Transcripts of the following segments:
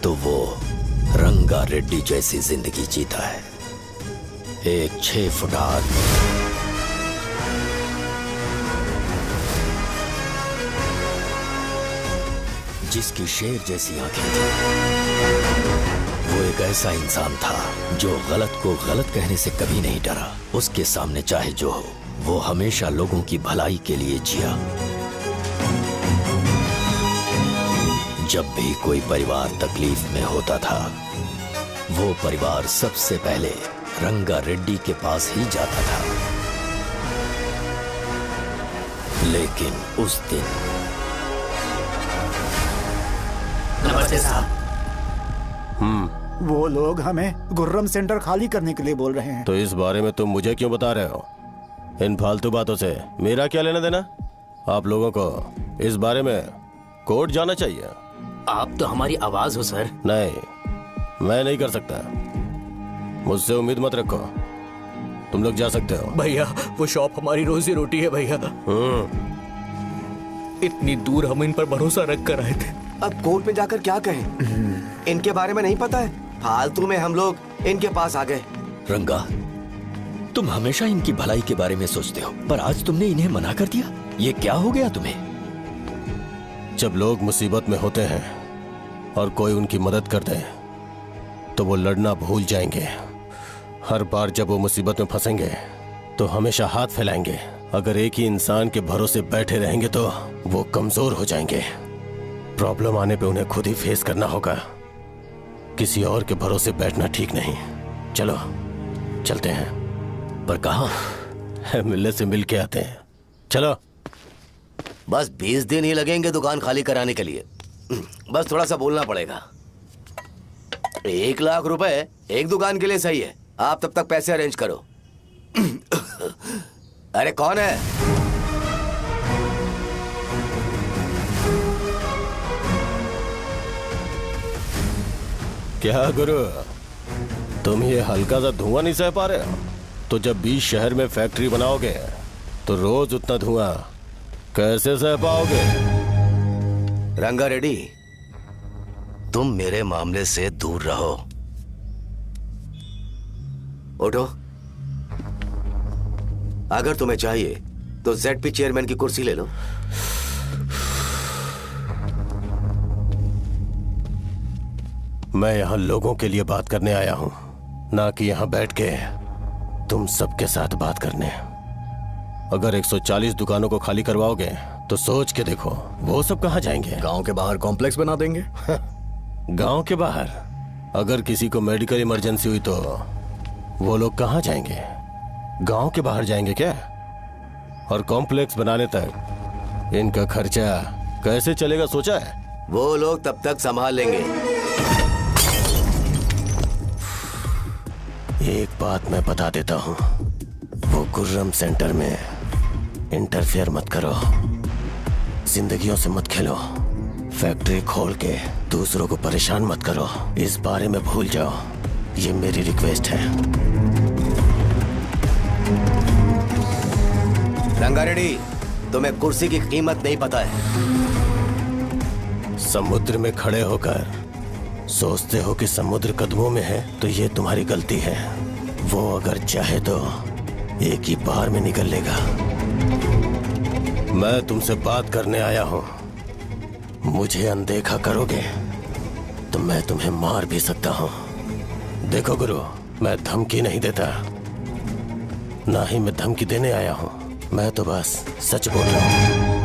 तो वो रंगा रेड्डी जैसी जिंदगी जीता है। एक 6 फुट आदमी, जिसकी शेर जैसी आंखें थी। वो एक ऐसा इंसान था जो गलत को गलत कहने से कभी नहीं डरा। उसके सामने चाहे जो हो, वो हमेशा लोगों की भलाई के लिए जिया। जब भी कोई परिवार तकलीफ में होता था, वो परिवार सबसे पहले रंगा रेड्डी के पास ही जाता था। लेकिन उस दिन नमस्ते साहब। वो लोग हमें गुर्रम सेंटर खाली करने के लिए बोल रहे हैं। तो इस बारे में तुम मुझे क्यों बता रहे हो? इन फालतू बातों से मेरा क्या लेना देना? आप लोगों को इस बारे में कोर्ट जाना चाहिए। आप तो हमारी आवाज हो सर। नहीं, मैं नहीं कर सकता। मुझसे उम्मीद मत रखो। तुम लोग जा सकते हो। भैया वो शॉप हमारी रोजी रोटी है भैया। इतनी दूर हम इन पर भरोसा रख कर आए थे। अब कोर्ट में जाकर क्या कहें? इनके बारे में नहीं पता है। फालतू में हम लोग इनके पास आ गए। रंगा, तुम हमेशा इनकी भलाई के बारे में सोचते हो, पर आज तुमने इन्हें मना कर दिया। ये क्या हो गया तुम्हें? जब लोग मुसीबत में होते हैं और कोई उनकी मदद कर दे तो वो लड़ना भूल जाएंगे। हर बार जब वो मुसीबत में फंसेंगे तो हमेशा हाथ फैलाएंगे। अगर एक ही इंसान के भरोसे बैठे रहेंगे तो वो कमजोर हो जाएंगे। प्रॉब्लम आने पे उन्हें खुद ही फेस करना होगा। किसी और के भरोसे बैठना ठीक नहीं। चलो चलते हैं। पर कहाँ? मिलने से मिल के आते हैं। चलो। बस 20 दिन ही लगेंगे दुकान खाली कराने के लिए। बस थोड़ा सा बोलना पड़ेगा। 1 लाख रुपए एक दुकान के लिए सही है। आप तब तक पैसे अरेंज करो। अरे कौन है? क्या गुरु, तुम ये हल्का सा धुआं नहीं सह पा रहे हो? तो जब 20 शहर में फैक्ट्री बनाओगे तो रोज उतना धुआं कैसे सह पाओगे? रंगा रेड्डी, तुम मेरे मामले से दूर रहो। उठो। अगर तुम्हें चाहिए तो ZP चेयरमैन की कुर्सी ले लो। मैं यहाँ लोगों के लिए बात करने आया हूँ, ना कि यहाँ बैठ के तुम सबके साथ बात करने। अगर 140 दुकानों को खाली करवाओगे तो सोच के देखो वो सब कहाँ जाएंगे? गांव के बाहर कॉम्प्लेक्स बना देंगे। गांव के बाहर? अगर किसी को मेडिकल इमरजेंसी हुई तो वो लोग कहाँ जाएंगे? गांव के बाहर जाएंगे क्या? और कॉम्प्लेक्स बनाने तक इनका खर्चा कैसे चलेगा सोचा है? वो लोग तब तक संभाल लेंगे। एक बात मैं बता देता हूँ, वो गुर्रम सेंटर में इंटरफेयर मत करो। जिंदगियों से मत खेलो। फैक्ट्री खोल के दूसरों को परेशान मत करो। इस बारे में भूल जाओ। ये मेरी रिक्वेस्ट है। रंगा रेड्डी, तुम्हें कुर्सी की कीमत नहीं पता है। समुद्र में खड़े होकर सोचते हो कि समुद्र कदमों में है, तो ये तुम्हारी गलती है। वो अगर चाहे तो एक ही बार में निकल लेगा। मैं तुमसे बात करने आया हूं। मुझे अनदेखा करोगे तो मैं तुम्हें मार भी सकता हूं। देखो गुरु, मैं धमकी नहीं देता, ना ही मैं धमकी देने आया हूं। मैं तो बस सच बोल रहा हूं।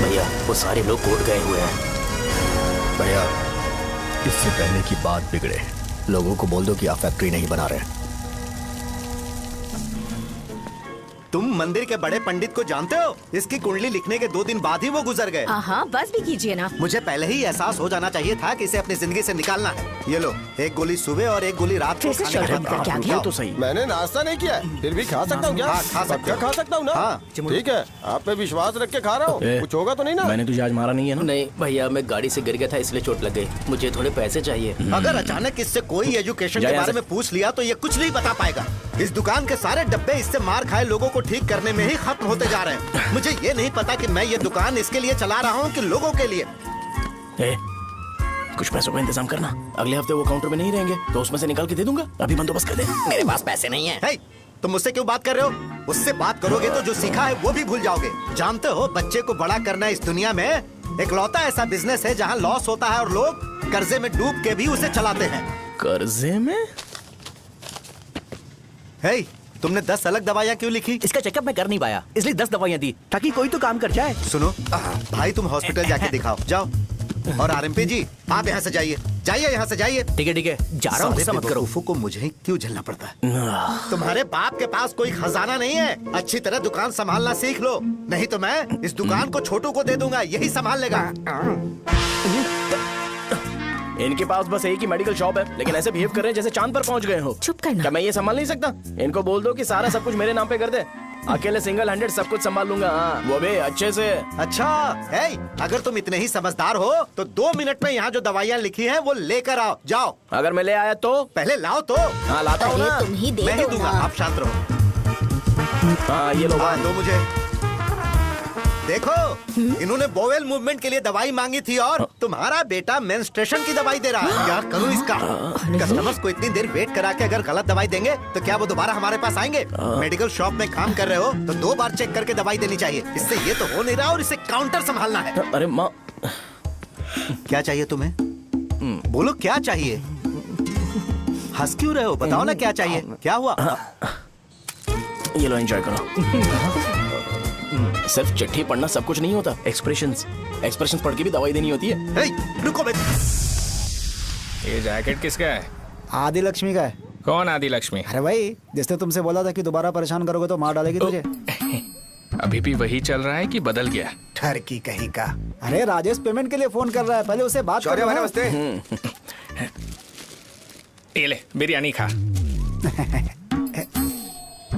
भैया वो सारे लोग कोर्ट गए हुए हैं। भैया इससे पहले की बात बिगड़े, लोगों को बोल दो कि आप फैक्ट्री नहीं बना रहे। तुम मंदिर के बड़े पंडित को जानते हो? इसकी कुंडली लिखने के 2 दिन बाद ही वो गुजर गए। हाँ, बस भी कीजिए ना। मुझे पहले ही एहसास हो जाना चाहिए था कि इसे अपनी जिंदगी से निकालना है। ये लो, एक गोली सुबह और एक गोली रात को खाने के बाद। क्या गया? तो सही। मैंने नाश्ता नहीं किया है, फिर भी खा सकता हूँ क्या? हाँ, खा सकते हो। खा सकता हूँ ना? हाँ। ठीक है, आप पे विश्वास रख के खा रहा हूँ। कुछ होगा तो नहीं ना? मैंने तुझे आज मारा नहीं है ना? नहीं भैया, मैं गाड़ी से गिर गया था इसलिए चोट लग गई। मुझे थोड़े पैसे चाहिए। अगर अचानक इससे कोई एजुकेशन के बारे में पूछ लिया तो ये कुछ नहीं बता पाएगा। इस दुकान के सारे डब्बे इससे मार खाए लोगों को ठीक करने में ही खत्म होते जा रहे हैं। मुझे ये नहीं पता कि मैं ये दुकान इसके लिए चला रहा हूँ कि लोगों के लिए। कुछ पैसों का इंतजाम करना। अगले हफ्ते वो काउंटर में नहीं रहेंगे तो उसमें से निकाल के दे दूंगा। अभी बंदोबस्त कर दे। मेरे पास पैसे नहीं है। तुम मुझसे क्यों बात कर रहे हो? उससे बात करोगे तो जो सीखा है वो भी भूल जाओगे। जानते हो, बच्चे को बड़ा करना इस दुनिया में इकलौता ऐसा बिजनेस है जहाँ लॉस होता है और लोग कर्जे में डूब के भी उसे चलाते हैं। कर्जे में? तुमने 10 अलग दवाइयाँ क्यों लिखी? इसका चेकअप मैं कर नहीं पाया, इसलिए 10 दवाइयाँ दी ताकि कोई तो काम कर जाए। सुनो भाई, तुम हॉस्पिटल जाके दिखाओ, जाओ। और आरएमपी जी, आप यहाँ से जाइए, यहाँ से जाइए। ठीक है, जा रहा हूँ, गुस्सा मत करो। को मुझे ही क्यों झेलना पड़ता है? तुम्हारे बाप के पास कोई खजाना नहीं है। अच्छी तरह दुकान संभालना सीख लो, नहीं तो मैं इस दुकान को छोटू को दे दूंगा, यही संभाल लेगा। इनके पास बस एक ही मेडिकल शॉप है, लेकिन ऐसे बिहेव कर रहे हैं जैसे चांद पर पहुंच गए हो। चुप करना। क्या मैं ये संभाल नहीं सकता? इनको बोल दो कि सारा सब कुछ मेरे नाम पे कर दे। अकेले सिंगल हैंडेड सब कुछ संभाल लूंगा। वो भी अच्छे से। अच्छा, अगर तुम इतने ही समझदार हो तो 2 मिनट में यहाँ जो दवाइयाँ लिखी हैं वो लेकर आओ, जाओ। अगर मैं ले आया तो? पहले लाओ तो। हाँ, लाता हूँ ना। तुम ही दे मैं ही दूंगा, आप शांत रहो। हाँ, ये लो। दो मुझे। देखो, इन्होंने बोवेल मूवमेंट के लिए दवाई मांगी थी और तुम्हारा बेटा मेंस्ट्रुएशन की दवाई दे रहा है। क्या करूं इसका? कस्टमर्स को इतनी देर वेट करा के अगर गलत दवाई देंगे तो क्या वो दोबारा हमारे पास आएंगे? मेडिकल शॉप में काम कर रहे हो तो 2 बार चेक करके दवाई देनी चाहिए। इससे ये तो हो नहीं रहा और इसे काउंटर संभालना है। अरे माँ, क्या चाहिए तुम्हें? बोलो, क्या चाहिए? हंस क्यों रहे हो? बताओ ना क्या चाहिए। क्या हुआ? ये लो, एंजॉय करो। सिर्फ चिट्ठी पढ़ना सब कुछ नहीं होता। एक्सप्रेशंस पढ़ के भी दवाई देनी होती है। रुको बे। ये जैकेट किसका है? आदि लक्ष्मी का है। कौन आदि लक्ष्मी? अरे भाई, जिसने तुमसे बोला था कि दोबारा परेशान करोगे तो मार डालेगी तुझे। अभी भी वही चल रहा है कि बदल गया? ठरकी कहीं का। अरे राजेश पेमेंट के लिए फोन कर रहा है, पहले उसे बात करो। नमस्ते। ये ले, बिरयानी खा।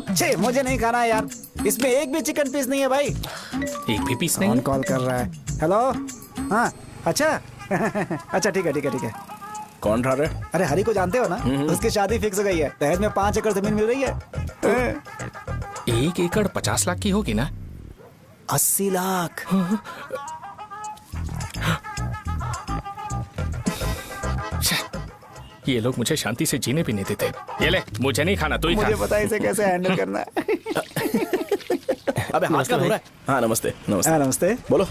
छे, मुझे नहीं खाना है यार, इसमें एक भी चिकन पीस नहीं है भाई। एक भी पीस नहीं? कॉल कर रहा है। हेलो, हाँ, अच्छा। अच्छा, ठीक है। कौन रहा रे? अरे हरी को जानते हो ना, उसकी शादी फिक्स हो गई है। दहेज में 5 एकड़ जमीन मिल रही है। 1 एकड़ 50 लाख की होगी ना? 80 लाख। ये लोग मुझे शांति से जीने भी नहीं देते। ये ले, मुझे नहीं खाना, तू ही खा। मुझे पता है इसे कैसे हैंडल करना है। अबे हाथ का धो रहा है। हाँ, नमस्ते। नमस्ते। बोलो।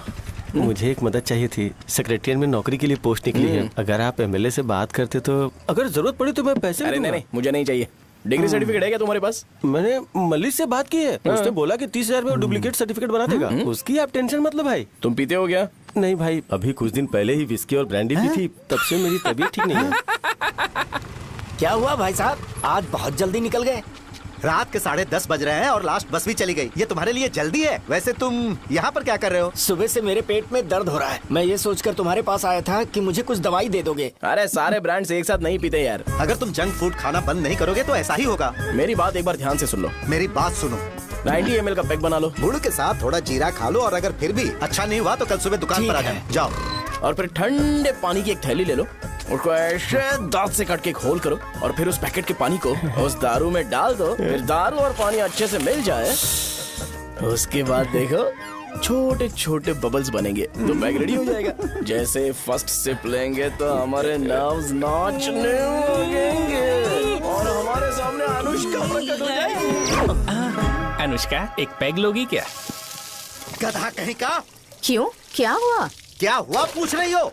मुझे एक मदद चाहिए थी। सेक्रेटरिएट में नौकरी के लिए पोस्ट निकली है। अगर आप एमएलए से बात करते तो अगर जरूरत पड़ी तो मैं पैसे अरे नहीं, मुझे नहीं चाहिए। डिग्री सर्टिफिकेट है क्या तुम्हारे पास? मैंने मलिक से बात की है। उसने बोला कि 30,000 में वो डुप्लीकेट सर्टिफिकेट बना देगा। उसकी आप टेंशन मत लो भाई। तुम पीते हो क्या? नहीं भाई, अभी कुछ दिन पहले ही विस्की और ब्रांडी पी थी, तब से मेरी तबीयत ठीक नहीं है। क्या हुआ भाई साहब, आज बहुत जल्दी निकल गए? रात के 10:30 बज रहे हैं और लास्ट बस भी चली गई। ये तुम्हारे लिए जल्दी है? वैसे तुम यहाँ पर क्या कर रहे हो? सुबह से मेरे पेट में दर्द हो रहा है। मैं ये सोचकर तुम्हारे पास आया था कि मुझे कुछ दवाई दे दोगे। अरे सारे ब्रांड्स एक साथ नहीं पीते यार। अगर तुम जंक फूड खाना बंद नहीं करोगे तो ऐसा ही होगा। मेरी बात एक बार ध्यान से सुन लो। मेरी बात सुनो। 90 ml का पैक बना लो। गुड़ के साथ थोड़ा जीरा खा लो और अगर फिर भी अच्छा नहीं हुआ तो कल सुबह दुकान पर आ जाओ। और फिर ठंडे पानी की एक थैली ले लो, उसको ऐसे दांत से काट के खोल करो और फिर उस पैकेट के पानी को उस दारू में डाल दो। फिर दारू और पानी अच्छे से मिल जाए, उसके बाद देखो छोटे छोटे बबल्स बनेंगे तो पैक रेडी हो जाएगा। जैसे फर्स्ट सिप लेंगे तो हमारे नर्व्स नाचने लगेंगे और हमारे सामने अनुष्का प्रकट हो जाएगी। अनुष्का, एक पैग लोगी क्या? गधा कहीं का। क्यों, क्या हुआ? क्या हुआ पूछ रही हो?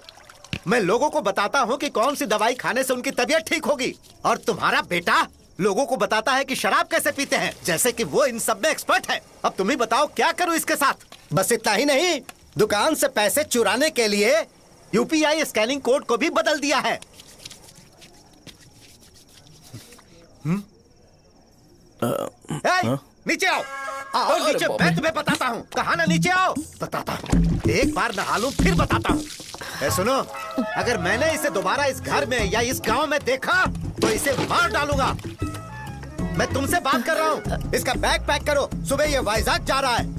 मैं लोगों को बताता हूँ कि कौन सी दवाई खाने से उनकी तबीयत ठीक होगी, और तुम्हारा बेटा लोगों को बताता है कि शराब कैसे पीते हैं, जैसे कि वो इन सब में एक्सपर्ट है। अब तुम ही बताओ क्या करूँ इसके साथ? बस इतना ही नहीं, दुकान से पैसे चुराने के लिए यूपीआई स्कैनिंग कोड को भी बदल दिया है। नीचे आओ। आओ नीचे, मैं तुम्हें बताता हूँ। कहा ना नीचे आओ, बताता हूँ। एक बार नहा लूं फिर बताता हूँ। सुनो, अगर मैंने इसे दोबारा इस घर में या इस गांव में देखा तो इसे मार डालूंगा। मैं तुमसे बात कर रहा हूँ। इसका बैग पैक करो, सुबह ये वाइजाग जा रहा है।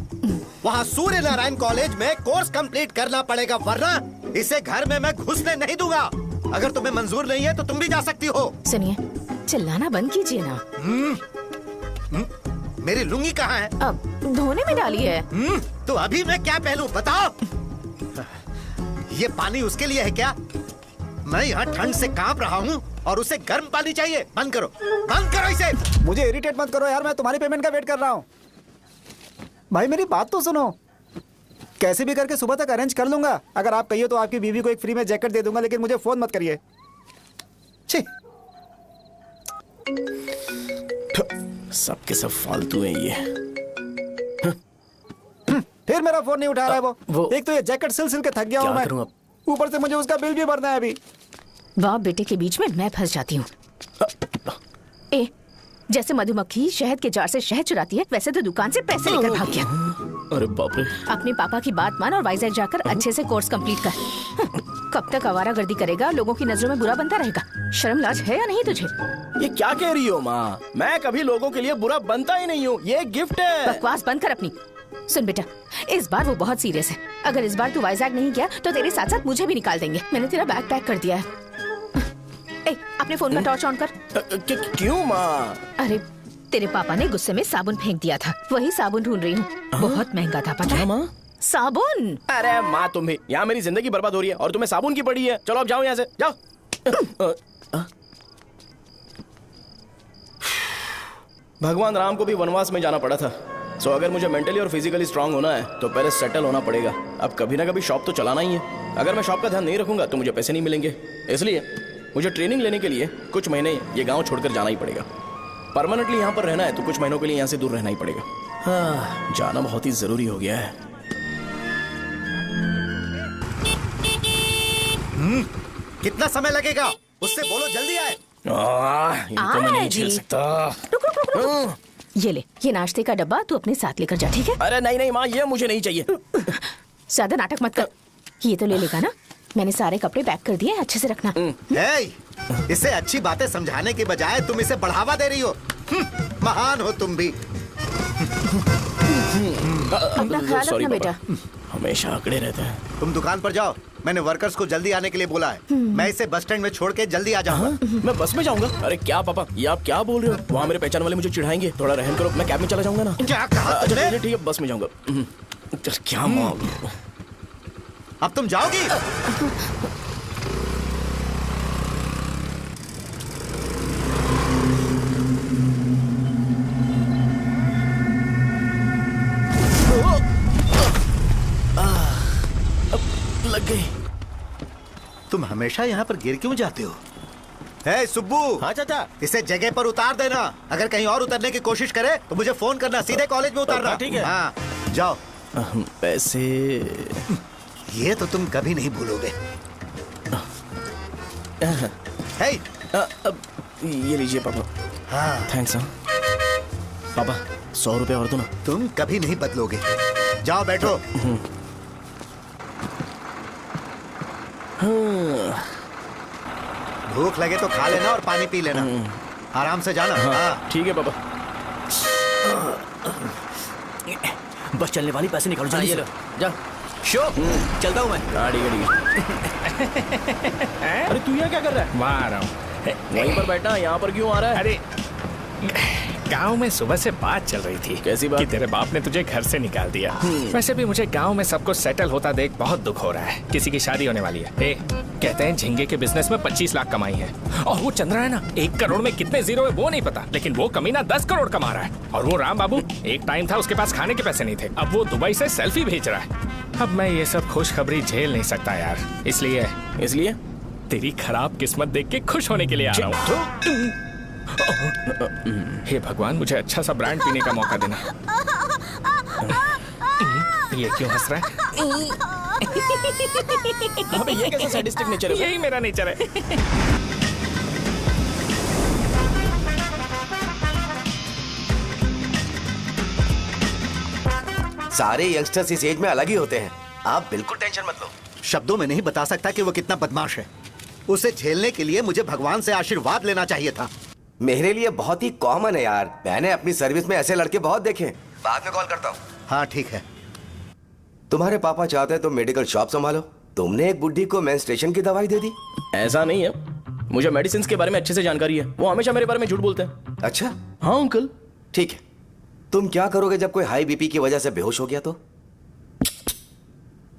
वहाँ सूर्य नारायण कॉलेज में कोर्स कंप्लीट करना पड़ेगा, वरना इसे घर में मैं घुसने नहीं दूंगा। अगर तुम्हें मंजूर नहीं है तो तुम भी जा सकती हो। सुनिए, चिल्लाना बंद कीजिए ना। मेरी लुंगी कहाँ है? अब धोने में डाली है। तो अभी मैं क्या पहनूं बताओ? ये पानी उसके लिए है क्या? मैं यहाँ ठंड से कांप रहा हूँ और उसे गर्म पानी चाहिए। बंद करो, बंद करो इसे। मुझे इरिटेट मत करो यार, मैं तुम्हारी पेमेंट का वेट कर रहा हूँ। भाई मेरी बात तो सुनो, कैसे भी करके सुबह तक अरेंज कर लूंगा। अगर आप कहिए तो आपकी बीवी को एक फ्री में जैकेट दे दूंगा, लेकिन मुझे फोन मत करिए। छी, सबके सब फालतू है ये। फिर मेरा फोन नहीं उठा रहा है वो। एक तो ये जैकेट सिल सिल के थक गया हूँ मैं, ऊपर से मुझे उसका बिल भी भरना है अभी। वाह बेटे के बीच में मैं फंस जाती हूँ। ए, जैसे मधुमक्खी शहद के जार से शहद चुराती है, वैसे तो दुकान से पैसे लेकर भाग गया। अरे बाप रे। अपने पापा की बात मान और वाइजैक जाकर अच्छे से कोर्स कंप्लीट कर। कब तक आवारागर्दी करेगा? लोगों की नजरों में बुरा बनता रहेगा। शर्म लाज है या नहीं तुझे? ये क्या कह रही हो माँ? मैं कभी लोगों के लिए बुरा बनता ही नहीं हूँ, ये गिफ्ट है। बकवास बंद कर अपनी। सुन बेटा, इस बार वो बहुत सीरियस है। अगर इस बार तू वाइजैक नहीं गया तो तेरे साथ साथ मुझे भी निकाल देंगे। मैंने तेरा बैग पैक कर दिया है। ए, अपने फोन का टॉर्च ऑन कर। क्यों माँ? अरे तेरे पापा ने गुस्से में साबुन फेंक दिया था, वही साबुन ढूंढ रही हूँ। बहुत महंगा था, पता है? माँ? साबुन। अरे माँ तुम भी, यहाँ मेरी जिंदगी बर्बाद हो रही है और तुम्हें साबुन की पड़ी है। चलो अब जाओ यहाँ से, जाओ। भगवान राम को भी वनवास में जाना पड़ा था। सो अगर मुझे मेंटली और फिजिकली स्ट्रांग होना है तो पहले सेटल होना पड़ेगा। अब कभी ना कभी शॉप तो चलाना ही है। अगर मैं शॉप का ध्यान नहीं रखूंगा तो मुझे पैसे नहीं मिलेंगे। इसलिए मुझे ट्रेनिंग लेने के लिए कुछ महीने ये गांव छोड़कर जाना ही पड़ेगा। परमानेंटली यहाँ पर रहना है तो कुछ महीनों के लिए यहाँ से दूर रहना ही पड़ेगा। हाँ, जाना बहुत ही जरूरी हो गया है। कितना समय लगेगा? उससे बोलो जल्दी आए। इनको मैं नहीं झेल सकता। रुक। ये ले, ये नाश्ते का डब्बा तू अपने साथ लेकर जा, ठीक है? अरे नहीं नहीं माँ, ये मुझे नहीं चाहिए। ज्यादा नाटक मत कर। ये तो ले लेगा ना? मैंने सारे कपड़े पैक कर दिए, अच्छे से रखना। इसे अच्छी बातें समझाने के बजाय तुम इसे बढ़ावा दे रही हो। महान हो तुम भी। अपना ख्याल रखना बेटा। हमेशा अकड़े रहते हैं। तुम दुकान पर जाओ, मैंने वर्कर्स को जल्दी आने के लिए बोला है। मैं इसे बस स्टैंड में छोड़ के जल्दी आ जाऊंगा। मैं बस में जाऊंगा? अरे क्या पापा, ये आप क्या बोल रहे हो? वहाँ मेरे पहचान वाले मुझे चिढ़ाएंगे। थोड़ा रहम करो, मैं कैब में चला जाऊंगा ना। क्या कहा? अच्छा ठीक है, बस में जाऊंगा। क्या माँ, अब तुम जाओगी? लग गई। तुम हमेशा यहाँ पर गिर क्यों जाते हो? हे सुब्बू। हाँ चाचा। इसे जगह पर उतार देना। अगर कहीं और उतरने की कोशिश करे तो मुझे फोन करना, सीधे कॉलेज में उतारना। ठीक है। हाँ, जाओ। पैसे ये तो तुम कभी नहीं भूलोगे। हे, अब ये लीजिए पापा। हाँ थैंक्स। पापा 100 रुपए और दो ना। तुम कभी नहीं बदलोगे। जाओ बैठो। भूख लगे तो खा लेना और पानी पी लेना। आराम से जाना। हाँ। ठीक है पापा। बस चलने वाली, पैसे निकालो जल्दी से। जा। शो, चलता हूँ मैं। गाड़ी अरे तू यहाँ क्या कर रहा है? वहाँ आ रहा हूँ। वहीं पर बैठा, यहाँ पर क्यों आ रहा है? अरे गांव में सुबह से बात चल रही थी। कैसी बात? कि तेरे बाप ने तुझे घर से निकाल दिया। वैसे भी मुझे गांव में सब कुछ सेटल होता देख बहुत दुख हो रहा है। किसी की शादी होने वाली है। कहते हैं झींगे के बिजनेस में 25 लाख कमाई है। और वो चंद्रा है ना, 1 करोड़ में कितने जीरो है वो नहीं पता, लेकिन वो कमीना 10 करोड़ कमा रहा है। और वो राम बाबू, एक टाइम था उसके पास खाने के पैसे नहीं थे, अब वो दुबई से सेल्फी भेज रहा है। अब मैं ये सब खुशखबरी झेल नहीं सकता यार। इसलिए तेरी खराब किस्मत देख के खुश होने के लिए आ रहा हूँ। हे भगवान, मुझे अच्छा सा ब्रांड पीने का मौका देना। ये क्यों हंस रहा है? अबे ये कैसा सैडिस्टिक नेचर है? यही मेरा नेचर है। सारे यंगस्टर्स इस एज में अलग ही होते हैं। आप बिल्कुल टेंशन मत लो। शब्दों में नहीं बता सकता कि वो कितना बदमाश है। उसे झेलने के लिए मुझे भगवान से आशीर्वाद लेना चाहिए था। मेरे लिए बहुत ही कॉमन है यार, मैंने अपनी सर्विस में ऐसे लड़के बहुत देखे। बाद में कॉल करता हूँ। हाँ ठीक है। तुम्हारे पापा चाहते हैं तुम मेडिकल शॉप संभालो। तुमने एक बुढ़ी को मेंस्ट्रुएशन की दवाई दे दी। ऐसा नहीं है, मुझे मेडिसिन के बारे में अच्छे से जानकारी है। वो हमेशा मेरे बारे में झूठ बोलते हैं। अच्छा हाँ अंकल। ठीक है, तुम क्या करोगे जब कोई हाई बीपी की वजह से बेहोश हो गया तो?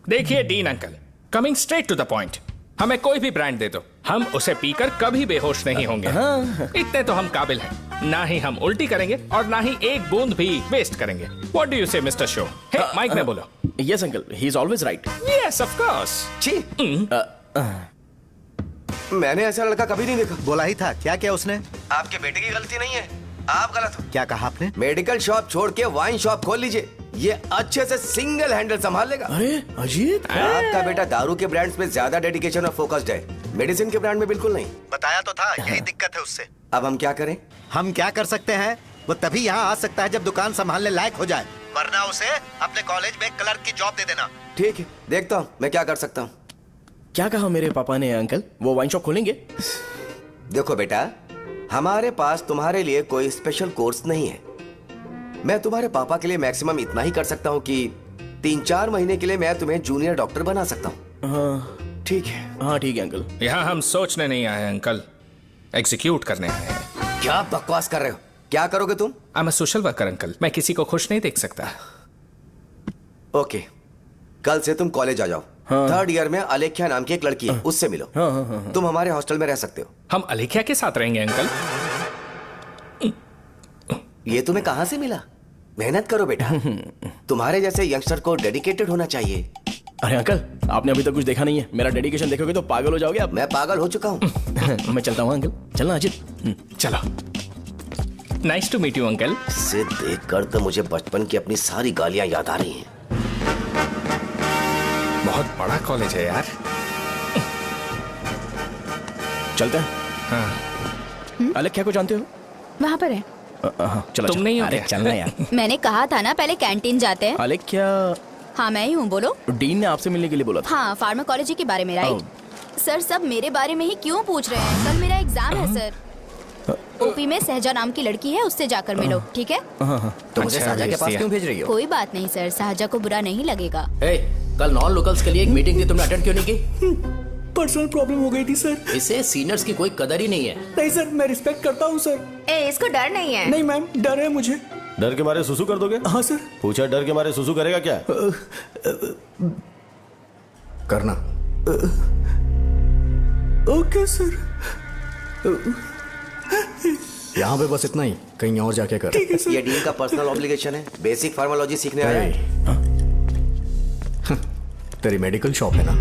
देखिए Dean uncle, coming straight to the point, हमें कोई भी ब्रांड दे दो, हम उसे पीकर कभी बेहोश नहीं होंगे। इतने तो हम काबिल हैं। ना ही हम उल्टी करेंगे और ना ही एक बूंद भी वेस्ट करेंगे। व्हाट डू यू से मिस्टर शो? हे माइक में बोलो। Yes uncle, he is always right. Yes of course. छी, मैंने ऐसा लड़का कभी नहीं देखा। बोला ही था। क्या क्या उसने? आपके बेटे की गलती नहीं है, आप गलत हो। क्या कहा आपने? मेडिकल शॉप छोड़ के वाइन शॉप खोल लीजिए, ये अच्छे से सिंगल हैंडल संभाल लेगा। अरे अजीत, आपका बेटा दारू के ब्रांड्स पे ज्यादा डेडिकेशन और फोकस्ड है, मेडिसिन के ब्रांड में बिल्कुल नहीं। बताया तो था, यही दिक्कत है उससे। अब हम क्या करें? हम क्या कर सकते हैं? वो तभी यहाँ आ सकता है जब दुकान संभालने लायक हो जाए, वरना उसे अपने कॉलेज में क्लर्क की जॉब दे देना। ठीक है, देखता हूँ मैं क्या कर सकता हूँ। क्या कहा मेरे पापा ने अंकल? वो वाइन शॉप खोलेंगे? देखो बेटा, हमारे पास तुम्हारे लिए कोई स्पेशल कोर्स नहीं है। मैं तुम्हारे पापा के लिए मैक्सिमम इतना ही कर सकता हूँ कि 3-4 महीने के लिए मैं तुम्हें जूनियर डॉक्टर बना सकता हूँ। हाँ ठीक है। हाँ ठीक है अंकल। यहाँ हम सोचने नहीं आए अंकल, एग्जीक्यूट करने आए हैं। क्या बकवास कर रहे हो? क्या करोगे तुम? I am a social worker uncle, मैं किसी को खुश नहीं देख सकता। ओके, कल से तुम कॉलेज आ जाओ। हाँ। 3rd ईयर में अलेख्या नाम की एक लड़की है, उससे मिलो। हाँ। तुम हमारे हॉस्टल में रह सकते हो। हम अलेख्या के साथ रहेंगे अंकल। ये तुम्हें कहां से मिला? मेहनत करो बेटा, तुम्हारे जैसे यंगस्टर को डेडिकेटेड होना चाहिए। अरे अंकल, आपने अभी तक कुछ देखा नहीं है। मेरा डेडिकेशन देखोगे तो पागल हो जाओगे आप। मैं पागल हो चुका हूँ। मैं चलता हूँ अंकल। चलना अजीत। चलो, nice to meet you uncle. इसे देखकर तो मुझे बचपन की अपनी सारी गालियां याद आ रही हैं। बहुत बड़ा कॉलेज है यार। चलते हैं। हाँ। अलेख्या को जानते हो? वहाँ पर है। चलो तुम नहीं हो अरे क्या? चलना यार। मैंने कहा था ना पहले कैंटीन जाते हैं। अलेख्या, हाँ मैं ही हूँ, बोलो। डीन ने आपसे मिलने के लिए बोला था। हाँ, फार्माकोलॉजी के बारे में, राइट? सर सब मेरे बारे में ही क्यों पूछ रहे हैं? कल मेरा एग्जाम है सर। ओपी में सहजा नाम की लड़की है, उससे जाकर मिलो, ठीक है? तो मुझे अच्छा, साजा के पास भेज क्यों भेज रही हो? कोई बात नहीं सर, सहजा को बुरा नहीं लगेगा। कल नॉन लोकल्स के लिए एक मीटिंग थी, तुमने अटेंड क्यों नहीं की? पर्सनल प्रॉब्लम हो गई थी सर। इसे सीनियर्स की कोई कदर ही नहीं है। नहीं सर, मैं रिस्पेक्ट करता हूँ सर। इसको डर नहीं है। नहीं मैम, डर है मुझे। डर के मारे सुसु कर दोगे? हाँ सर। पूछा डर के मारे सुसु करेगा क्या? करना। Okay sir. यहाँ पे बस इतना ही, कहीं और जाके कर। ठीक है सर। ये डीन का पर्सनल ऑब्लिगेशन है, बेसिक फार्माकोलॉजी सीखने आया है। तेरी मेडिकल शॉप है ना?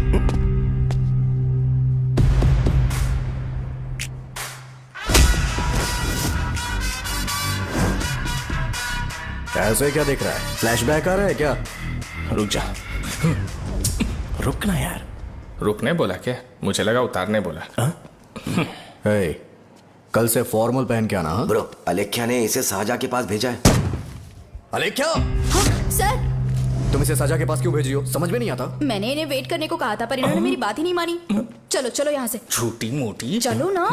ऐसे क्या देख रहा है? फ्लैशबैक आ रहा है क्या? रुक जा। रुकना यार। रुकने बोला क्या? मुझे लगा उतारने बोला। हे, कल से फॉर्मल पहन के आना। हाँ? ब्रो, अलेख्या ने इसे साजा के पास भेजा है। अलेख्या, हाँ, सर तुम इसे साजा के पास क्यों भेज रही हो? समझ में नहीं आता। मैंने इन्हें वेट करने को कहा था, पर इन्होंने मेरी बात ही नहीं मानी। चलो चलो यहाँ से। छोटी मोटी। चलो ना।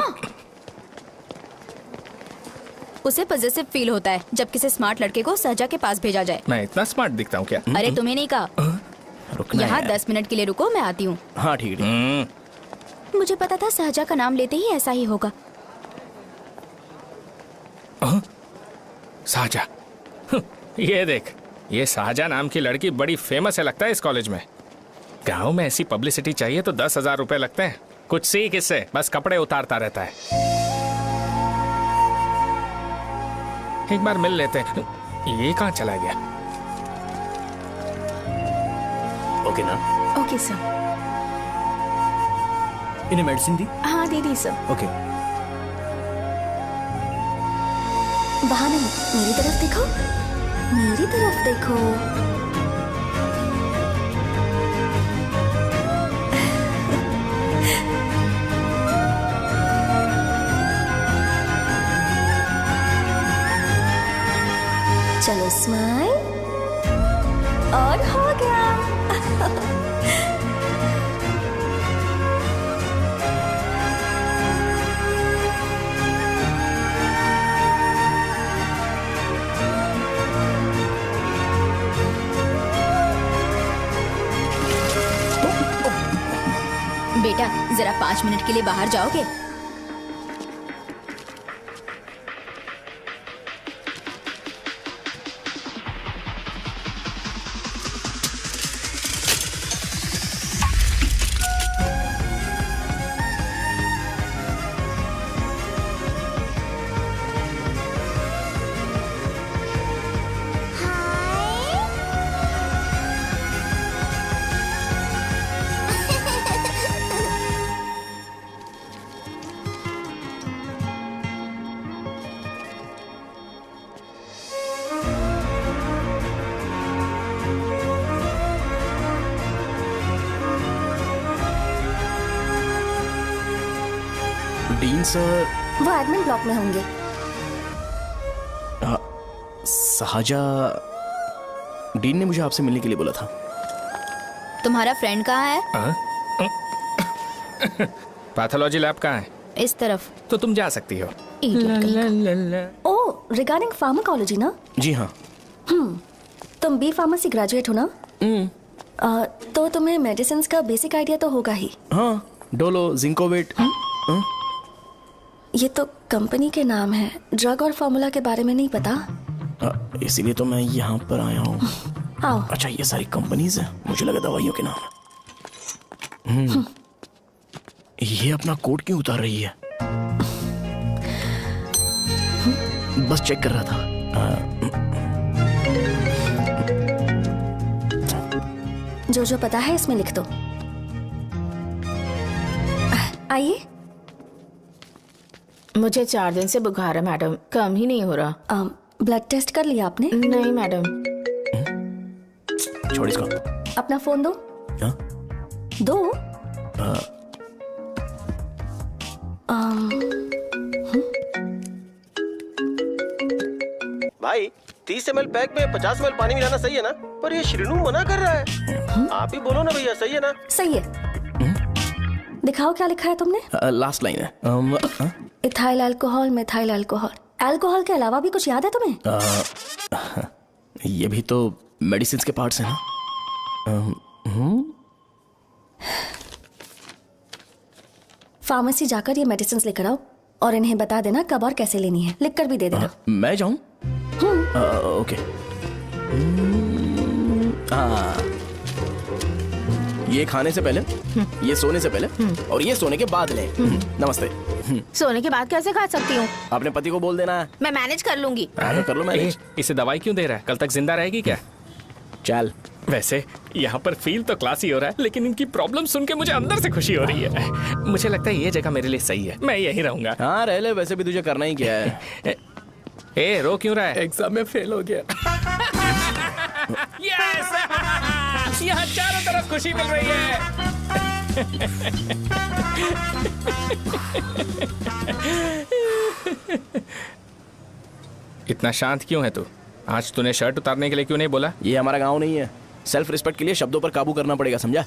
उसे पॉजिटिव फील होता है जब किसी स्मार्ट लड़के को सहजा के पास भेजा जाए। मैं इतना स्मार्ट दिखता हूँ क्या? अरे तुम्हें नहीं कहा। रुकना यहाँ यार। 10 मिनट के लिए रुको, मैं आती हूँ। हाँ ठीक है। मुझे पता था सहजा का नाम लेते ही ऐसा ही होगा। साजा। ये देख, ये साजा नाम की लड़की बड़ी फेमस है लगता है इस कॉलेज में। गांव में ऐसी पब्लिसिटी चाहिए तो 10,000 रुपए लगते हैं। कुछ सीख इससे, बस कपड़े उतारता रहता है। एक बार मिल लेते हैं। ये कहाँ चला गया? ओके ना? Okay sir. इन्हें मेडिसिन दी? हाँ दे दी सर। ओके। वहाँ नहीं, मेरी तरफ देखो, मेरी तरफ देखो। चलो स्माइल। और हो गया। बेटा जरा 5 मिनट के लिए बाहर जाओगे? डीन सर वो एडमिन ब्लॉक में होंगे। साजा, डीन ने मुझे आपसे मिलने के लिए बोला था। तुम्हारा फ्रेंड कहाँ है? पैथोलॉजी लैब कहाँ है? इस तरफ। तो तुम जा सकती हो। ओह, रिगार्डिंग फार्माकोलॉजी ना? जी हाँ। तुम बी फार्मेसी ग्रेजुएट हो ना? तो तुम्हें मेडिसिन का बेसिक आइडिया तो होगा ही। हाँ, डोलो, जिंकोवेट। ये तो कंपनी के नाम है, ड्रग और फॉर्मूला के बारे में नहीं पता। इसीलिए तो मैं यहाँ पर आया हूँ। आओ। अच्छा, ये सारी कंपनीज है, मुझे लगा दवाइयों के नाम। ये अपना कोट क्यों उतार रही है? बस चेक कर रहा था। जो जो पता है इसमें लिख दो। आइए। मुझे 4 दिन से बुखार है मैडम, कम ही नहीं हो रहा। ब्लड टेस्ट कर लिया आपने? नहीं मैडम। छोड़ इसको। अपना फोन दो। हाँ? दो। भाई 30 ml पैक में 50 ml पानी मिलाना सही है ना? पर ये श्रीनू मना कर रहा है। आप ही बोलो ना भैया, सही है ना? सही है। दिखाओ क्या लिखा है तुमने? लास्ट लाइन है। Ethyl alcohol, methyl alcohol. Alcohol के अलावा भी कुछ याद है तुम्हें? ये भी तो मेडिसिन के पार्ट्स हैं ना? फार्मेसी जाकर ये मेडिसिन लेकर आओ और इन्हें बता देना कब और कैसे लेनी है। लिख कर भी दे देना। मैं जाऊं? ओके। ये खाने से पहले, ये सोने से पहले और ये सोने के बाद ले। नमस्ते। सोने के बाद कैसे खा सकती हूँ? अपने पति को बोल देना है। मैं मैनेज कर लूंगी। कर लो मैनेज। इसे दवाई क्यों दे रहा है? कल तक जिंदा रहेगी क्या? चल। वैसे यहाँ पर फील तो क्लासी हो रहा है, लेकिन इनकी प्रॉब्लम सुन के मुझे अंदर से खुशी हो रही है। मुझे लगता है ये जगह मेरे लिए सही है, मैं यहीं रहूंगा। हाँ रह ले, वैसे भी तुझे करना ही क्या है। ए, रो क्यों रहा है? एग्जाम में फेल हो गया। यस! यहाँ चारों तरफ खुशी मिल रही है। इतना शांत क्यों है तू? आज तूने शर्ट उतारने के लिए क्यों नहीं बोला? ये हमारा गांव नहीं है। सेल्फ रिस्पेक्ट के लिए शब्दों पर काबू करना पड़ेगा, समझा?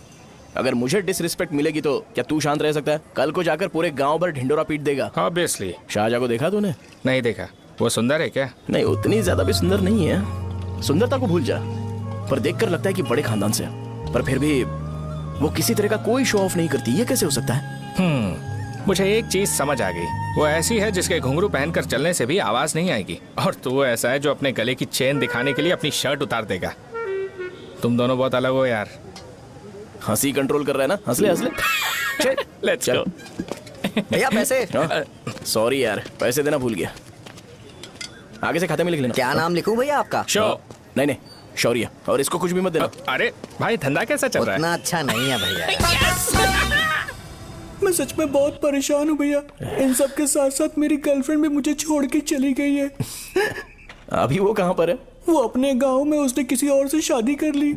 अगर मुझे डिसरिस्पेक्ट मिलेगी तो क्या तू शांत रह सकता है? कल को जाकर पूरे गांव भर ढिंडोरा पीट देगा। ऑब्वियसली। शाहजहां को देखा तूने? नहीं देखा। वो सुंदर है क्या? नहीं, उतनी ज्यादा भी सुंदर नहीं है। सुंदरता को भूल जा, पर देखकर लगता है कि बड़े खानदान से है। पर फिर भी वो किसी तरह का कोई शो ऑफ नहीं करती। ये कैसे हो सकता है? मुझे एक चीज समझ आ गई। वो ऐसी है जिसके घुंघरू पहनकर चलने से भी आवाज नहीं आएगी, और तू ऐसा है जो अपने गले की चेन दिखाने के लिए अपनी शर्ट उतार देगा। तुम दोनों बहुत अलग हो यार। हंसी कंट्रोल कर रहा है ना? हंस ले हंस ले। Let's go. भैया पैसे। सॉरी यार, पैसे देना भूल गया। आगे से खाते में लिख लेना। क्या नाम लिखूं भैया आपका? शो। नहीं, शौर्य। और इसको कुछ भी मत देना। अरे भाई, धंधा कैसा चल रहा है? उतना अच्छा नहीं है भैया। मैं सच में बहुत परेशान हूँ भैया। इन सब के साथ साथ मेरी गर्लफ्रेंड भी मुझे छोड़ के चली गई है। अभी वो कहाँ पर है? वो अपने गांव में, उसने किसी और से शादी कर ली।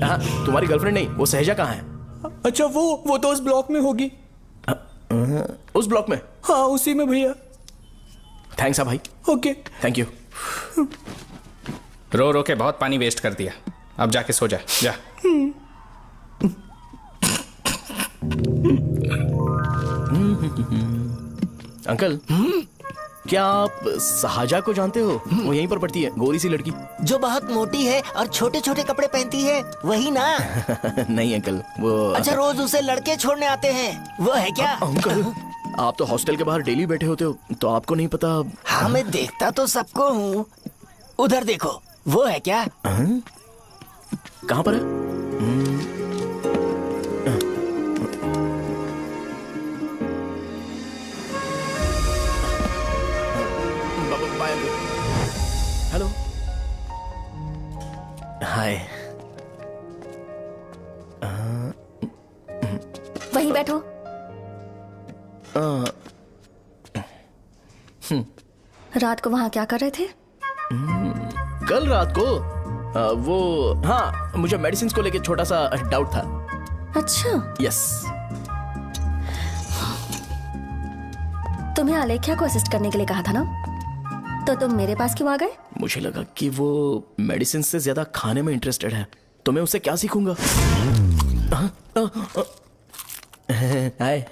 हाँ, तुम्हारी गर्लफ्रेंड नहीं, वो सहजा कहाँ है? अच्छा, वो तो उस ब्लॉक में होगी। उस ब्लॉक में? हाँ, उसी में भैया। थैंक्स भाई। Okay, thank you. रो रो के बहुत पानी वेस्ट कर दिया। अब जाके सो जा, जा। अंकल, क्या आप साहजा को जानते हो? वो यहीं पर पढ़ती है, गोरी सी लड़की। जो बहुत मोटी है और छोटे छोटे कपड़े पहनती है, वही ना? नहीं अंकल, वो अच्छा, रोज उसे लड़के छोड़ने आते हैं, वो है क्या? अंकल, आप तो हॉस्टल के बाहर डेली बैठे होते हो, तो आपको नहीं पता? हाँ, मैं देखता तो सबको हूँ। उधर देखो, वो है क्या? कहाँ पर है? हेलो, हाय। वहीं बैठो। रात को वहां क्या कर रहे थे? कल रात को वो, हाँ, मुझे मेडिसिन को लेके छोटा सा डाउट था। अच्छा। यस। तुम्हें आलेख्या को असिस्ट करने के लिए कहा था ना, तो तुम मेरे पास क्यों आ गए? मुझे लगा कि वो मेडिसिन से ज्यादा खाने में इंटरेस्टेड है, तो मैं उससे क्या सीखूंगा। हाय।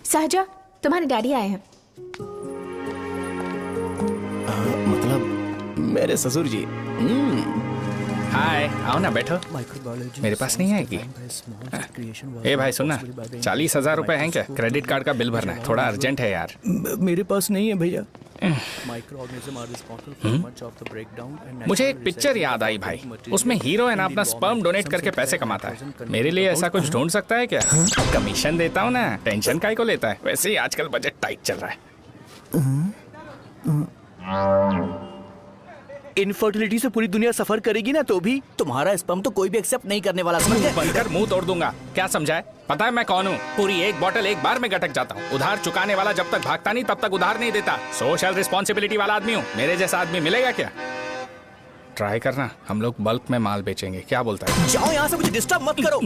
साहजा, तुम्हारे डैडी आए हैं। मतलब मेरे ससुर जी। हाय, आओ ना, बैठो। मेरे पास नहीं आएगी। ए भाई सुनना, 40,000 रुपए हैं क्या? क्रेडिट कार्ड का बिल भरना है, थोड़ा अर्जेंट है यार। मेरे पास नहीं है भैया। मुझे एक पिक्चर याद आई भाई, उसमें हीरो है ना अपना स्पर्म डोनेट करके पैसे कमाता है। मेरे लिए ऐसा कुछ ढूंढ सकता है क्या? कमीशन देता हूँ ना, टेंशन काहे को लेता है? वैसे ही आजकल बजट टाइट चल रहा है। इनफर्टिलिटी से पूरी दुनिया सफर करेगी ना, तो भी तुम्हारा स्पर्म तो कोई भी एक्सेप्ट नहीं करने वाला, समझ गए? बनकर मुंह तोड़ दूंगा। क्या समझा है? पता है मैं कौन हूँ? पूरी एक बोतल एक बार में गटक जाता हूँ। उधार चुकाने वाला जब तक भागता नहीं, तब तक उधार नहीं देता। सोशल रिस्पॉन्सिबिलिटी वाला आदमी हूँ। मेरे जैसा आदमी मिलेगा क्या? ट्राई करना, हम लोग बल्क में माल बेचेंगे। क्या बोलता है? जाओ यहाँ से, मुझे डिस्टर्ब मत करो।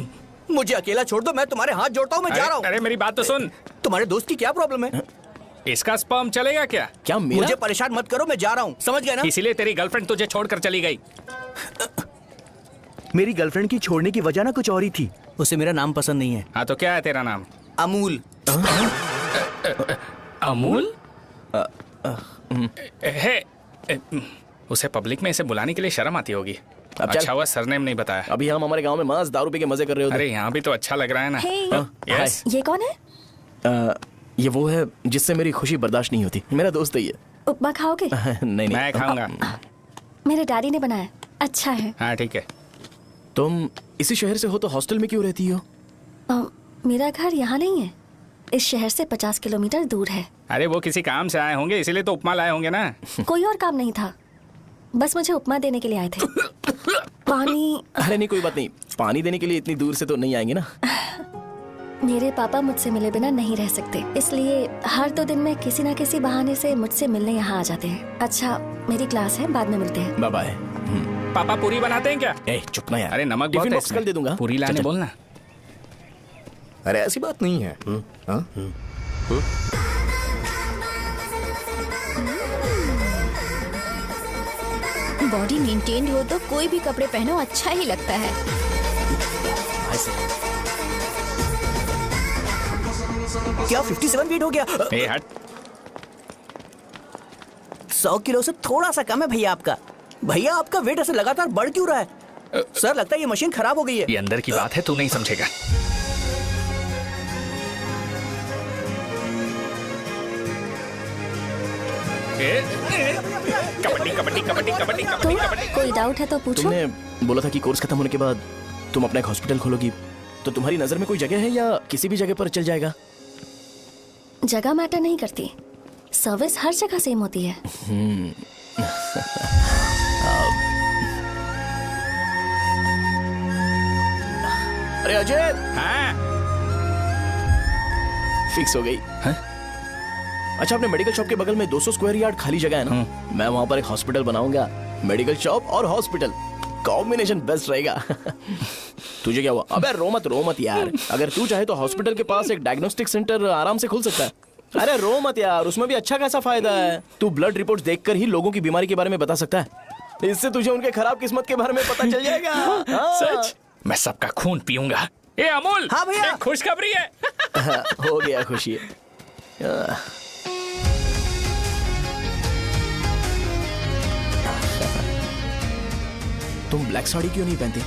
मुझे अकेला छोड़ दो, मैं तुम्हारे हाथ जोड़ता हूँ, मैं जा रहा हूँ। अरे मेरी बात तो सुन। तुम्हारे दोस्त की क्या प्रॉब्लम है? इसका स्पर्म चलेगा क्या? क्या मेरा? मुझे परेशान मत करो, मैं जा रहा हूँ, समझ गए ना? इसीलिए तेरी गर्लफ्रेंड तुझे छोड़कर चली गई। मेरी गर्लफ्रेंड की छोड़ने की वजह ना कुछ और ही थी। उसे मेरा नाम पसंद नहीं है। हाँ, तो क्या है तेरा नाम? अमूल। अमूल? उसे पब्लिक में इसे बुलाने के लिए शर्म आती होगी। अच्छा हुआ सरनेम नहीं बताया। अभी हम हमारे गांव में मस्त दारू पी के मजे कर रहे होते। अरे यहाँ भी तो अच्छा लग रहा है ना। Hey, yes. ये कौन है? ये वो है जिससे मेरी खुशी बर्दाश्त नहीं होती। मेरा दोस्त है ये। उपमा खाओगे? नहीं। मैं खाऊंगा। मेरे डैडी ने बनाया, अच्छा है। हाँ ठीक है। तुम इसी शहर से हो तो हॉस्टल में क्यों रहती हो? मेरा घर यहाँ नहीं है, इस शहर से 50 किलोमीटर दूर है। अरे वो किसी काम से आए होंगे, इसीलिए तो उपमा लाए होंगे ना। कोई और काम नहीं था, बस मुझे उपमा देने के लिए आए थे। पानी? अरे नहीं, कोई बात नहीं। पानी देने के लिए इतनी दूर से तो नहीं आएंगे ना। मेरे पापा मुझसे मिले बिना नहीं रह सकते, इसलिए हर 2 दिन में किसी न किसी बहाने से मुझसे मिलने यहाँ आ जाते हैं। अच्छा, मेरी क्लास है, बाद में मिलते हैं। Bye bye. पापा पूरी बनाते हैं क्या? ए चुप ना यार। अरे नमक टिफिन बहुत है बॉक्स कल दे दूंगा। पूरी लाने बोलना। अरे ऐसी बात नहीं है। बॉडी मेंटेन्ड हो तो कोई भी कपड़े पहनो अच्छा ही लगता है। क्या 57 फीट हो गया? ए हट। 100 किलो से थोड़ा सा कम है भैया आपका। भैया आपका वेट ऐसे लगातार बढ़ क्यों रहा है? सर लगता है ये मशीन खराब हो गई है। ये अंदर की बात है, तू नहीं समझेगा। कबड्डी कबड्डी कबड्डी कबड्डी कबड्डी कबड्डी। कोई डाउट है तो पूछो। तुमने बोला था कि कोर्स खत्म होने के बाद तुम अपना एक हॉस्पिटल खोलोगी, तो तुम्हारी नजर में कोई जगह है या किसी भी जगह पर चल जाएगा? जगह मैटर नहीं करती, सर्विस हर जगह सेम होती है। अरे अजय, हाँ? फिक्स हो गई। अच्छा, अपने मेडिकल शॉप के बगल में 200 स्क्वायर यार्ड खाली जगह है ना, मैं वहां पर एक हॉस्पिटल बनाऊंगा। मेडिकल शॉप और हॉस्पिटल कॉम्बिनेशन बेस्ट रहेगा। तुझे क्या हुआ? अबे रो मत यार। अगर तू चाहे तो हॉस्पिटल के पास एक डायग्नोस्टिक सेंटर आराम से खुल सकता है। अरे रो मत यार, उसमें भी अच्छा खासा फायदा है। तू ब्लड रिपोर्ट्स देखकर ही लोगों की बीमारी के बारे में बता सकता है। इससे तुझे उनके खराब किस्मत के बारे में पता चल जाएगा। हाँ। सच? मैं सबका खून पीऊंगा। ए अमूल, हाँ भैया। एक खुशखबरी है। हो गया खुशी। तुम ब्लैक साड़ी क्यों नहीं पहनती?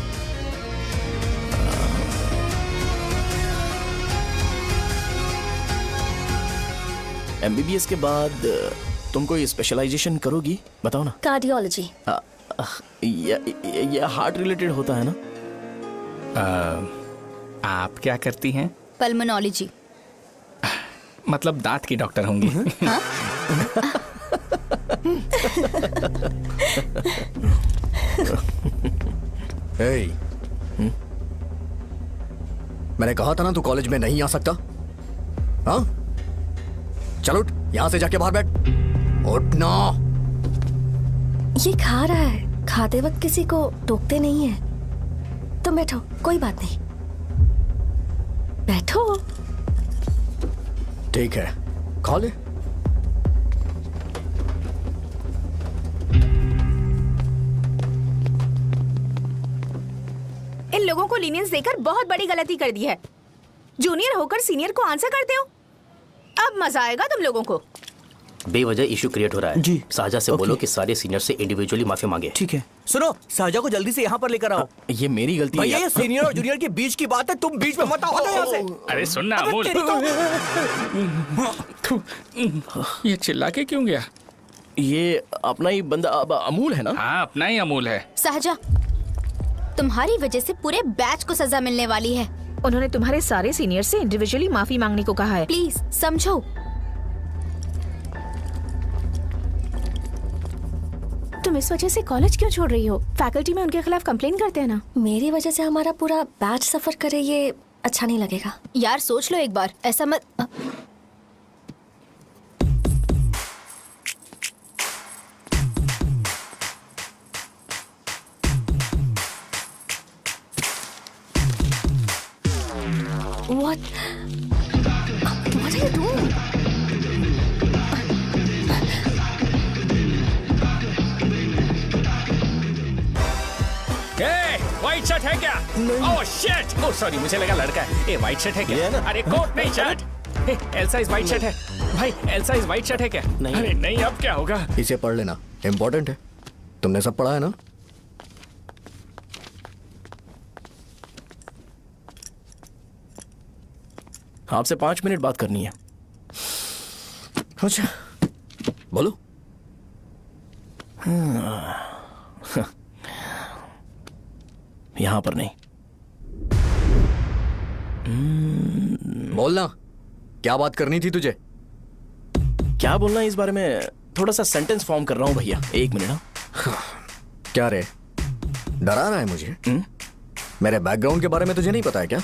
एमबीबीएस के बाद तुम कोई स्पेशलाइजेशन करोगी? बताओ ना। कार्डियोलॉजी। ये हार्ट रिलेटेड होता है ना? आप क्या करती हैं? पल्मोनोलॉजी। मतलब दांत की डॉक्टर होंगी। हाँ? hey, मैंने कहा था ना तू कॉलेज में नहीं आ सकता। हाँ, चल उठ, यहां से जाके बाहर बैठ। उठ ना। ये खा रहा है, खाते वक्त किसी को टोकते नहीं है। तुम बैठो, कोई बात नहीं, बैठो। ठीक है, खा ले। इन लोगों को लीनियंस देकर बहुत बड़ी गलती कर दी है। जूनियर होकर सीनियर को आंसर करते हो। अब मजा आएगा तुम लोगों को। बेवजह इशू क्रिएट हो रहा है जी। साजा से बोलो कि सारे सीनियर से इंडिविजुअली माफी मांगे। ठीक है। सुनो, साजा को जल्दी से यहाँ पर लेकर आओ। ये मेरी गलती है। भैया ये सीनियर और जूनियर के बीच की बात है, तुम बीच में मत आओ यहाँ से। अरे सुनना अमूल, ये चिल्ला के क्यों गया? ये अपना ही बंदा अमूल है ना? हाँ, अपना ही अमूल है। सहजा, तुम्हारी वजह से पूरे बैच को सजा मिलने वाली है। उन्होंने तुम्हारे सारे सीनियर से इंडिविजुअली माफी मांगने को कहा है। प्लीज समझो। तुम इस वजह से कॉलेज क्यों छोड़ रही हो? फैकल्टी में उनके खिलाफ कंप्लेन करते हैं ना। मेरी वजह से हमारा पूरा बैच सफर करे, ये अच्छा नहीं लगेगा। यार सोच लो एक बार, ऐसा मत। What are you doing? White shirt है क्या? Oh shit! ओह सॉरी, मुझे लगा लड़का है। ए व्हाइट शर्ट है क्या? अरे कोट नहीं shirt. L size white shirt है भाई। एल साइज व्हाइट शर्ट है क्या? नहीं। अरे नहीं, अब क्या होगा? इसे पढ़ लेना, इम्पोर्टेंट है। तुमने सब पढ़ा है ना? आपसे 5 मिनट बात करनी है। अच्छा, बोलो। यहां पर नहीं। बोलना, क्या बात करनी थी तुझे? क्या बोलना है इस बारे में? थोड़ा सा सेंटेंस फॉर्म कर रहा हूं भैया, 1 मिनट। क्या रे, डरा रहा है मुझे? मेरे बैकग्राउंड के बारे में तुझे नहीं पता है क्या?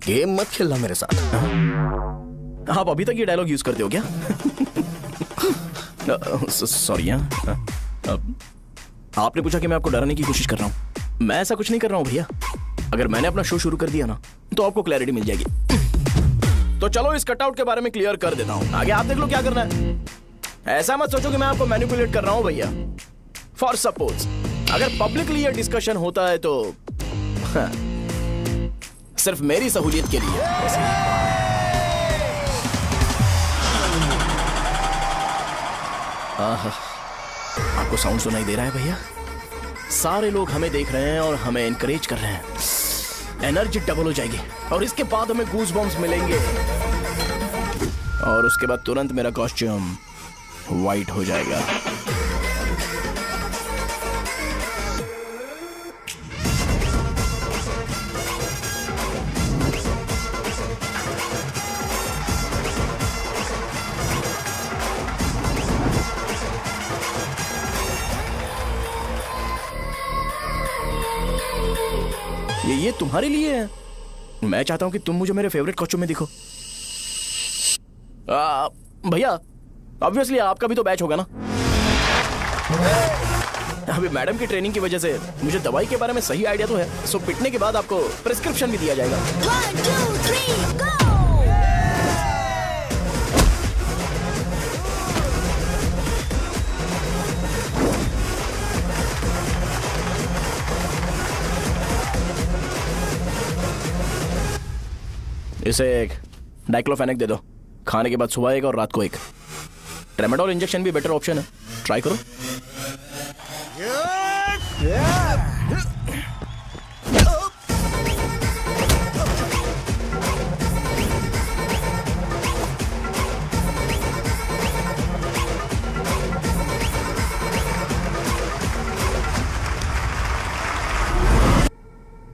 गेम मत खेलना मेरे साथ। आप अभी तक ये डायलॉग यूज करते हो क्या? सॉरी। आपने पूछा कि मैं आपको डराने की कोशिश कर रहा हूं। मैं ऐसा कुछ नहीं कर रहा हूं भैया। अगर मैंने अपना शो शुरू कर दिया ना, तो आपको क्लैरिटी मिल जाएगी। तो चलो इस कटआउट के बारे में क्लियर कर देता हूं। आगे आप देख लो क्या करना है। ऐसा मत सोचो कि मैं आपको मैनिपुलेट कर रहा हूं भैया। फॉर सपोज अगर पब्लिकली ये डिस्कशन होता है तो सिर्फ मेरी सहूलियत के लिए। आपको साउंड सुनाई दे रहा है भैया? सारे लोग हमें देख रहे हैं और हमें एनकरेज कर रहे हैं। एनर्जी डबल हो जाएगी और इसके बाद हमें गूज बम्स मिलेंगे और उसके बाद तुरंत मेरा कॉस्ट्यूम वाइट हो जाएगा। ये तुम्हारे लिए है। मैं चाहता हूं कि तुम मुझे मेरे फेवरेट कॉस्ट्यूम में दिखो। भैया ऑब्वियसली आपका भी तो बैच होगा ना। अभी मैडम की ट्रेनिंग की वजह से मुझे दवाई के बारे में सही आइडिया तो है। सो पिटने के बाद आपको प्रिस्क्रिप्शन भी दिया जाएगा। 1 2 3 गो। इसे एक डाइक्लोफेनेक दे दो, खाने के बाद सुबह एक और रात को एक। ट्रेमाडोल इंजेक्शन भी बेटर ऑप्शन है, ट्राई करो।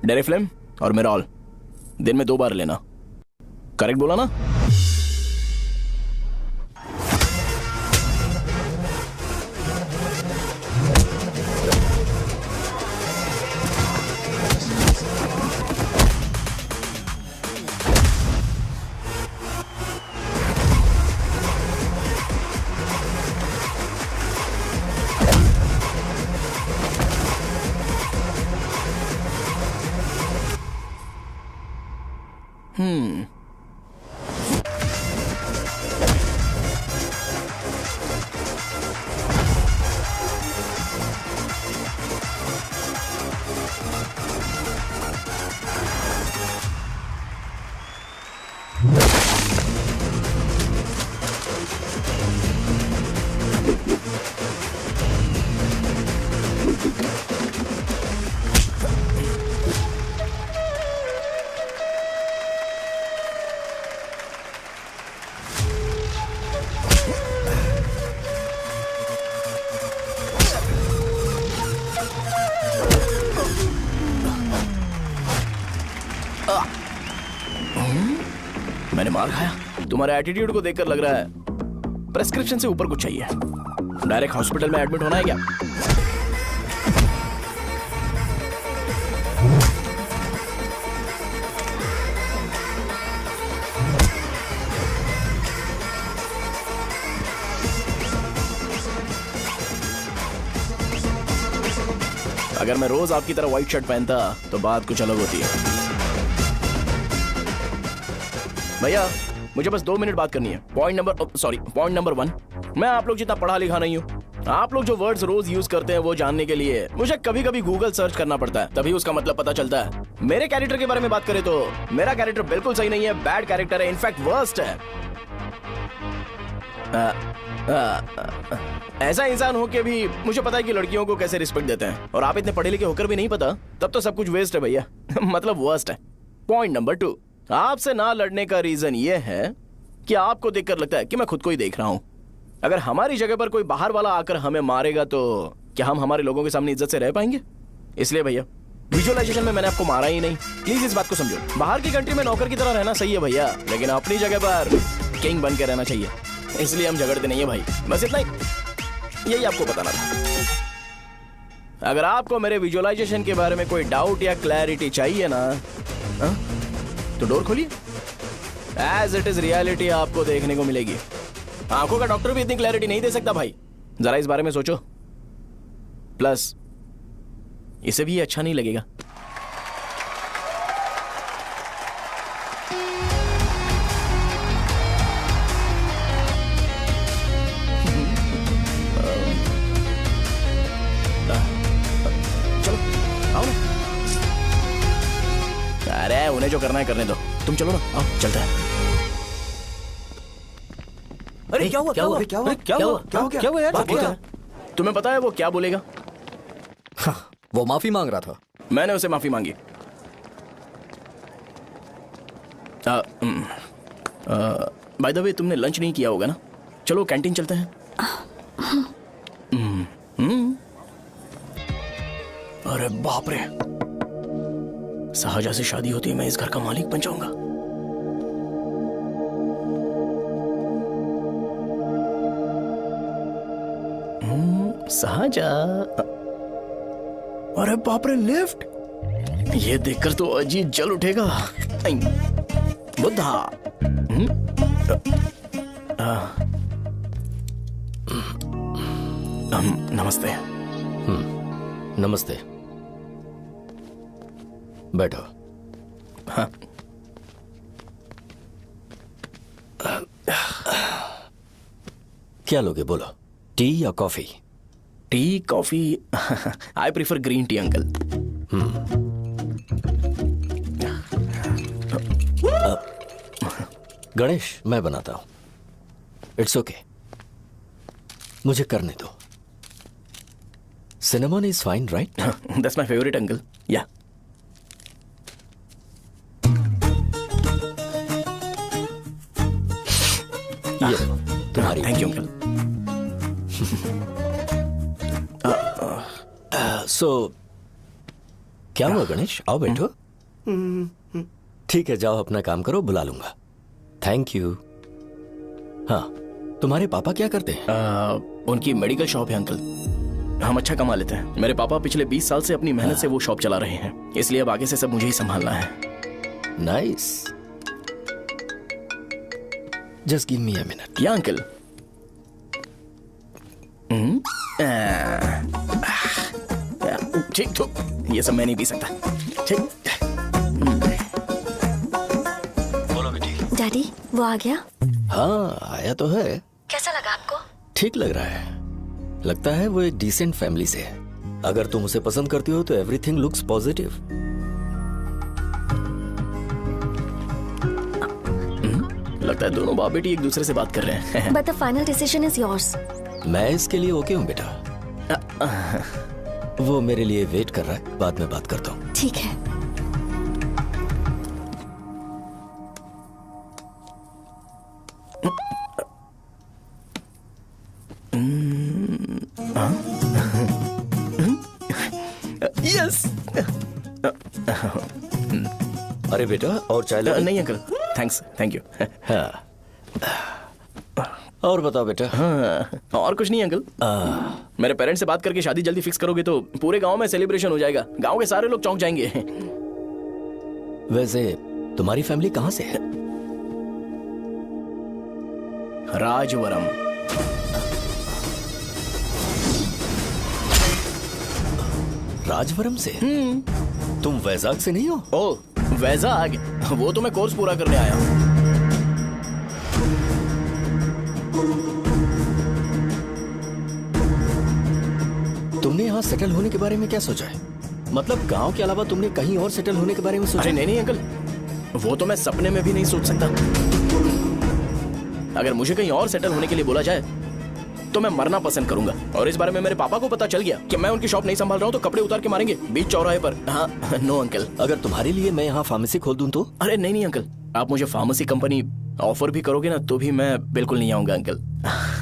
डेरिफ्लेम और मेरॉल दिन में 2 बार लेना। करेक्ट बोला ना? मैंने मार खाया? तुम्हारे एटीट्यूड को देखकर लग रहा है प्रेस्क्रिप्शन से ऊपर कुछ चाहिए। डायरेक्ट हॉस्पिटल में एडमिट होना है क्या? अगर मैं रोज आपकी तरह व्हाइट शर्ट पहनता तो बात कुछ अलग होती है। भैया मुझे बस 2 मिनट बात करनी है। पॉइंट नंबर 1, मैं आप लोग जितना पढ़ा लिखा नहीं हूँ। आप लोग जो वर्ड्स रोज यूज करते हैं वो जानने के लिए मुझे कभी कभी गूगल सर्च करना पड़ता है, तभी उसका मतलब पता चलता है। मेरे कैरेक्टर के बारे में बात करें तो मेरा कैरेक्टर बिल्कुल सही नहीं है, बैड कैरेक्टर है, इनफैक्ट वर्स्ट है। ऐसा इंसान हो के भी मुझे पता है कि लड़कियों को कैसे रिस्पेक्ट देते हैं, और आप इतने पढ़े लिखे होकर भी नहीं पता, तब तो सब कुछ वेस्ट है भैया। मतलब वर्स्ट है। पॉइंट नंबर 2, आपसे ना लड़ने का रीजन ये है कि आपको देखकर लगता है कि मैं खुद को ही देख रहा हूं। अगर हमारी जगह पर कोई बाहर वाला आकर हमें मारेगा तो क्या हम हमारे लोगों के सामने इज्जत से रह पाएंगे? इसलिए भैया विजुअलाइजेशन में मैंने आपको मारा ही नहीं, प्लीज इस बात को समझो। बाहर की कंट्री में नौकर की तरह रहना सही है भैया, लेकिन अपनी जगह पर किंग बन के रहना चाहिए। इसलिए हम झगड़ते नहीं है भाई, बस इतना ही, यही आपको बताना था। अगर आपको मेरे विजुअलाइजेशन के बारे में कोई डाउट या क्लैरिटी चाहिए ना, तो डोर खोलिए। एज इट इज रियलिटी आपको देखने को मिलेगी। आंखों का डॉक्टर भी इतनी क्लैरिटी नहीं दे सकता भाई, जरा इस बारे में सोचो। प्लस इसे भी अच्छा नहीं लगेगा। चलो आओ ना। अरे उन्हें जो करना है करने दो, तुम चलो ना, आओ चलते हैं। अरे क्या हुआ यार? तुम्हें पता है वो क्या बोलेगा? वो माफी मांग रहा था। मैंने उसे माफी मांगी। बाय द वे तुमने लंच नहीं किया होगा ना? चलो कैंटीन चलते हैं। अरे बाप रे, शाहजहां से शादी होती है मैं इस घर का मालिक बन जाऊंगा। शाहजहां, अरे बाप रे लिफ्ट, ये देखकर तो अजीत जल उठेगा। बुद्धा। नमस्ते। नमस्ते, बैठो। हाँ। क्या लोगे बोलो, टी या coffee? Tea coffee? I prefer green tea uncle. Ganesh, मैं बनाता हूं। इट्स ओके, मुझे करने दो। Cinnamon is fine, right? That's my favourite uncle. या ये तुम्हारी। Thank you uncle. सो क्या हुआ गणेश? आओ बैठो। ठीक है, जाओ अपना काम करो, बुला लूंगा। Thank you. हाँ, तुम्हारे पापा क्या करते हैं? उनकी मेडिकल शॉप है अंकल। हम अच्छा कमा लेते हैं। मेरे पापा पिछले 20 साल से अपनी मेहनत से वो शॉप चला रहे हैं, इसलिए अब आगे से सब मुझे ही संभालना है। Nice. Just give me a minute. या अंकल। ठीक तो ये सब मैं नहीं पी सकता। ठीक। बोलो बेटी। डैडी, वो आ गया? हाँ, आया तो है। कैसा लगा आपको? ठीक लग रहा है। लगता है वो एक डिसेंट फैमिली से है। अगर तुम उसे पसंद करती हो तो एवरीथिंग लुक्स पॉजिटिव। लगता है दोनों बाप बेटी एक दूसरे से बात कर रहे हैं। But the final decision is yours. मैं इसके लिए ओके हूँ बेटा। वो मेरे लिए वेट कर रहा है, बाद में बात करता हूँ। ठीक है। यस। अरे बेटा, और चाय ले? नहीं अंकल, थैंक्स, थैंक यू। हाँ। और बताओ बेटा। हाँ, और कुछ नहीं अंकल। मेरे पेरेंट्स से बात करके शादी जल्दी फिक्स करोगे तो पूरे गांव में सेलिब्रेशन हो जाएगा। गांव के सारे लोग चौंक जाएंगे। वैसे तुम्हारी फैमिली कहाँ से है? राजवरम। राजवरम से? तुम वैजाग से नहीं हो? ओ, वैजाग? वो तो मैं कोर्स पूरा करने आया हूँ। तुमने यहाँ सेटल होने के बारे में क्या सोचा है? मतलब गांव के अलावा तुमने कहीं और सेटल होने के बारे में सोचा? अरे नहीं अंकल, वो तो मैं सपने में भी नहीं सोच सकता। अगर मुझे कहीं और सेटल होने के लिए बोला जाए तो मैं मरना पसंद करूंगा। और इस बारे में मेरे पापा को पता चल गया कि मैं उनकी शॉप नहीं संभाल रहा हूँ तो कपड़े उतार के मारेंगे बीच चौराहे पर। हाँ, नो अंकल। अगर तुम्हारे लिए मैं यहाँ फार्मेसी खोल दूं तो? अरे नहीं अंकल, आप मुझे फार्मेसी कंपनी ऑफर भी करोगे ना तो भी मैं बिल्कुल नहीं आऊंगा अंकल।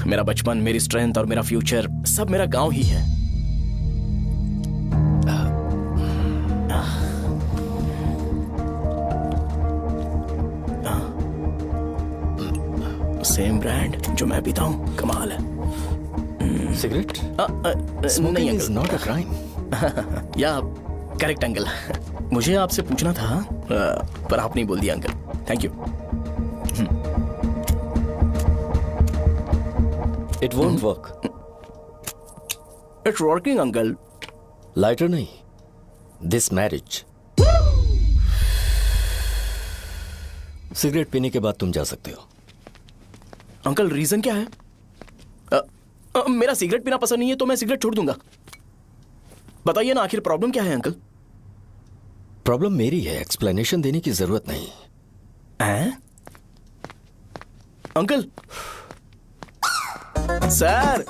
मेरा बचपन, मेरी स्ट्रेंथ और मेरा फ्यूचर सब मेरा गांव ही है। सेम ब्रांड जो मैं पीता हूँ, कमाल है। सिगरेट? नहीं इज नॉट अ क्राइम। या करेक्ट अंकल। मुझे आपसे पूछना था पर आप नहीं बोल दिया uncle. Thank you. It won't work. It's working uncle. Lighter नहीं, दिस मैरिज। सिगरेट पीने के बाद तुम जा सकते हो। अंकल रीजन क्या है? मेरा सिगरेट पीना पसंद नहीं है तो मैं सिगरेट छोड़ दूंगा। बताइए ना, आखिर प्रॉब्लम क्या है अंकल? प्रॉब्लम मेरी है, एक्सप्लेनेशन देने की जरूरत नहीं है। अंकल सर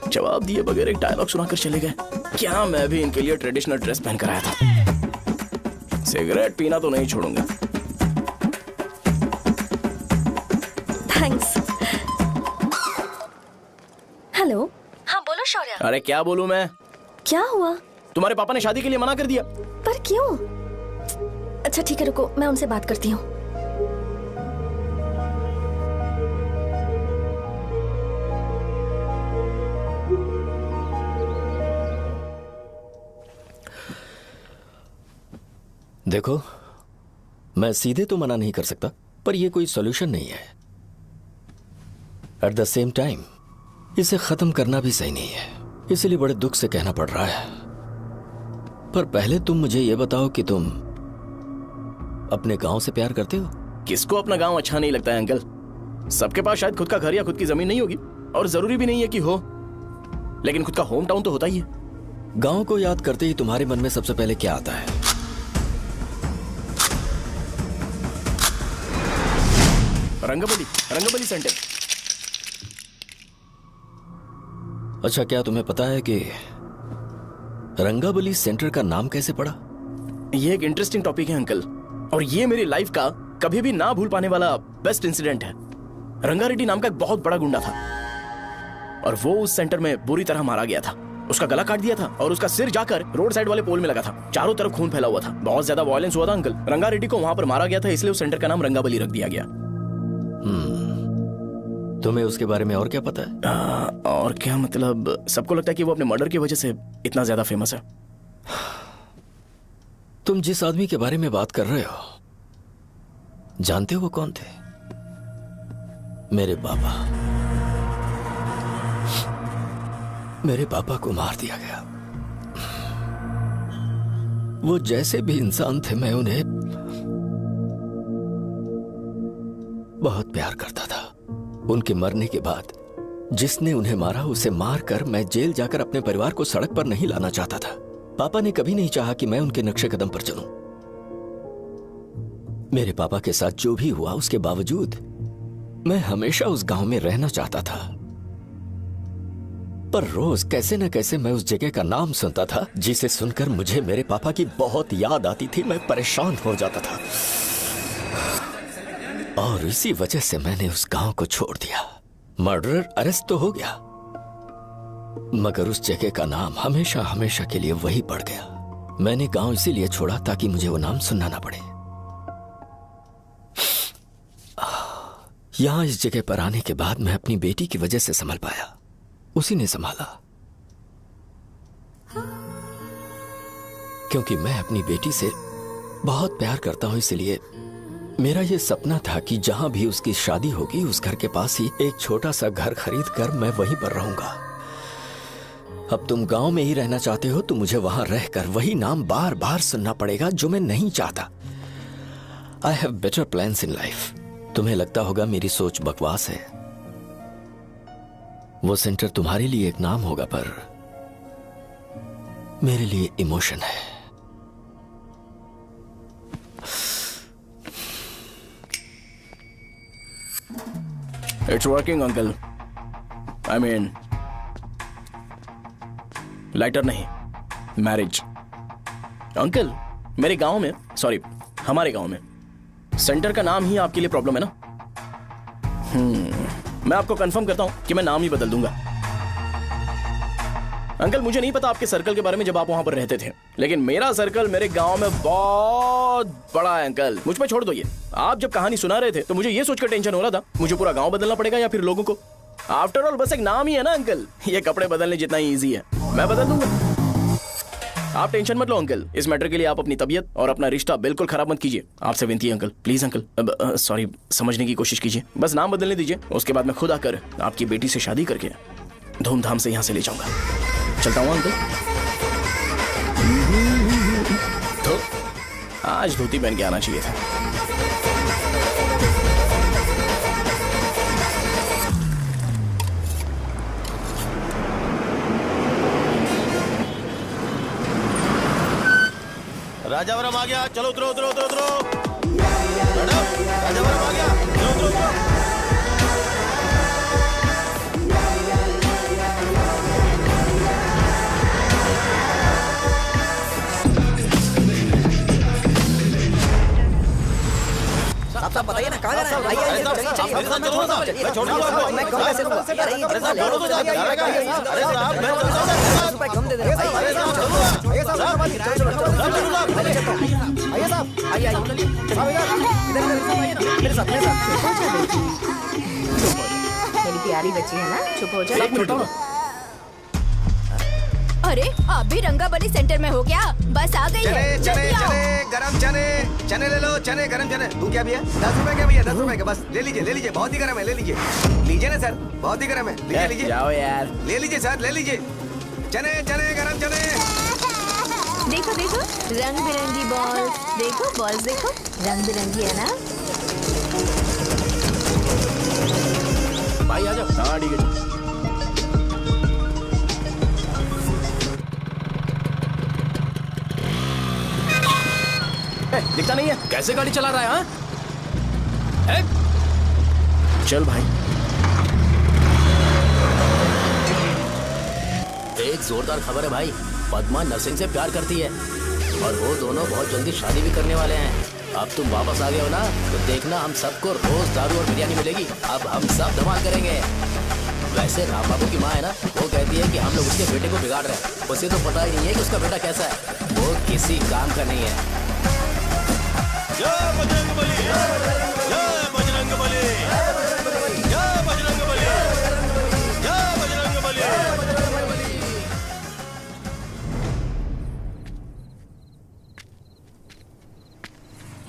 जवाब दिए बगैर एक डायलॉग सुनाकर चले गए। क्या मैं भी इनके लिए ट्रेडिशनल ड्रेस पहन कर आया था। सिगरेट पीना तो नहीं छोड़ूंगा। थैंक्स। हेलो। हाँ बोलो शौर्य। अरे क्या बोलूं मैं? क्या हुआ? तुम्हारे पापा ने शादी के लिए मना कर दिया। पर क्यों? अच्छा ठीक है, रुको मैं उनसे बात करती हूँ। देखो, मैं सीधे तो मना नहीं कर सकता, पर यह कोई सॉल्यूशन नहीं है। एट द सेम टाइम इसे खत्म करना भी सही नहीं है, इसलिए बड़े दुख से कहना पड़ रहा है। पर पहले तुम मुझे यह बताओ कि तुम अपने गांव से प्यार करते हो? किसको अपना गांव अच्छा नहीं लगता है अंकल? सबके पास शायद खुद का घर या खुद की जमीन नहीं होगी, और जरूरी भी नहीं है कि हो, लेकिन खुद का होम टाउन तो होता ही है। गांव को याद करते ही तुम्हारे मन में सबसे पहले क्या आता है? रंगबली सेंटर। अच्छा, क्या तुम्हें पता है कि रंगाबली सेंटर का नाम कैसे पड़ा? ये एक इंटरेस्टिंग टॉपिक है अंकल, और ये मेरी लाइफ का कभी भी ना भूल पाने वाला बेस्ट इंसिडेंट है। रंगारेड्डी नाम का एक बहुत बड़ा गुंडा था और वो उस सेंटर में बुरी तरह मारा गया था। उसका गला काट दिया था और उसका सिर जाकर रोड साइड वाले पोल में लगा था। चारों तरफ खून फैला हुआ था, बहुत ज्यादा वायलेंस हुआ था अंकल। रंगारेड्डी को वहां पर मारा गया था, इसलिए उस सेंटर का नाम रंगाबली रख दिया गया। तुम्हें उसके बारे में और क्या पता है? और क्या मतलब, सबको लगता है कि वो अपने मर्डर की वजह से इतना ज्यादा फेमस है। तुम जिस आदमी के बारे में बात कर रहे हो, जानते हो वो कौन थे? मेरे पापा। मेरे पापा को मार दिया गया। वो जैसे भी इंसान थे, मैं उन्हें बहुत प्यार करता था। उनके मरने के बाद जिसने उन्हें मारा उसे मारकर मैं जेल जाकर अपने परिवार को सड़क पर नहीं लाना चाहता था। पापा ने कभी नहीं चाहा कि मैं उनके नक्शे कदम पर चलूं। मेरे पापा के साथ जो भी हुआ उसके बावजूद मैं हमेशा उस गांव में रहना चाहता था। पर रोज कैसे न कैसे मैं उस जगह का नाम सुनता था, जिसे सुनकर मुझे मेरे पापा की बहुत याद आती थी। मैं परेशान हो जाता था और इसी वजह से मैंने उस गांव को छोड़ दिया। मर्डरर अरेस्ट तो हो गया, मगर उस जगह का नाम हमेशा हमेशा के लिए वही पड़ गया। मैंने गांव इसीलिए छोड़ा ताकि मुझे वो नाम सुनना ना पड़े। यहां इस जगह पर आने के बाद मैं अपनी बेटी की वजह से संभल पाया, उसी ने संभाला। क्योंकि मैं अपनी बेटी से बहुत प्यार करता हूं, इसलिए मेरा यह सपना था कि जहां भी उसकी शादी होगी उस घर के पास ही एक छोटा सा घर खरीद कर मैं वहीं पर रहूंगा। अब तुम गांव में ही रहना चाहते हो तो मुझे वहां रहकर वही नाम बार बार सुनना पड़ेगा, जो मैं नहीं चाहता। I have better plans in life. तुम्हें लगता होगा मेरी सोच बकवास है। वो सेंटर तुम्हारे लिए एक नाम होगा, पर मेरे लिए इमोशन है। It's working uncle. I mean lighter नहीं, मैरिज। अंकल, मेरे गांव में, सॉरी हमारे गांव में सेंटर का नाम ही आपके लिए प्रॉब्लम है ना? मैं आपको कंफर्म करता हूं कि मैं नाम ही बदल दूंगा। अंकल, मुझे नहीं पता आपके सर्कल के बारे में जब आप वहां पर रहते थे, लेकिन मेरा सर्कल मेरे गांव में बहुत बड़ा है अंकल। मुझ पे छोड़ दो ये। आप जब कहानी सुना रहे थे तो मुझे ये सोचकर टेंशन हो रहा था मुझे पूरा गांव बदलना पड़ेगा या फिर लोगों को। आफ्टर ऑल बस एक नाम ही है ना अंकल, ये कपड़े बदलने जितना ही ईजी है। मैं बदल दूंगा, आप टेंशन मत लो अंकल। इस मैटर के लिए आप अपनी तबीयत और अपना रिश्ता बिल्कुल खराब मत कीजिए। आपसे विनती है अंकल, प्लीज अंकल। अब सॉरी, समझने की कोशिश कीजिए। बस नाम बदलने दीजिए, उसके बाद मैं खुद आकर आपकी बेटी से शादी करके धूमधाम से यहाँ से ले जाऊंगा। चलता हूँ अंकल। तो आज धोती पहन के आना चाहिए था। राजावरम आ गया, चलो उतरो उतरो उतरो उतरो। मैडम, राजावरम आ गया, चलो उतरो उतरो। साहब बताइए ना, कहाँ जा रहे हैं? आइए चलिए चलिए। मैं छोड़ दूंगा आपको। मैं कम कैसे दूंगा? अरे साहब छोड़ दो, अरे साहब मैं ₹10 रुपए कम दे दे भाई। आइए साहब, आइए आइए मेरे साथ मेरी प्यारी बच्ची है ना, चुप हो जा। अरे आप भी रंगाबली सेंटर में हो क्या? बस आ गई है, जल्दी आओ। गरम चने ले लो, चने गरम चने। तू क्या भैया? 10 रुपए क्या भैया? 10 रुपए का बस ले लीजिए, बहुत ही गरम है, ले लीजिए ना सर, बहुत ही गरम है, लीजिए जाओ यार, ले लीजिए सर, ले लीजिए। चने गरम चने। देखो देखो रंग बिरंगी बॉल्स, देखो बॉल्स देखो, रंग बिरंगी है ना। भाई आ जाओ। हाँ ठीक है। दिखता नहीं है, कैसे गाड़ी चला रहा है? चल भाई। एक जोरदार खबर है भाई, पद्मा नरसिंह से प्यार करती है और वो दोनों बहुत जल्दी शादी भी करने वाले हैं। अब तुम वापस आ गए हो ना, तो देखना हम सबको रोज दारू और बिरयानी मिलेगी। अब हम सब धमाल करेंगे। वैसे राम बाबू की माँ है ना, वो कहती है कि हम लोग उसके बेटे को बिगाड़ रहे हैं। उसे तो पता ही नहीं है कि उसका बेटा कैसा है, वो किसी काम का नहीं है। जय बजरंग बली, जय बजरंग बली, जय बजरंग बली, जय बजरंग बली।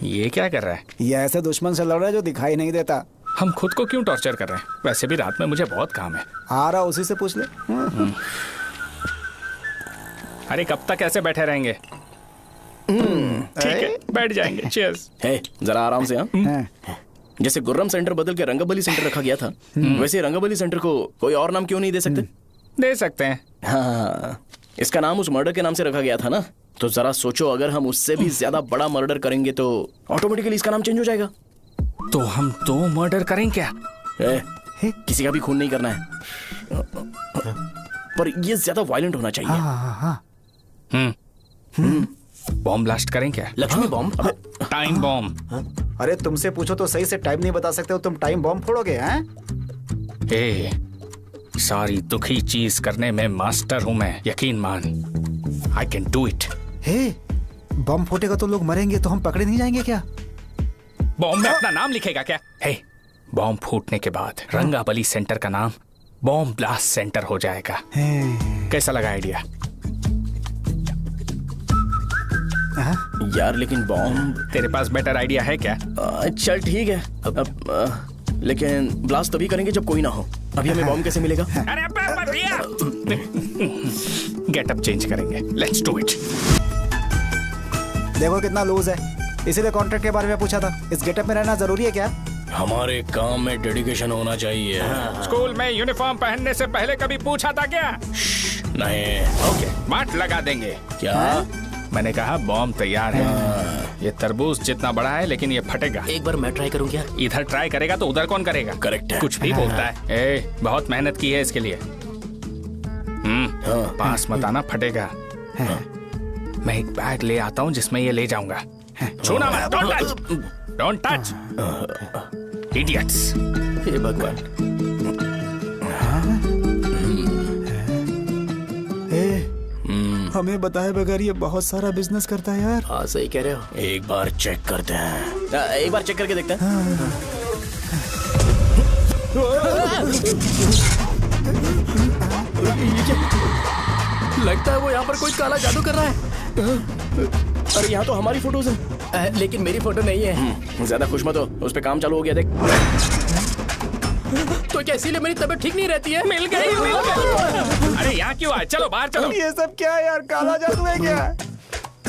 ये क्या कर रहा है? ये ऐसे दुश्मन से लड़ रहा है जो दिखाई नहीं देता। हम खुद को क्यों टॉर्चर कर रहे हैं? वैसे भी रात में मुझे बहुत काम है। आ रहा उसी से पूछ ले। अरे कब तक ऐसे बैठे रहेंगे? ठीक है, बैठ जाएंगे। चीयर्स। हे, जरा आराम से। हाँ, जैसे गुर्रम सेंटर बदल के रंगबली सेंटर रखा गया था, वैसे रंगबली सेंटर को कोई और नाम क्यों नहीं दे सकते? दे सकते हैं। हाँ, इसका नाम उस मर्डर के नाम से रखा गया था ना, तो जरा सोचो, अगर हम उससे भी ज्यादा बड़ा मर्डर करेंगे तो ऑटोमेटिकली इसका नाम चेंज हो जाएगा। तो हम 2 मर्डर करें क्या? किसी का भी खून नहीं करना है, पर ये ज्यादा वायलेंट होना चाहिए। बॉम्ब ब्लास्ट करें क्या? लक्ष्मी बॉम्ब? Time bomb. अरे तुमसे पूछो तो सही से टाइम नहीं बता सकते हो, तुम टाइम बॉम्ब फोड़ोगे? हैं? सारी दुखी चीज करने में मास्टर हूं मैं, यकीन मान। I can do it. Bomb फूटेगा तो लोग मरेंगे, तो हम पकड़े नहीं जाएंगे क्या? बॉम्ब में अपना नाम लिखेगा क्या? बॉम्ब फूटने के बाद रंगाबली सेंटर का नाम बॉम्ब ब्लास्ट सेंटर हो जाएगा। कैसा लगा आइडिया? यार लेकिन बॉम्ब, तेरे पास बेटर आइडिया है क्या? चल ठीक है, लेकिन ब्लास्ट तभी करेंगे जब कोई ना हो। अभी हमें बॉम्ब कैसे मिलेगा? अरे भैया, गेटअप चेंज करेंगे। Let's do it. देखो कितना लूज है, इसीलिए कॉन्ट्रैक्ट के बारे में पूछा था। इस गेटअप में रहना जरूरी है क्या? हमारे काम में डेडिकेशन होना चाहिए। स्कूल में यूनिफॉर्म पहनने से पहले कभी पूछा था क्या? नहीं। ओके, मार लगा देंगे। क्या? मैंने कहा बॉम्ब तैयार है। ये तरबूज जितना बड़ा है, लेकिन ये फटेगा। एक बार मैं ट्राई करूं क्या? इधर ट्राई करेगा तो उधर कौन करेगा? करेक्ट है। कुछ भी बोलता है। बहुत मेहनत की है इसके लिए। पास मत आना, फटेगा। मैं एक बैग ले आता हूँ जिसमें ये ले जाऊंगा। छूना मत, don't touch, don't touch, idiots. हे भगवान। हमें बताए बगैर ये बहुत सारा बिजनेस करता है यार। हाँ सही कह रहे हो। एक बार चेक करते हैं। एक बार चेक करके देखते हैं। लगता है वो यहाँ पर कोई काला जादू कर रहा है। अरे यहाँ तो हमारी फोटोज हैं, लेकिन मेरी फोटो नहीं है। ज्यादा खुश मत हो, उस पे काम चालू हो गया देख। तो क्या इसीलिए मेरी तबीयत ठीक नहीं रहती है? मिल गई, मिल गई। अरे यहाँ क्यों आए? चलो बाहर चलो। ये सब क्या है यार? काला जादू है क्या?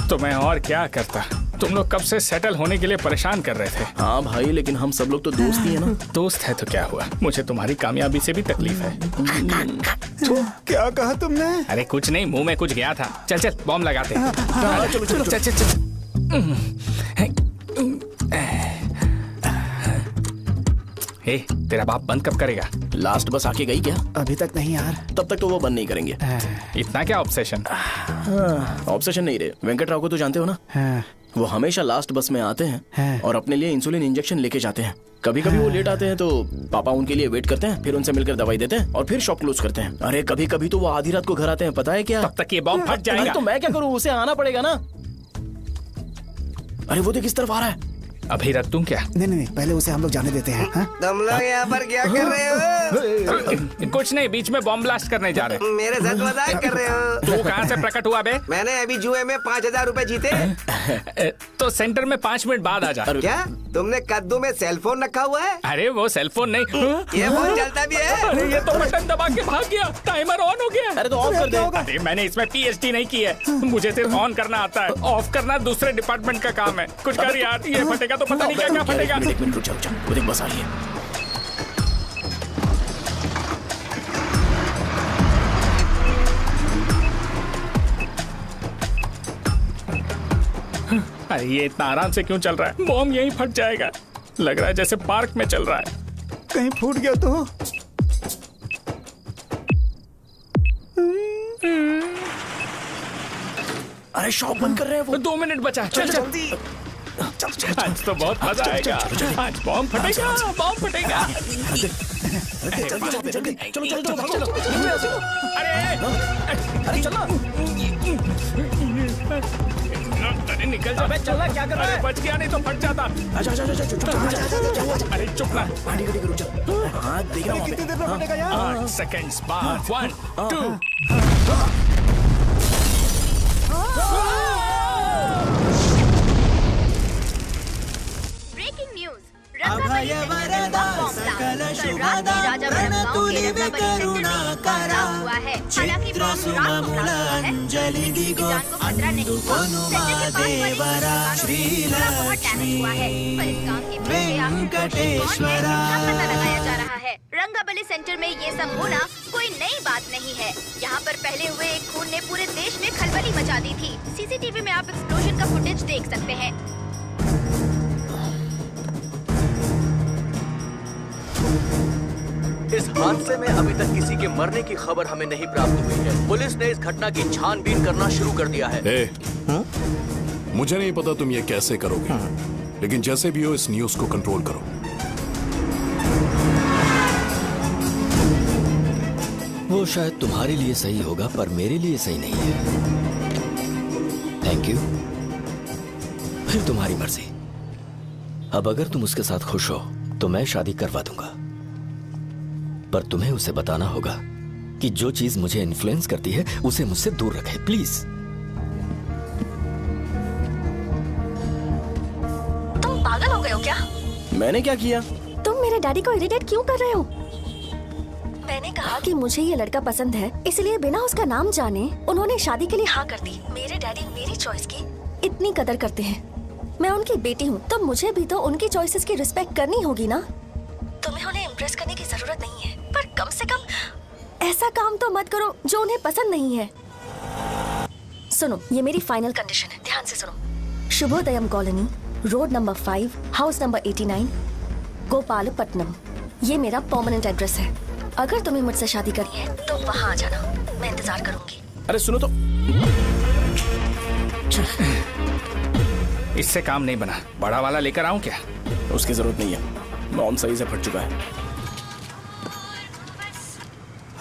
तो मैं और क्या करता? तुम लोग कब से सेटल होने के लिए परेशान कर रहे थे। हाँ भाई, लेकिन हम सब लोग तो दोस्त ही है ना। दोस्त है तो क्या हुआ? मुझे तुम्हारी कामयाबी से भी तकलीफ है। क्या कहा तुमने? अरे कुछ नहीं, मुंह में कुछ गया था। चल चल बॉम्ब लगाते। चलो चलो चल चल चल। तेरा बाप बंद कब करेगा? लास्ट बस आके गई क्या? अभी तक नहीं यार। तब तक तो वो बंद नहीं करेंगे। इतना क्या ऑब्सेशन? ऑब्सेशन नहीं रे, वेंकट राव को तो जानते हो ना? वो हमेशा लास्ट बस में आते हैं और अपने लिए इंसुलिन इंजेक्शन लेके जाते हैं। कभी कभी वो लेट आते हैं तो पापा उनके लिए वेट करते हैं, फिर उनसे मिलकर दवाई देते हैं और फिर शॉप क्लोज करते हैं। अरे कभी कभी तो वो आधी रात को घर आते हैं, पता है क्या? तब तक ये बॉम्ब फट जाएगा। तो मैं क्या करूँ, उसे आना पड़ेगा ना। अरे वो देख किस तरफ आ रहा है। अभी रख दूं क्या? नहीं, पहले उसे हम लोग जाने देते हैं। तुम लोग यहाँ पर क्या कर रहे हो? कुछ नहीं, बीच में बॉम्ब ब्लास्ट करने जा रहे हैं। मेरे साथ मजाक कर रहे हो? तू कहाँ से प्रकट हुआ बे? मैंने अभी जुए में 5000 रुपए जीते। तो सेंटर में 5 मिनट बाद आ जा। क्या तुमने कद्दू में सेलफोन रखा हुआ है? अरे वो सेलफोन नहीं, ये फोन चलता भी है। अरे ये तो बटन दबा के भाग गया, टाइमर ऑन हो गया। अरे तो ऑफ कर दे। अरे मैंने इसमें PhD नहीं की है, मुझे सिर्फ ऑन करना आता है। ऑफ करना दूसरे डिपार्टमेंट का काम है। कुछ कर यार, ये फटेगा तो पता नहीं क्या क्या फटेगा। एक मिनट रुक जाओ, वो देख बस आ रही है। अरे ये इतना आराम से क्यों चल रहा है? बॉम्ब यहीं फट जाएगा। लग रहा है जैसे पार्क में चल रहा है। कहीं फूट गया तो। अरे शॉप बंद कर रहे हैं वो। 2 मिनट बचा, चल जल्दी। आज तो बहुत मजा आएगा। आज बॉम्ब फटेगा, बॉम्ब फटेगा। चलो। अरे चलो। अरे निकल जा। चलना क्या कर रहा है? बच गया नहीं तो फट जाता। अरे चुप ना। रुक जा। हाँ देख रहा हूँ। कितनी देर में फटेगा यार? 8 सेकंड्स बाद 1 2। Breaking news. अभय वरदा सकल शुभदा रणतुलिव करुणा करा चित्र सुममूल अंजलि दिगो अनुपमा देवरा श्रीलक्ष्मी वेंकटेश्वरा। लगाया जा रहा है। रंगाबली सेंटर में ये सब होना कोई नई बात नहीं है। यहाँ पर पहले हुए एक खून ने पूरे देश में खलबली मचा दी थी। सीसीटीवी में आप एक्सप्लोजन का फुटेज देख सकते हैं। इस हादसे में अभी तक किसी के मरने की खबर हमें नहीं प्राप्त हुई है। पुलिस ने इस घटना की छानबीन करना शुरू कर दिया है। मुझे नहीं पता तुम ये कैसे करोगे, लेकिन जैसे भी हो इस न्यूज को कंट्रोल करो। वो शायद तुम्हारे लिए सही होगा पर मेरे लिए सही नहीं है। Thank you. फिर तुम्हारी मर्जी। अब अगर तुम उसके साथ खुश हो तो मैं शादी करवा दूंगा, पर तुम्हें उसे बताना होगा कि जो चीज मुझे इन्फ्लुएंस करती है उसे मुझसे दूर रखे, प्लीज। तुम पागल हो गए हो क्या? मैंने क्या किया? तुम मेरे डैडी को इरिटेट क्यों कर रहे हो? मैंने कहा कि मुझे ये लड़का पसंद है, इसलिए बिना उसका नाम जाने उन्होंने शादी के लिए हाँ कर दी। मेरे डैडी मेरी चॉइस की इतनी कदर करते हैं। मैं उनकी बेटी हूँ तो मुझे भी तो उनकी चॉइसेस की रिस्पेक्ट करनी होगी ना। तुम्हें उन्हें इम्प्रेस करने की जरूरत नहीं है, पर कम से कम ऐसा काम तो मत करो जो उन्हें पसंद नहीं है। सुनो, ये मेरी फाइनल कंडीशन है, ध्यान से सुनो। Shubhodayam colony, road number 5, house number 89, Gopalapatnam. ये मेरा परमानेंट एड्रेस है। अगर तुम्हें मुझसे शादी करनी है तो वहाँ आ जाना, मैं इंतजार करूंगी। अरे सुनो तो। इससे काम नहीं बना। बड़ा वाला लेकर आऊं क्या? उसकी जरूरत नहीं है, बॉम्ब सही से फट चुका है।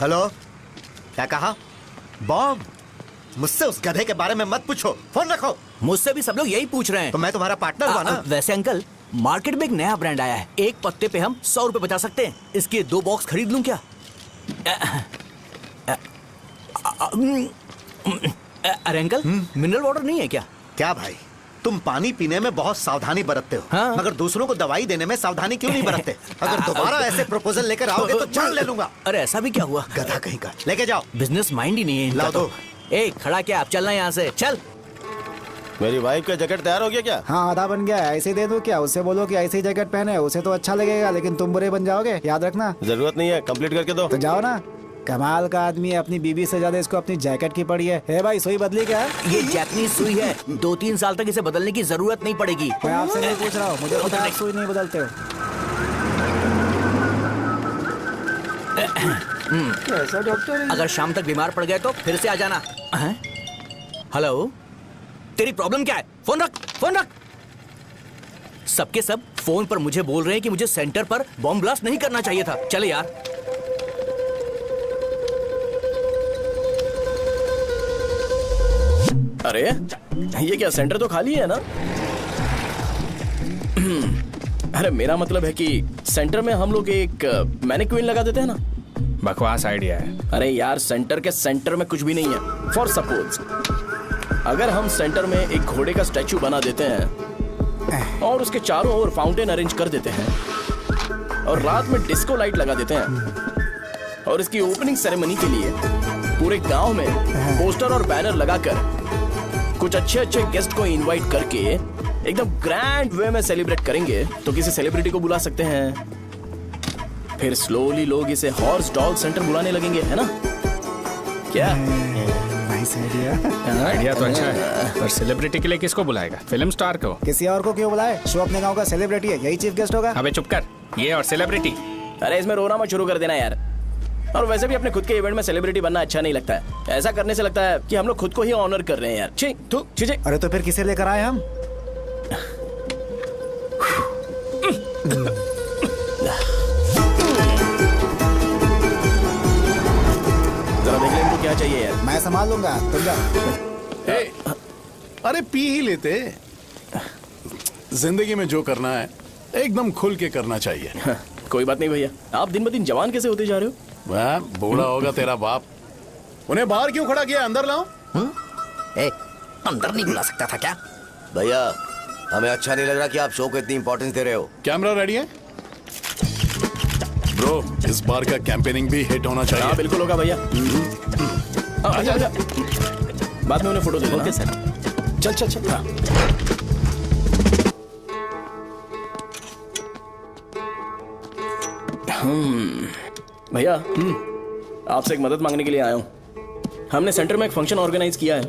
हेलो, क्या कहा? बॉम्ब? मुझसे उस गधे के बारे में मत पूछो, फोन रखो। मुझसे भी सब लोग यही पूछ रहे हैं। तो मैं तुम्हारा पार्टनर हुआ ना। वैसे अंकल, मार्केट में एक नया ब्रांड आया है, एक पत्ते पे हम 100 रुपए बचा सकते हैं। इसके 2 बॉक्स खरीद लूं क्या? अरे अंकल, मिनरल वाटर नहीं है क्या? क्या भाई, तुम पानी पीने में बहुत सावधानी बरतते हो, हाँ? मगर दूसरों को दवाई देने में सावधानी क्यों नहीं बरतते? अगर दोबारा ऐसे प्रपोजल लेकर आओगे तो जान ले लूंगा। अरे ऐसा भी क्या हुआ? गधा कहीं का, लेके जाओ। बिजनेस माइंड ही नहीं है इनका। लाओ दो। ए, खड़ा क्या? आप चलना यहाँ से, चल। मेरी वाइफ का जैकेट तैयार हो गया क्या? हाँ, आधा बन गया है। ऐसे ही दे दो क्या? उससे बोलो कि ऐसे ही जैकेट पहने, उसे तो अच्छा लगेगा, लेकिन तुम बुरे बन जाओगे, याद रखना। जरूरत नहीं है, कंप्लीट करके दो। तो जाओ ना। कमाल का आदमी है, अपनी बीबी से ज्यादा इसको अपनी जैकेट की पड़ी है। हे भाई, सुई बदली क्या? ये जैपनीज सुई है, 2-3 साल तक इसे बदलने की जरूरत नहीं पड़ेगी। मैं आपसे नहीं पूछ रहा हूँ, मुझे पता है आप सुई नहीं बदलते हो। कैसा डॉक्टर? अगर शाम तक बीमार पड़ गए तो फिर से आ जाना। हेलो, तेरी प्रॉब्लम क्या है? फोन रख, फोन रख। सबके सब फोन पर मुझे बोल रहे हैं कि मुझे सेंटर पर बॉम्ब ब्लास्ट नहीं करना चाहिए था। चले यार। अरे ये क्या, सेंटर तो खाली है ना? अरे मेरा मतलब है कि सेंटर में हम लोग एक मैनिक्विन लगा देते हैं ना। बकवास आइडिया है। अरे यार, सेंटर के सेंटर में कुछ भी नहीं है। फॉर सपोज अगर हम सेंटर में एक घोड़े का स्टैचू बना देते हैं और उसके चारों ओर फाउंटेन अरेंज कर देते हैं और रात में डिस्को लाइट लगा देते हैं और इसकी ओपनिंग सेरेमनी के लिए पूरे गांव में पोस्टर और बैनर लगाकर कुछ अच्छे गेस्ट को इनवाइट करके एकदम ग्रैंड वे में सेलिब्रेट करेंगे तो किसी सेलिब्रिटी को बुला सकते हैं। फिर स्लोली लोग इसे हॉर्स डॉग सेंटर बुलाने लगेंगे, है ना? क्या नाइस आइडिया। आइडिया तो अच्छा है, पर सेलिब्रिटी के लिए किसको बुलाएगा? फिल्म स्टार को। किसी और को क्यों बुलाए? शो अपने गांव का सेलिब्रिटी है, यही चीफ गेस्ट होगा। अबे चुप कर। ये और सेलिब्रिटी अरे इसमें रोना मत शुरू कर देना यार। और वैसे भी अपने खुद के इवेंट में सेलिब्रिटी बनना अच्छा नहीं लगता है। ऐसा करने से लगता है कि हम लोग खुद को ही ऑनर कर रहे हैं यार। छी तू छी। अरे तो फिर किसे लेकर आए हम? जरा देख ले इनको क्या चाहिए यार। मैं संभाल लूंगा, तुम जा। अरे पी ही लेते। जिंदगी में जो करना है एकदम खुल के करना चाहिए। कोई बात नहीं भैया, आप दिन ब दिन जवान कैसे होते जा रहे हो? वह बूढ़ा होगा तेरा बाप। उन्हें बाहर क्यों खड़ा किया, अंदर लाओ। अंदर नहीं बुला सकता था क्या? भैया हमें अच्छा नहीं लग रहा कि आप शो को इतनी इंपॉर्टेंस दे रहे हो। कैमरा रेडी है ब्रो? इस बार का कैंपेनिंग भी हिट होना चाहिए। हाँ बिल्कुल होगा भैया। आजा आजा, बाद में उन्हें फोटो दे देना। Okay sir. चल चल चल। हाँ। भैया आपसे एक मदद मांगने के लिए आया हूँ। हमने सेंटर में एक फंक्शन ऑर्गेनाइज किया है,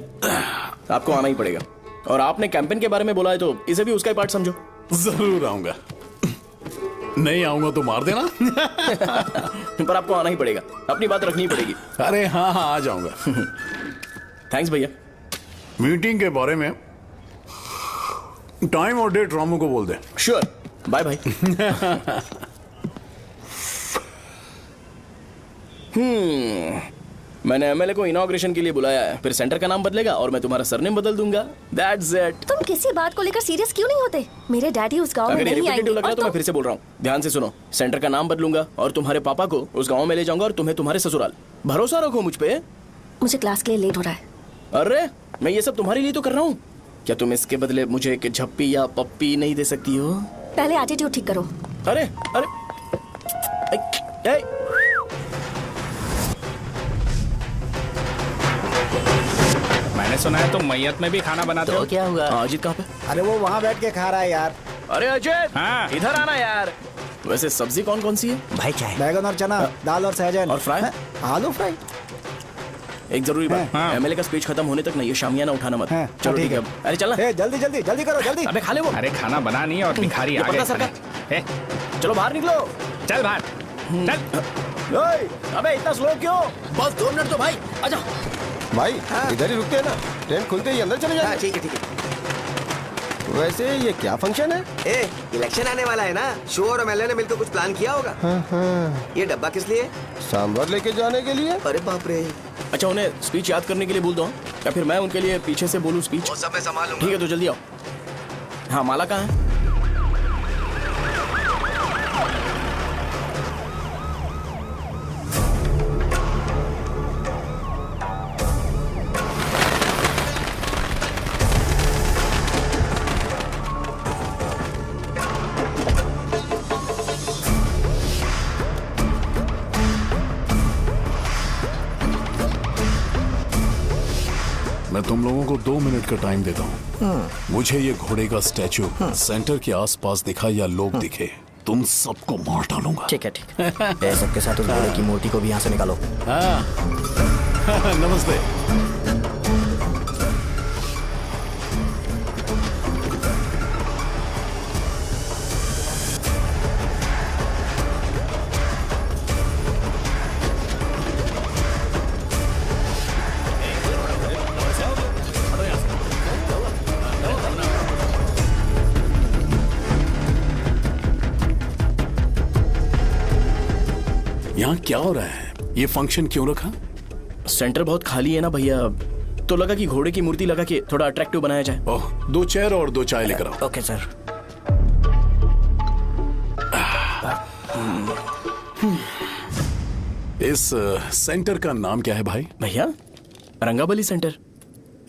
आपको आना ही पड़ेगा। और आपने कैंपेन के बारे में बोला है तो इसे भी उसका ही पार्ट समझो। जरूर आऊंगा। नहीं आऊंगा तो मार देना। पर आपको आना ही पड़ेगा, अपनी बात रखनी पड़ेगी। अरे हाँ हाँ आ जाऊंगा। थैंक्स भैया। मीटिंग के बारे में टाइम और डेट रामू को बोल दे। Sure, bye bye. मैंने एमएलए को इनॉग्रेशन के लिए बुलाया है, फिर सेंटर का नाम बदलेगा और मैं तुम्हारा सरनेम बदल दूंगा। That's it. तुम किसी बात को लेकर सीरियस क्यों नहीं होते? मेरे डैडी उस गांव में अगर ये नहीं आएंगे। रिपीटेटिव लग रहा है तो मैं फिर से बोल रहा हूँ, ध्यान से सुनो। सेंटर का नाम बदलूंगा और तुम्हारे पापा को उस गांव में ले जाऊंगा और तुम्हें तुम्हारे ससुराल। भरोसा रखो मुझ पे। मुझे क्लास के लिए लेट हो रहा है। अरे मैं ये सब तुम्हारे लिए तो कर रहा हूँ। क्या तुम इसके बदले मुझे एक झप्पी या पप्पी नहीं दे सकती हो? पहले एटीट्यूड ठीक करो। अरे अरे मैंने सुना है तुम मैयत में भी खाना बनाते हो। क्या हुआ? अजीत कहाँ पे? अरे वो वहाँ बैठ के खा रहा है यार। अरे अजय हाँ। इधर आना यार। वैसे सब्जी कौन कौन सी है? भाई क्या है? बैगन और चना, दाल और सहजन और फ्राई? आलू फ्राई। एक जरूरी बात, हाँ। एमएलए का स्पीच खत्म होने तक ना ये शामियाना उठाना मत। हाँ, चलो ठीक ठीक है। है। अरे चलना। जल्दी जल्दी जल्दी करो, जल्दी। अबे खा ले वो। अरे खाना बना नहीं है और भिखारी आ गए। ए, चलो बाहर निकलो। चल बाहर चल। ओए, अबे इतना स्लो क्यों? बस 2 मिनट तो भाई, आजा। भाई इधर ही रुकते हैं ना, ट्रेन खुलते ही अंदर चले जाएंगे। ठीक है ठीक है। वैसे ये क्या फंक्शन है? ए, इलेक्शन आने वाला है ना, शो और एमएलए ने मिलकर कुछ प्लान किया होगा। ये डब्बा किस लिए? सांभर लेके जाने के लिए। अरे बाप रे। अच्छा उन्हें स्पीच याद करने के लिए बोल दो या फिर मैं उनके लिए पीछे से बोलूं स्पीच? वो सब मैं संभालूंगा। ठीक है तो जल्दी आओ। हाँ माला कहाँ है? मैं तुम लोगों को 2 मिनट का टाइम देता हूँ। मुझे ये घोड़े का स्टैचू सेंटर के आसपास दिखा या लोग दिखे, तुम सबको मार डालूंगा। ठीक है ठीक है। सबके साथ उस घोड़े की मूर्ति को भी यहाँ से निकालो। हाँ। नमस्ते। यहाँ क्या हो रहा है? ये फंक्शन क्यों रखा? सेंटर बहुत खाली है ना भैया, तो लगा कि घोड़े की मूर्ति लगा के थोड़ा अट्रैक्टिव बनाया जाए। ओह, 2 चेयर और 2 चाय लेकर आओ। Okay sir. इस सेंटर का नाम क्या है भाई? भैया रंगाबली सेंटर।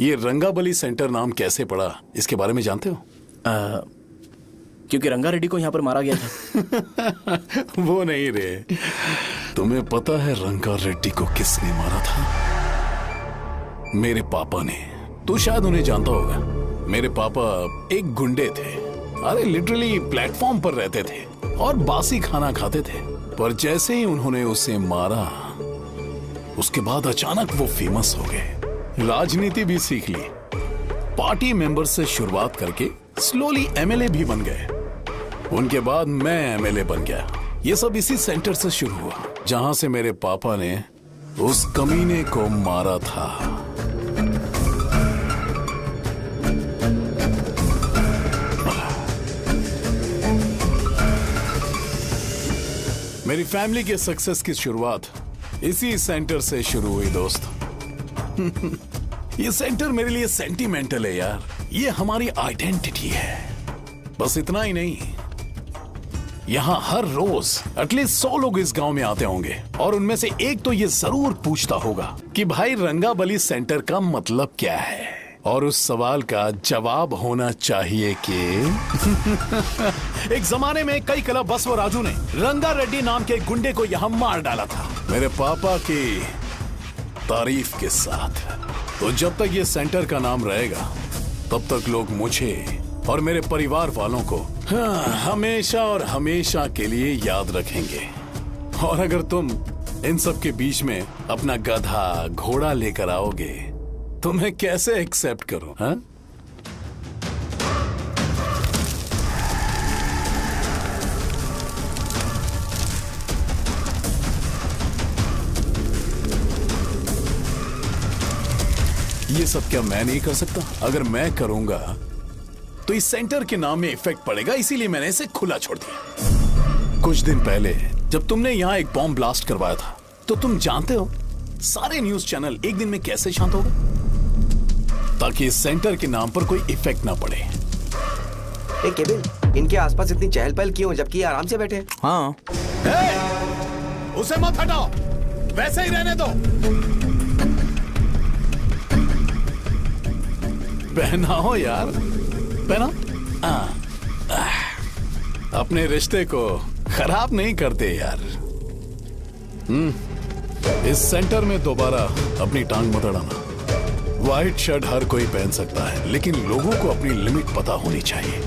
ये रंगाबली सेंटर नाम कैसे पड़ा, इसके बारे में जानते हो? क्योंकि रंगा रेड्डी को यहाँ पर मारा गया था। वो नहीं रे, तुम्हें पता है रंगा रेड्डी को किसने मारा था? मेरे पापा ने। तू शायद उन्हें जानता होगा। मेरे पापा एक गुंडे थे। अरे लिटरली प्लेटफॉर्म पर रहते थे और बासी खाना खाते थे। पर जैसे ही उन्होंने उसे मारा, उसके बाद अचानक वो फेमस हो गए। राजनीति भी सीख ली, पार्टी मेंबर से शुरुआत करके स्लोली एमएलए भी बन गए। उनके बाद मैं एमएलए बन गया ये सब इसी सेंटर से शुरू हुआ जहां से मेरे पापा ने उस कमीने को मारा था। मेरी फैमिली के सक्सेस की शुरुआत इसी सेंटर से शुरू हुई दोस्त। ये सेंटर मेरे लिए सेंटिमेंटल है यार, ये हमारी आइडेंटिटी है। बस इतना ही नहीं, यहाँ हर रोज एटलीस्ट 100 लोग इस गांव में आते होंगे और उनमें से एक तो ये जरूर पूछता होगा कि भाई रंगाबली सेंटर का मतलब क्या है, और उस सवाल का जवाब होना चाहिए कि एक जमाने में कई क्लब बस व राजू ने रंगा रेड्डी नाम के गुंडे को यहाँ मार डाला था मेरे पापा की तारीफ के साथ। तो जब तक ये सेंटर का नाम रहेगा तब तक लोग मुझे और मेरे परिवार वालों को हमेशा और हमेशा के लिए याद रखेंगे। और अगर तुम इन सब के बीच में अपना गधा घोड़ा लेकर आओगे तो मैं कैसे एक्सेप्ट करूं? हाँ? ये सब क्या मैं नहीं कर सकता? अगर मैं करूंगा तो इस सेंटर के नाम में इफेक्ट पड़ेगा, इसीलिए मैंने इसे खुला छोड़ दिया। कुछ दिन पहले जब तुमने यहाँ एक बॉम्ब ब्लास्ट करवाया था तो तुम जानते हो सारे न्यूज चैनल एक दिन में कैसे शांत हो गए, ताकि इस सेंटर के नाम पर कोई इफेक्ट ना पड़े। केविन, इनके आसपास इतनी चहल पहल क्यों जबकि ये आराम से बैठे? हाँ। उसे मत हटाओ, वैसे ही रहने दो। पहनाओ यार, पहना। अपने रिश्ते को खराब नहीं करते यार। इस सेंटर में दोबारा अपनी टांग मत अड़ाना। व्हाइट शर्ट हर कोई पहन सकता है, लेकिन लोगों को अपनी लिमिट पता होनी चाहिए।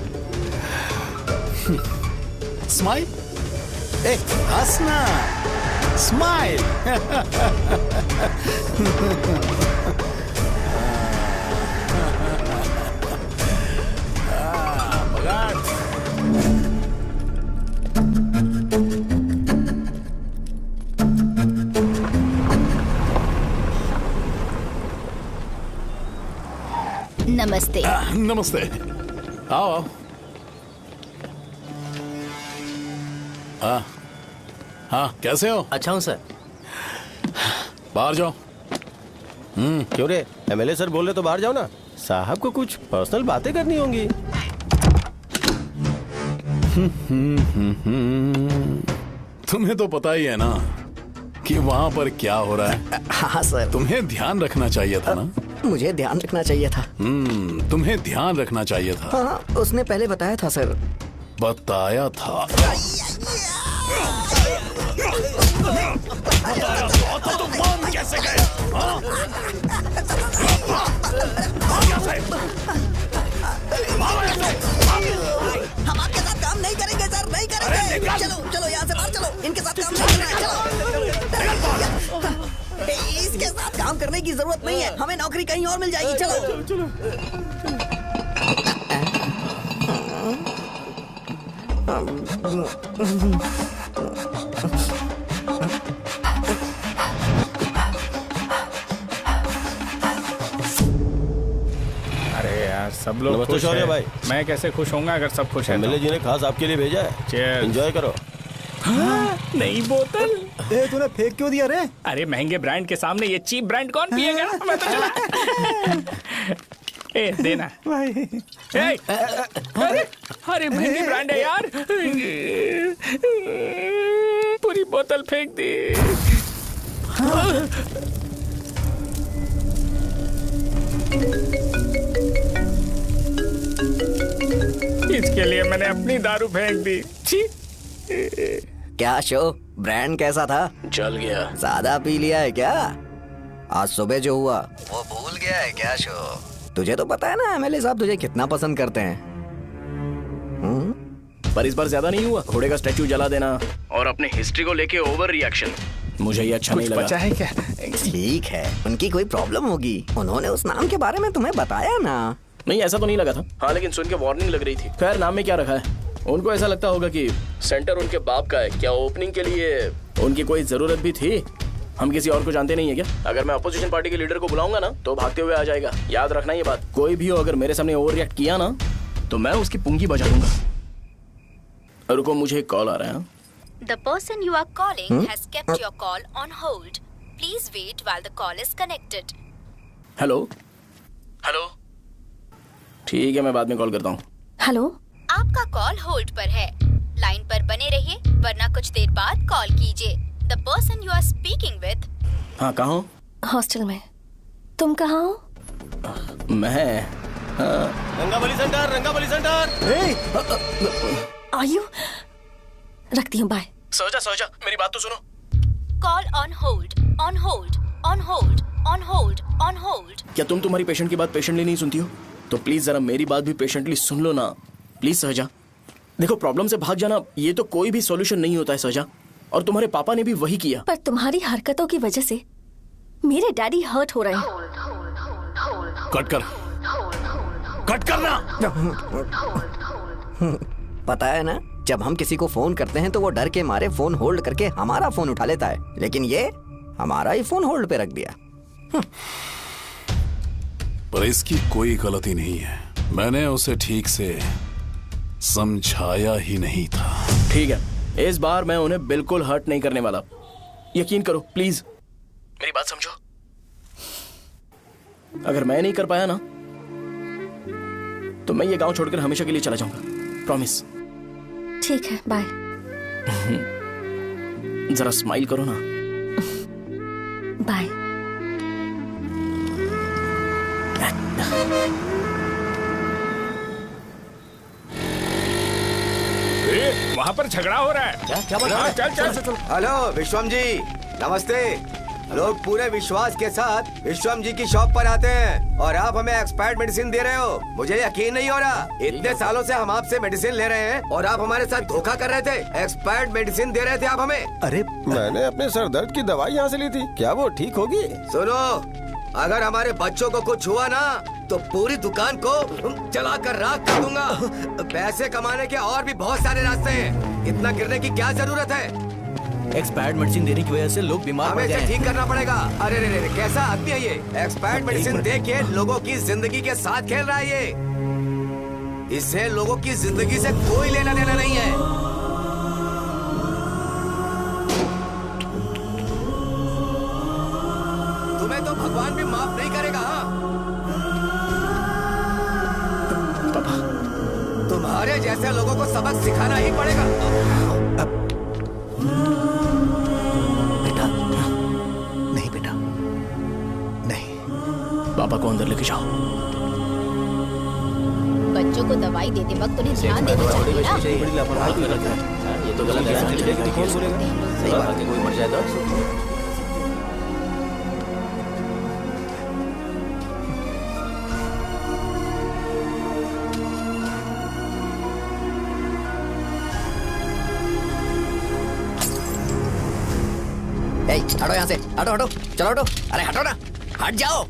स्माइल, हंसना, स्माइल। नमस्ते। नमस्ते, आओ। हाँ, कैसे हो? अच्छा हूँ सर। बाहर जाओ। क्यों रे, एमएलए सर बोल रहे तो बाहर जाओ ना, साहब को कुछ पर्सनल बातें करनी होंगी। तुम्हें तो पता ही है ना कि वहाँ पर क्या हो रहा है। हाँ सर। तुम्हें ध्यान रखना चाहिए था ना। मुझे ध्यान रखना चाहिए था। तुम्हें ध्यान रखना चाहिए था। हाँ, उसने पहले बताया था सर। बताया था? तो मान कैसे गए? हम आपके साथ काम नहीं करेंगे सर, नहीं करेंगे। चलो चलो यहाँ से बाहर चलो, इनके साथ काम नहीं करना है। चलो, इसके साथ काम करने की जरूरत नहीं है, हमें नौकरी कहीं और मिल जाएगी। चलो चलो। अरे यार, सब लोग नमस्ते खुश शौर्य हैं। भाई। मैं कैसे खुश होऊंगा अगर सब खुश हैं? एमएलए जी ने खास आपके लिए भेजा है। Cheers। एंजॉय करो। नई बोतल। तूने फेंक क्यों दिया रे? अरे महंगे ब्रांड के सामने ये चीप ब्रांड कौन पिएगा? मैं तो चला। ए, देना भाई। अरे महंगी ब्रांड है यार, पूरी बोतल फेंक दी। इसके लिए मैंने अपनी दारू फेंक दी। छी। क्या शो, ब्रांड कैसा था? चल गया। ज्यादा पी लिया है क्या? आज सुबह जो हुआ वो भूल गया है क्या शो? तुझे तो पता है ना एमएलए साहब तुझे कितना पसंद करते हैं। पर इस बार ज्यादा नहीं हुआ? घोड़े का स्टैचू जला देना और अपने हिस्ट्री को लेके ओवर रिएक्शन, मुझे ये अच्छा नहीं लगा। बचा है क्या? ठीक है, उनकी कोई प्रॉब्लम होगी, उन्होंने उस नाम के बारे में तुम्हें बताया ना। नहीं, ऐसा तो नहीं लगा था। हाँ, लेकिन सुन के वार्निंग लग रही थी। खैर, नाम में क्या रखा है? उनको ऐसा लगता होगा कि सेंटर उनके बाप का है। क्या ओपनिंग के लिए उनकी कोई जरूरत भी थी? हम किसी और को जानते नहीं है क्या? अगर मैं अपोजिशन पार्टी के लीडर को बुलाऊंगा ना तो भागते हुए आ जाएगा। याद रखना ये बात। कोई भी हो अगर मेरे सामने ओवर रिएक्ट किया ना तो मैं उसकी पुंगी बजा दूंगा। रुको, मुझे एक कॉल आ रहा है। The person you are calling has kept your call on hold. Please wait while the call is connected. Hello hello, ठीक है मैं बाद में कॉल करता हूँ। हेलो, आपका कॉल होल्ड पर है। लाइन पर बने रहिए वरना कुछ देर बाद कॉल कीजिए। The person you are speaking with. हाँ, कहाँ हो? हॉस्टल में। तुम कहाँ हो? मैं रंगाबली सेंटर, रंगाबली सेंटर। आयु, रखती हूँ, बाय। सोचा मेरी बात तो सुनो। Call on hold, on hold, on hold, on hold, on hold. क्या तुम तुम्हारी पेशेंट की बात पेशेंटली नहीं सुनती हो? तो प्लीज जरा मेरी बात भी पेशेंटली सुन लो ना। प्लीज सहजा, देखो प्रॉब्लम से भाग जाना ये तो कोई भी सॉल्यूशन नहीं होता है सहजा, और तुम्हारे पापा ने भी वही किया। पर तुम्हारी हरकतों की वजह से मेरे डैडी हर्ट हो रहे हैं। कट करना। पता है ना, जब हम किसी को फोन करते हैं तो वो डर के मारे फोन होल्ड करके हमारा फोन उठा लेता है, लेकिन ये हमारा ही फोन होल्ड पे रख दिया। पर इसकी कोई गलती नहीं है। मैंने उसे ठीक से समझाया ही नहीं था। ठीक है, इस बार मैं उन्हें बिल्कुल हर्ट नहीं करने वाला। यकीन करो प्लीज, मेरी बात समझो। अगर मैं नहीं कर पाया ना तो मैं ये गांव छोड़कर हमेशा के लिए चला जाऊंगा। प्रॉमिस। ठीक है, बाय। जरा स्माइल करो ना। बाय। वहाँ पर झगड़ा हो रहा है। क्या बात है? चल। हेलो विश्वम जी, नमस्ते। लोग पूरे विश्वास के साथ विश्वम जी की शॉप पर आते हैं और आप हमें एक्सपायर्ड मेडिसिन दे रहे हो। मुझे यकीन नहीं हो रहा। इतने सालों से हम आपसे मेडिसिन ले रहे हैं और आप हमारे साथ धोखा कर रहे थे। एक्सपायर्ड मेडिसिन दे रहे थे आप हमें। अरे मैंने अपने सर दर्द की दवाई यहाँ से ली थी, क्या वो ठीक होगी? सुनो, अगर हमारे बच्चों को कुछ हुआ ना तो पूरी दुकान को जला कर राख कर दूंगा। पैसे कमाने के और भी बहुत सारे रास्ते हैं, इतना गिरने की क्या जरूरत है? एक्सपायर्ड मेडिसिन देने की वजह से लोग बीमार पड़ हमें गए इसे हैं। ठीक करना पड़ेगा। अरे रे, कैसा आदमी है ये? एक्सपायर्ड मेडिसिन दे के लोगों की जिंदगी के साथ खेल रहा है ये। इससे लोगों की जिंदगी से कोई लेना देना नहीं है। तुम्हें तो भगवान भी माफ नहीं करेगा। तुम्हारे जैसे लोगों को सबक सिखाना ही पड़ेगा। बेटा, नहीं। पापा को अंदर लेके जाओ। बच्चों को दवाई देते वक्त उन्हें ध्यान देना चाहिए ना। ये तो गलत है। सही बात है, कोई मर जाए तो हटो यहाँ से, हटो, चलो हटो। अरे हटो ना, हट जाओ।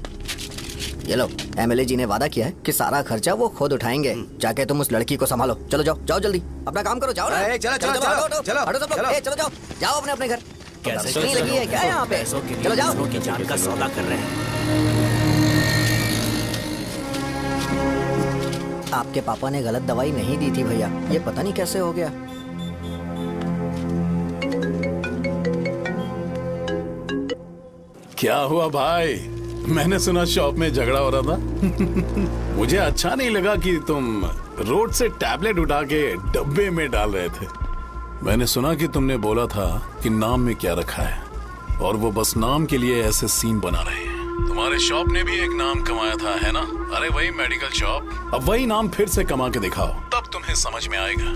ये लो, एमएलए जी ने वादा किया है कि सारा खर्चा वो खुद उठाएंगे। जाके तुम उस लड़की को संभालो। चलो जाओ जल्दी, अपना काम करो। जाओ ना। चलो हटो सब लोग। जाओ अपने घर। कैसे नहीं लगी है क्या यहाँ पे? चलो जाओ। की जान का सौदा कर रहे हैं। आपके पापा ने गलत दवाई नहीं दी थी भैया, ये पता नहीं कैसे हो गया। क्या हुआ भाई? मैंने सुना शॉप में झगड़ा हो रहा था। मुझे अच्छा नहीं लगा कि तुम रोड से टैबलेट उठा के डब्बे में डाल रहे थे। मैंने सुना कि तुमने बोला था कि नाम में क्या रखा है, और वो बस नाम के लिए ऐसे सीन बना रहे हैं। तुम्हारे शॉप ने भी एक नाम कमाया था, है ना? अरे वही मेडिकल शॉप। अब वही नाम फिर से कमा के दिखाओ, तब तुम्हें समझ में आएगा।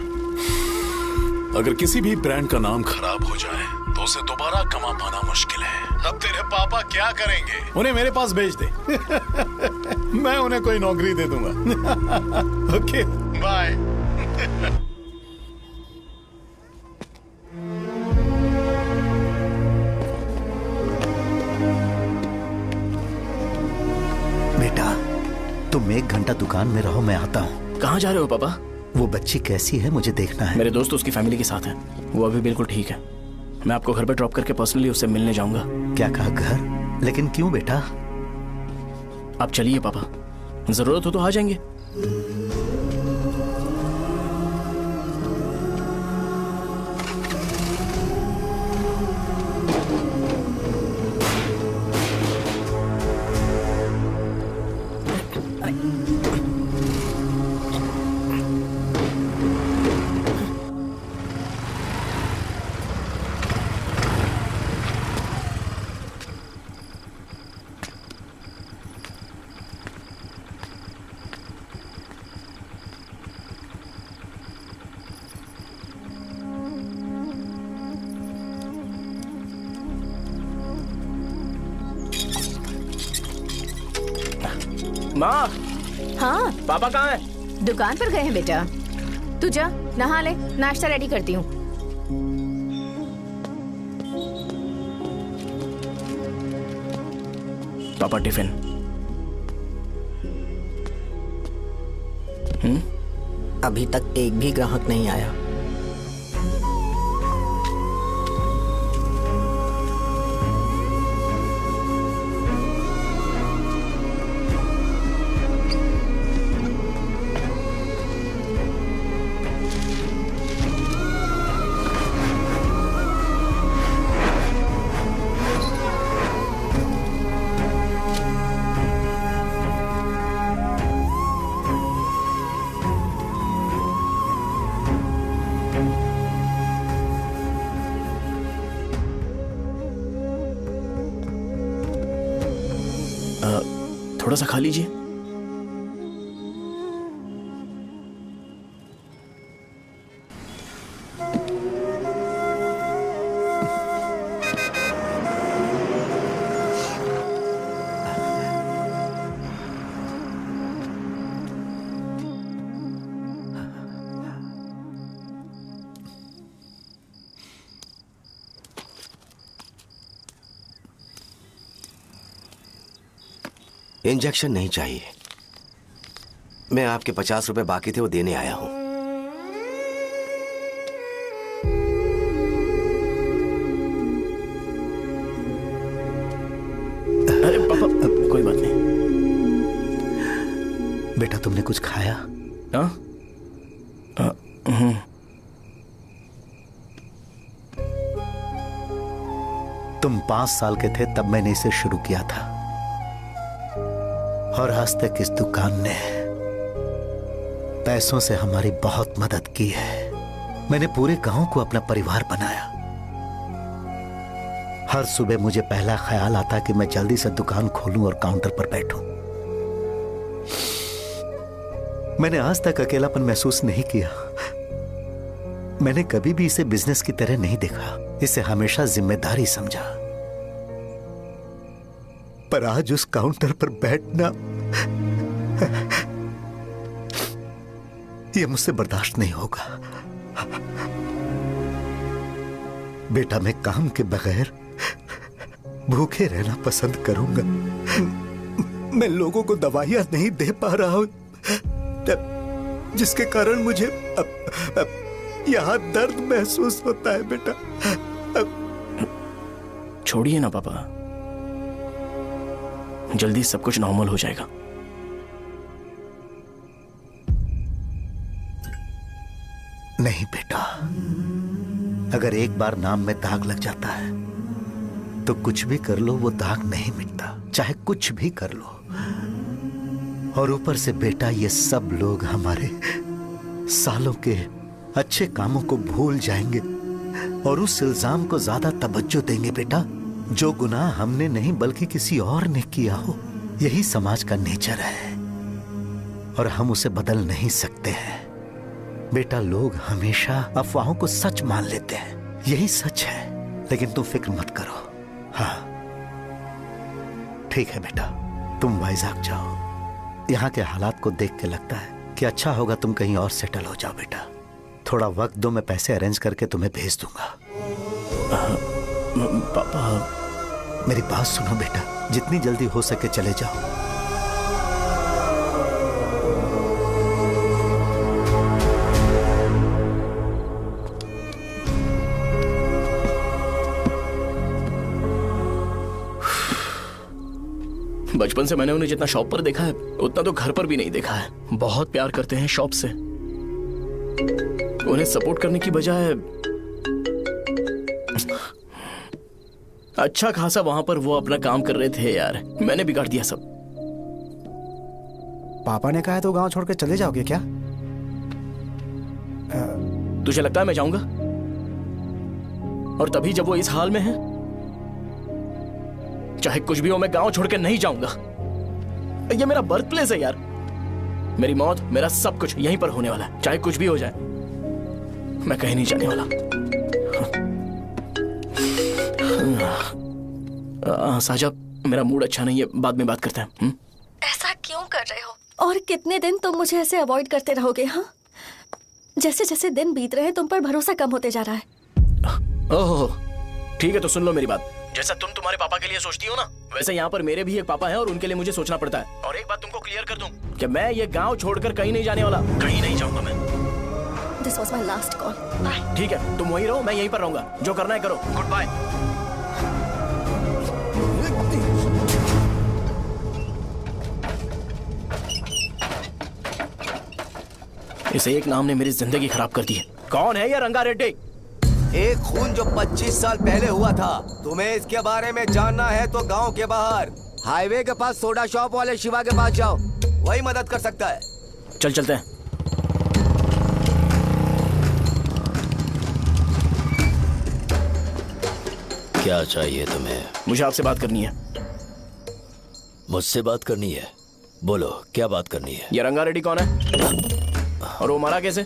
अगर किसी भी ब्रांड का नाम खराब हो जाए तो उसे दोबारा कमा पाना मुश्किल है। अब तेरे पापा क्या करेंगे? उन्हें मेरे पास भेज दे। मैं उन्हें कोई नौकरी दे दूंगा। Okay, bye. बेटा, तुम 1 घंटा दुकान में रहो, मैं आता हूँ। कहाँ जा रहे हो पापा? वो बच्ची कैसी है मुझे देखना है। मेरे दोस्त उसकी फैमिली के साथ हैं। वो अभी बिल्कुल ठीक है। मैं आपको घर पे ड्रॉप करके पर्सनली उससे मिलने जाऊंगा। क्या कहा घर? लेकिन क्यों बेटा? आप चलिए पापा, जरूरत हो तो आ जाएंगे। माँ। हाँ पापा कहाँ हैं? दुकान पर गए हैं बेटा। तू जा नहा ले, नाश्ता रेडी करती हूँ। पापा टिफिन। अभी तक एक भी ग्राहक नहीं आया। थोड़ा सा खा लीजिए। इंजेक्शन नहीं चाहिए। मैं आपके 50 रुपए बाकी थे वो देने आया हूं। अरे पापा कोई बात नहीं। बेटा तुमने कुछ खाया? हाँ? तुम 5 साल के थे तब मैंने इसे शुरू किया था और आज तक इस दुकान ने पैसों से हमारी बहुत मदद की है। मैंने पूरे गांव को अपना परिवार बनाया। हर सुबह मुझे पहला ख्याल आता कि मैं जल्दी से दुकान खोलूं और काउंटर पर बैठूं। मैंने आज तक अकेलापन महसूस नहीं किया। मैंने कभी भी इसे बिजनेस की तरह नहीं देखा। इसे हमेशा जिम्मेदारी समझा। पर आज उस काउंटर पर बैठना यह मुझसे बर्दाश्त नहीं होगा। बेटा मैं काम के बगैर भूखे रहना पसंद करूंगा। मैं लोगों को दवाइयां नहीं दे पा रहा हूं जिसके कारण मुझे यहां दर्द महसूस होता है। बेटा छोड़िए ना पापा, जल्दी सब कुछ नॉर्मल हो जाएगा। नहीं बेटा, अगर एक बार नाम में दाग लग जाता है तो कुछ भी कर लो वो दाग नहीं मिटता, चाहे कुछ भी कर लो। और ऊपर से बेटा ये सब लोग हमारे सालों के अच्छे कामों को भूल जाएंगे और उस इल्जाम को ज्यादा तवज्जो देंगे बेटा जो गुनाह हमने नहीं बल्कि किसी और ने किया हो। यही समाज का नेचर है और हम उसे बदल नहीं सकते हैं। बेटा लोग हमेशा अफवाहों को सच मान लेते हैं, यही सच है। लेकिन तुम फिक्र मत करो। हाँ ठीक है बेटा, तुम वाइजाग जाओ। यहाँ के हालात को देख के लगता है कि अच्छा होगा तुम कहीं और सेटल हो जाओ। बेटा थोड़ा वक्त दो, मैं पैसे अरेंज करके तुम्हें भेज दूंगा। पापा मेरी बात सुनो बेटा, जितनी जल्दी हो सके चले जाओ। बचपन से मैंने उन्हें जितना शॉप पर देखा है उतना तो घर पर भी नहीं देखा है। बहुत प्यार करते हैं शॉप से। उन्हें सपोर्ट करने की बजाय अच्छा खासा वहां पर वो अपना काम कर रहे थे यार। मैंने बिगाड़ दिया सब। पापा ने कहा है तो गांव छोड़कर चले जाओगे क्या? तुझे लगता है मैं जाऊंगा? और तभी जब वो इस हाल में है, चाहे कुछ भी हो मैं गांव छोड़कर नहीं जाऊंगा। ये मेरा बर्थ प्लेस है यार। मेरी मौत, मेरा सब कुछ यहीं पर होने वाला है। चाहे कुछ भी हो जाए मैं कहीं नहीं जाने वाला। साजा, मेरा मूड अच्छा नहीं है, बाद में बात करते हैं। ऐसा क्यों कर रहे हो? और कितने दिन तुम मुझे ऐसे अवॉइड करते रहोगे? हाँ, जैसे जैसे दिन बीत रहे हैं तुम पर भरोसा कम होते जा रहा है। ओह ठीक है, तो सुन लो मेरी बात। जैसा तुम तुम्हारे पापा के लिए सोचती हो ना, वैसे यहाँ पर मेरे भी एक पापा हैं और उनके लिए मुझे सोचना पड़ता है। और एक बात तुमको क्लियर कर दूं कि मैं ये गांव छोड़कर कहीं नहीं जाने वाला। कहीं नहीं जाऊंगा मैं। This was my last call. Bye. ठीक है, तुम वहीं रहो, मैं यहीं पर रहूंगा। जो करना है करो। Good bye. इस एक नाम ने मेरी जिंदगी खराब कर दी है। कौन है ये रंगा रेड्डी? एक खून जो 25 साल पहले हुआ था। तुम्हें इसके बारे में जानना है तो गांव के बाहर हाईवे के पास सोडा शॉप वाले शिवा के पास जाओ, वही मदद कर सकता है। चल चलते हैं। क्या चाहिए तुम्हें? मुझे आपसे बात करनी है। मुझसे बात करनी है? बोलो, क्या बात करनी है? ये रंगा रेड्डी कौन है और वो मरा कैसे?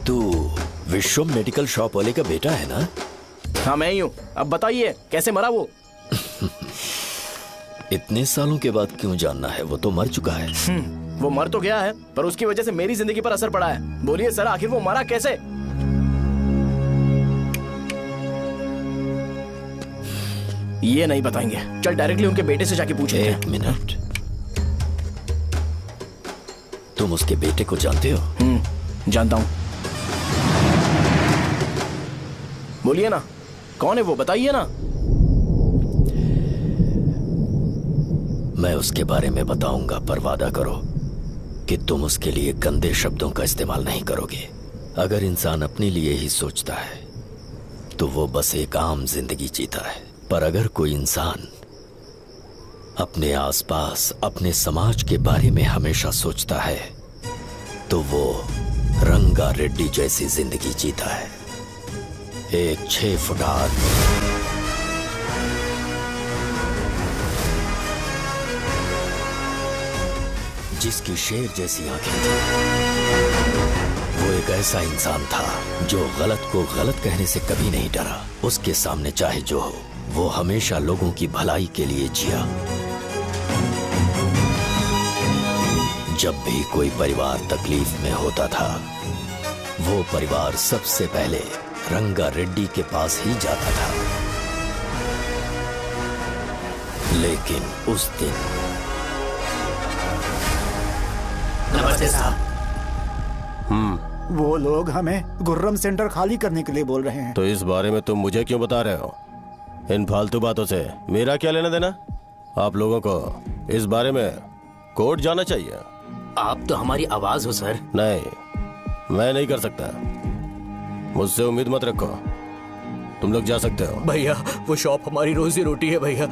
तू विश्वम मेडिकल शॉप वाले का बेटा है ना? हाँ मैं ही हूँ। अब बताइए कैसे मरा वो? इतने सालों के बाद क्यों जानना है? वो तो मर चुका है। वो मर तो गया है, पर उसकी वजह से मेरी जिंदगी पर असर पड़ा है। बोलिए सर, आखिर वो मरा कैसे? ये नहीं बताएंगे। चल डायरेक्टली उनके बेटे से जाके पूछे। एक मिनट, तुम उसके बेटे को जानते हो? जानता हूं। बोलिए ना, कौन है वो? बताइए ना। मैं उसके बारे में बताऊंगा, पर वादा करो कि तुम उसके लिए गंदे शब्दों का इस्तेमाल नहीं करोगे। अगर इंसान अपने लिए ही सोचता है तो वो बस एक आम जिंदगी जीता है, पर अगर कोई इंसान अपने आसपास, अपने समाज के बारे में हमेशा सोचता है तो वो रंगा रेड्डी जैसी जिंदगी जीता है। एक 6 फुट आदमी जिसकी शेर जैसी आंखें थी, वो एक ऐसा इंसान था जो गलत को गलत कहने से कभी नहीं डरा। उसके सामने चाहे जो हो, वो हमेशा लोगों की भलाई के लिए जिया। जब भी कोई परिवार तकलीफ में होता था, वो परिवार सबसे पहले रंगा रेड्डी के पास ही जाता था। लेकिन उस दिन नमस्ते साहब। वो लोग हमें गुर्रम सेंटर खाली करने के लिए बोल रहे हैं। तो इस बारे में तुम मुझे क्यों बता रहे हो? इन फालतू बातों से मेरा क्या लेना देना? आप लोगों को इस बारे में कोर्ट जाना चाहिए। आप तो हमारी आवाज हो सर। नहीं, मैं नहीं कर सकता। मुझसे उम्मीद मत रखो। तुम लोग जा सकते हो। भैया, वो शॉप हमारी रोजी रोटी है भैया।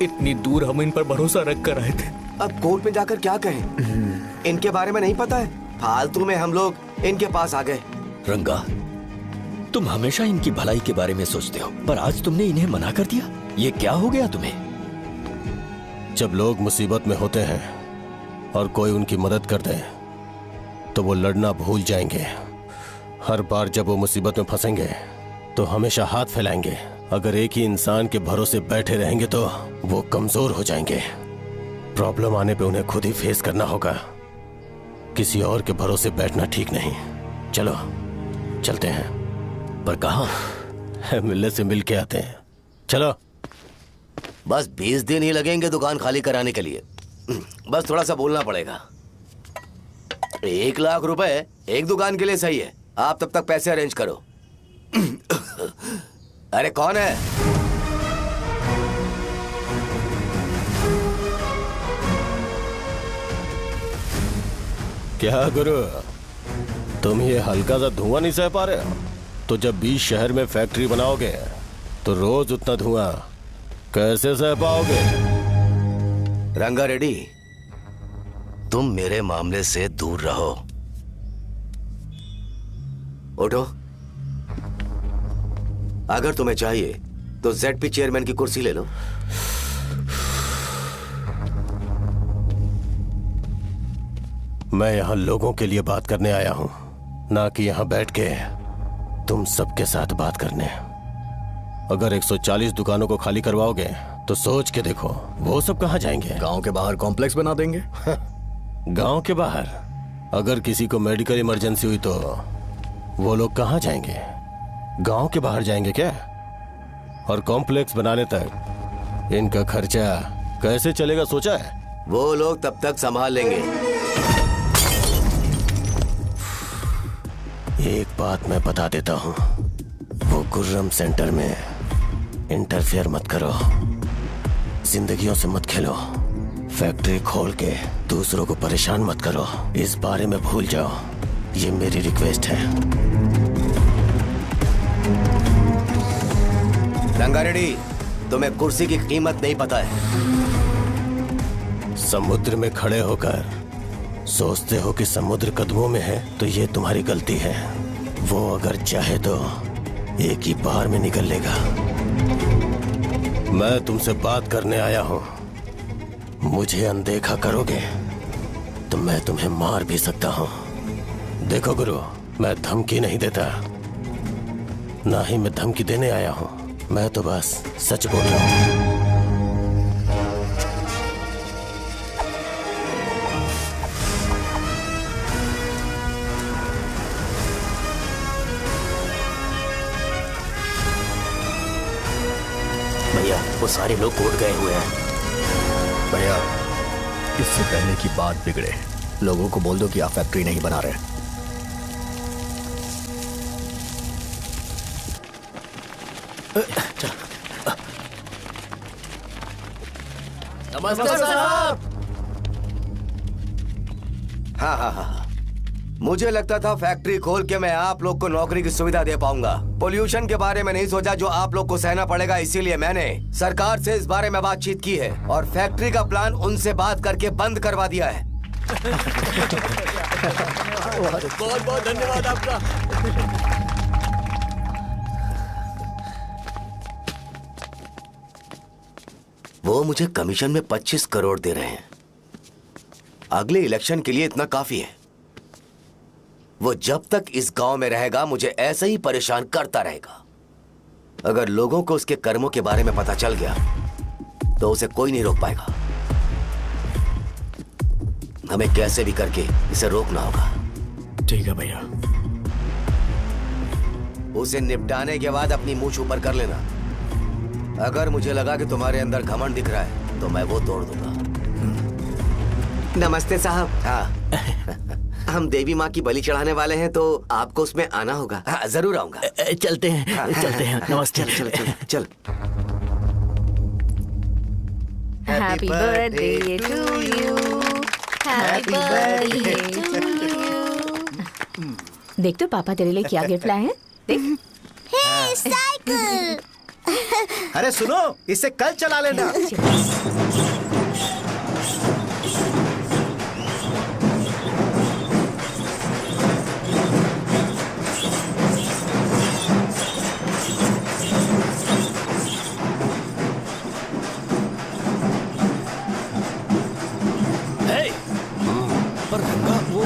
इतनी दूर हम इन पर भरोसा रख कर आए थे। अब कोर्ट में जाकर क्या कहें? इनके बारे में नहीं पता है। फालतू में हम लोग इनके पास आ गए। रंगा, तुम हमेशा इनकी भलाई के बारे में सोचते हो, पर आज तुमने इन्हें मना कर दिया। ये क्या हो गया तुम्हें? जब लोग मुसीबत में होते हैं और कोई उनकी मदद कर दे तो वो लड़ना भूल जाएंगे। हर बार जब वो मुसीबत में फंसेंगे तो हमेशा हाथ फैलाएंगे। अगर एक ही इंसान के भरोसे बैठे रहेंगे तो वो कमजोर हो जाएंगे। प्रॉब्लम आने पे उन्हें खुद ही फेस करना होगा। किसी और के भरोसे बैठना ठीक नहीं। चलो चलते हैं। पर कहाँ? मिलने से मिल के आते हैं। चलो। बस 20 दिन ही लगेंगे दुकान खाली कराने के लिए। बस थोड़ा सा बोलना पड़ेगा। 1 लाख रुपए एक दुकान के लिए सही है। आप तब तक पैसे अरेंज करो। अरे कौन है? क्या गुरु, तुम ये हल्का सा धुआं नहीं सह पा रहे हो? तो जब 20 शहर में फैक्ट्री बनाओगे तो रोज उतना धुआं कैसे सह पाओगे? रंगा रेड्डी, तुम मेरे मामले से दूर रहो। उठो। अगर तुम्हें चाहिए तो जेडपी चेयरमैन की कुर्सी ले लो। मैं यहां लोगों के लिए बात करने आया हूं, ना कि यहां बैठ के तुम सबके साथ बात करने। अगर 140 दुकानों को खाली करवाओगे तो सोच के देखो वो सब कहां जाएंगे? गांव के बाहर कॉम्प्लेक्स बना देंगे। गांव के बाहर? अगर किसी को मेडिकल इमरजेंसी हुई तो वो लोग कहां जाएंगे? गांव के बाहर जाएंगे क्या? और कॉम्प्लेक्स बनाने तक इनका खर्चा कैसे चलेगा सोचा है? वो लोग तब तक संभाल लेंगे। एक बात मैं बता देता हूं, वो गुर्रम सेंटर में इंटरफेयर मत करो, जिंदगियों से मत खेलो, फैक्ट्री खोल के दूसरों को परेशान मत करो। इस बारे में भूल जाओ, ये मेरी रिक्वेस्ट है। रंगा रेड्डी, तुम्हें कुर्सी की कीमत नहीं पता है। समुद्र में खड़े होकर सोचते हो कि समुद्र कदमों में है तो ये तुम्हारी गलती है। वो अगर चाहे तो एक ही बार में निकल लेगा। मैं तुमसे बात करने आया हूं, मुझे अनदेखा करोगे तो मैं तुम्हें मार भी सकता हूं। देखो गुरु, मैं धमकी नहीं देता, ना ही मैं धमकी देने आया हूं, मैं तो बस सच बोल रहा हूं। भैया, वो सारे लोग कोर्ट गए हुए हैं। भैया, इससे पहले की बात बिगड़े, लोगों को बोल दो कि आप फैक्ट्री नहीं बना रहे। नमस्ते साहब। हाँ, मुझे लगता था फैक्ट्री खोल के मैं आप लोग को नौकरी की सुविधा दे पाऊंगा। पोल्यूशन के बारे में नहीं सोचा जो आप लोग को सहना पड़ेगा, इसीलिए मैंने सरकार से इस बारे में बातचीत की है और फैक्ट्री का प्लान उनसे बात करके बंद करवा दिया है। बहुत बहुत धन्यवाद आपका। वो मुझे कमीशन में 25 करोड़ दे रहे हैं। अगले इलेक्शन के लिए इतना काफी है। वो जब तक इस गांव में रहेगा मुझे ऐसे ही परेशान करता रहेगा। अगर लोगों को उसके कर्मों के बारे में पता चल गया तो उसे कोई नहीं रोक पाएगा। हमें कैसे भी करके इसे रोकना होगा। ठीक है भैया। उसे निपटाने के बाद अपनी मूंछ ऊपर कर लेना। अगर मुझे लगा कि तुम्हारे अंदर घमंड दिख रहा है तो मैं वो तोड़ दूंगा। नमस्ते साहब। हाँ। हम देवी माँ की बलि चढ़ाने वाले हैं तो आपको उसमें आना होगा। हाँ, जरूर आऊंगा। चलते हैं। हाँ, चलते हैं। नमस्ते। चल चल चल चल। Happy birthday to you. Happy birthday to you. देख तो पापा तेरे लिए क्या गिफ्ट लाए हैं। देख। हे साइकिल। अरे सुनो, इसे कल चला लेना। पर रंगा वो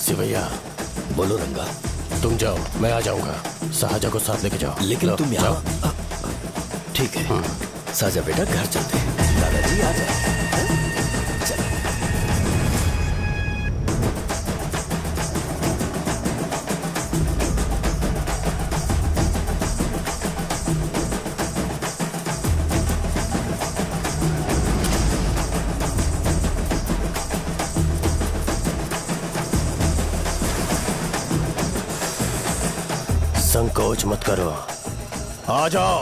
सिवैया, बोलो रंगा। तुम जाओ, मैं आ जाऊंगा। साजा को साथ लेके जाओ। लेकिन लो, तुम जाओ। यहाँ। ठीक है साजा बेटा, घर चलते हैं। दादाजी आ जाए। चलो। संकोच मत करो, आ जाओ।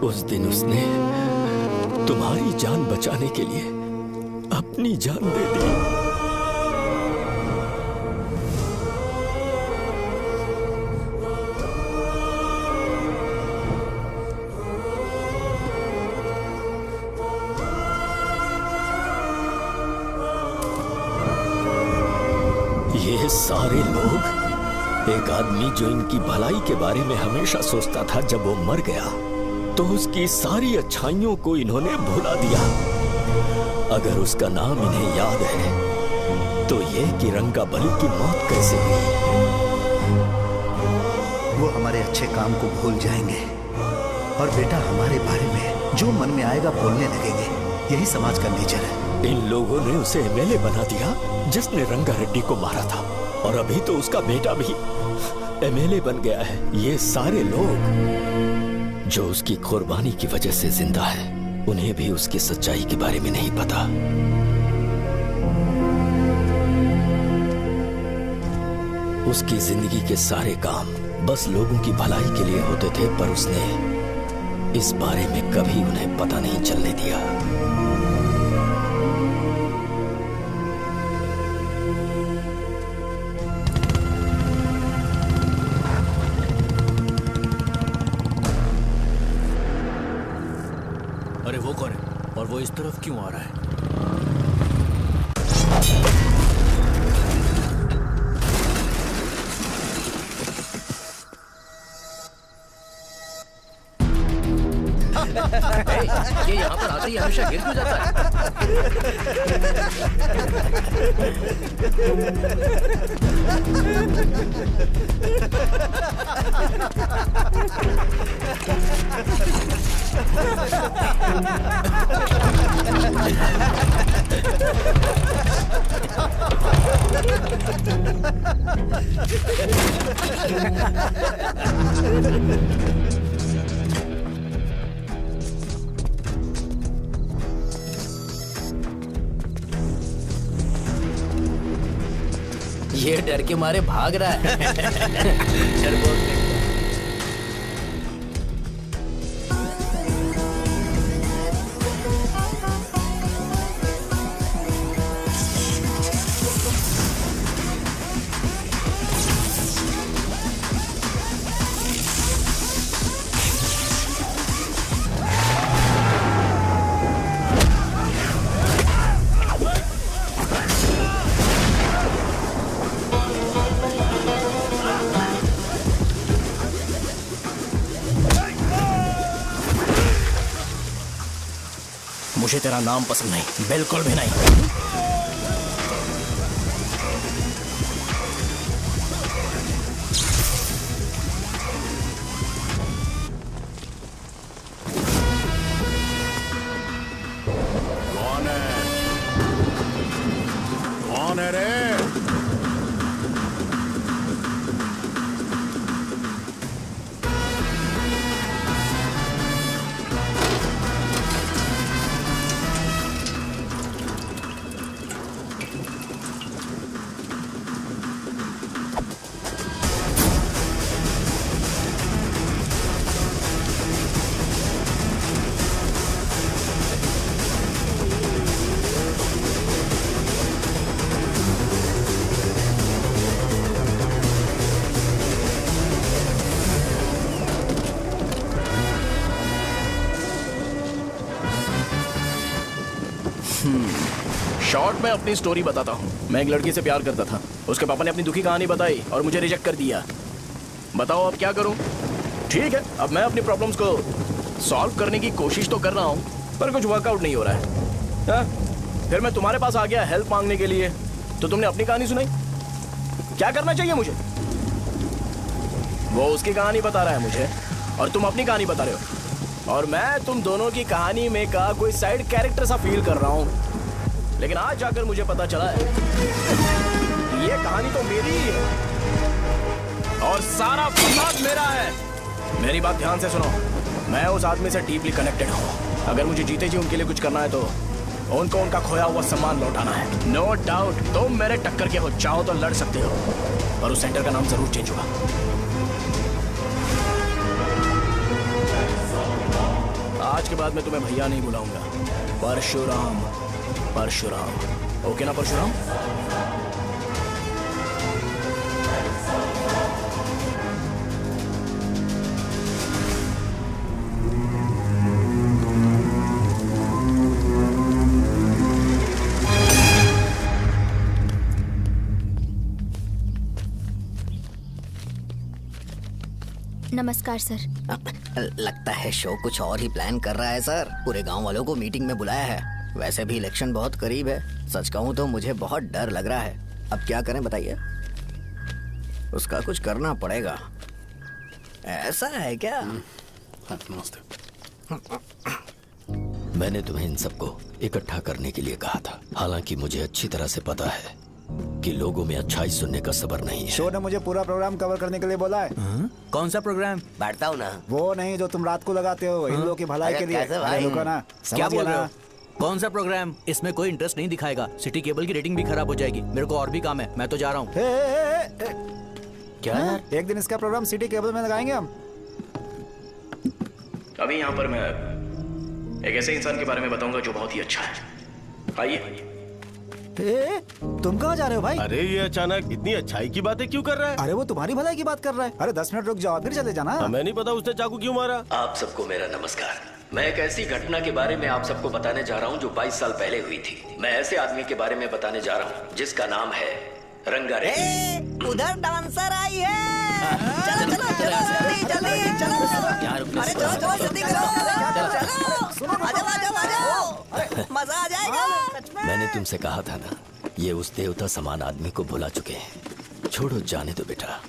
उस दिन उसने तुम्हारी जान बचाने के लिए अपनी जान दे दी। ये सारे लोग, एक आदमी जो इनकी भलाई के बारे में हमेशा सोचता था, जब वो मर गया तो उसकी सारी अच्छाइयों को इन्होंने भुला दिया। अगर उसका नाम इन्हें याद है तो ये कि रंगाबली की मौत कैसे हुई। वो हमारे अच्छे काम को भूल जाएंगे और बेटा हमारे बारे में जो मन में आएगा बोलने लगेंगे। यही समाज का नेचर है। इन लोगों ने उसे एमएलए बना दिया जिसने रंगा रेड्डी को मारा था, और अभी तो उसका बेटा भी एमएलए बन गया है। ये सारे लोग जो उसकी कुर्बानी की वजह से जिंदा है, उन्हें भी उसकी सच्चाई के बारे में नहीं पता। उसकी जिंदगी के सारे काम बस लोगों की भलाई के लिए होते थे, पर उसने इस बारे में कभी उन्हें पता नहीं चलने दिया। अरे वो कौन है और वो इस तरफ क्यों आ रहा है? यार ये हमेशा गिर क्यों जाता है? ये डर के मारे भाग रहा है। डरपोक देखो। मुझे तेरा नाम पसंद नहीं, बिल्कुल भी नहीं। कौन है? कौन है रे? शॉर्ट में अपनी स्टोरी बताता हूँ। मैं एक लड़की से प्यार करता था। उसके पापा ने अपनी दुखी कहानी बताई और मुझे रिजेक्ट कर दिया। बताओ अब क्या करूँ? ठीक है, अब मैं अपनी प्रॉब्लम्स को सॉल्व करने की कोशिश तो कर रहा हूँ, पर कुछ वर्कआउट नहीं हो रहा है। फिर मैं तुम्हारे पास आ गया हेल्प मांगने के लिए, तो तुमने अपनी कहानी सुनाई। क्या करना चाहिए मुझे? वो उसकी कहानी बता रहा है मुझे और तुम अपनी कहानी बता रहे हो, और मैं तुम दोनों की कहानी में का कोई साइड कैरेक्टर सा फील कर रहा हूँ। लेकिन आज जाकर मुझे पता चला है ये कहानी तो मेरी ही है और सारा फसाद मेरा है। मेरी बात ध्यान से सुनो, मैं उस आदमी से डीपली कनेक्टेड हूँ। अगर मुझे जीते जी उनके लिए कुछ करना है तो उनको उनका खोया हुआ सम्मान लौटाना है। नो डाउट तुम मेरे टक्कर के हो, चाहो तो लड़ सकते हो, पर उस सेंटर का नाम जरूर चेंज होगा। आज के बाद मैं तुम्हें भैया नहीं बुलाऊंगा, परशुराम। परशुराम, ओके ना परशुराम? नमस्कार सर। लगता है शो कुछ और ही प्लान कर रहा है सर। पूरे गांव वालों को मीटिंग में बुलाया है। वैसे भी इलेक्शन बहुत करीब है। सच कहूँ तो मुझे बहुत डर लग रहा है। अब क्या करें बताइए? उसका कुछ करना पड़ेगा। ऐसा है क्या? नमस्ते। मैंने तुम्हें इन सबको इकट्ठा करने के लिए कहा था। हालांकि मुझे अच्छी तरह से पता है कि लोगों में अच्छाई सुनने का सब्र नहीं है। शो ने मुझे पूरा प्रोग्राम कवर करने के लिए बोला है। कौन सा प्रोग्राम? बैठता हूँ ना। वो नहीं जो तुम रात को लगाते हो इन लोगों की भलाई के लिए। रुको ना, क्या बोल रहे हो? कौन सा प्रोग्राम? इसमें कोई इंटरेस्ट नहीं दिखाएगा। सिटी केबल की रेटिंग भी खराब हो जाएगी। मेरे को और भी काम है, मैं तो जा रहा हूँ। क्या? एक दिन इसका प्रोग्राम सिटी केबल में लगाएंगे हम। अभी यहाँ पर मैं एक ऐसे इंसान के बारे में बताऊंगा जो बहुत ही अच्छा है। आइए। तुम कहाँ जा रहे हो भाई? अरे ये अचानक इतनी अच्छाई की बातें क्यों कर रहा है? अरे वो तुम्हारी भलाई की बात कर रहा है। अरे 10 मिनट रुक जाओ फिर चले जाना। हमें नहीं पता उसने चाकू क्यों मारा। आप सबको मेरा नमस्कार। मैं एक ऐसी घटना के बारे में आप सबको बताने जा रहा हूँ जो 22 साल पहले हुई थी। मैं ऐसे आदमी के बारे में बताने जा रहा हूँ जिसका नाम है रंगारेड्डी। उधर डांसर आई है। चलो चलो चलो जल्दी जल्दी चलो। अरे चलो चलो जल्दी करो। चलो आजाओ आजाओ आजाओ। जाएगा। मैंने तुमसे कहा था ना, ये उस देवता समान आदमी को भुला चुके हैं। छोड़ो, जाने दो बेटा।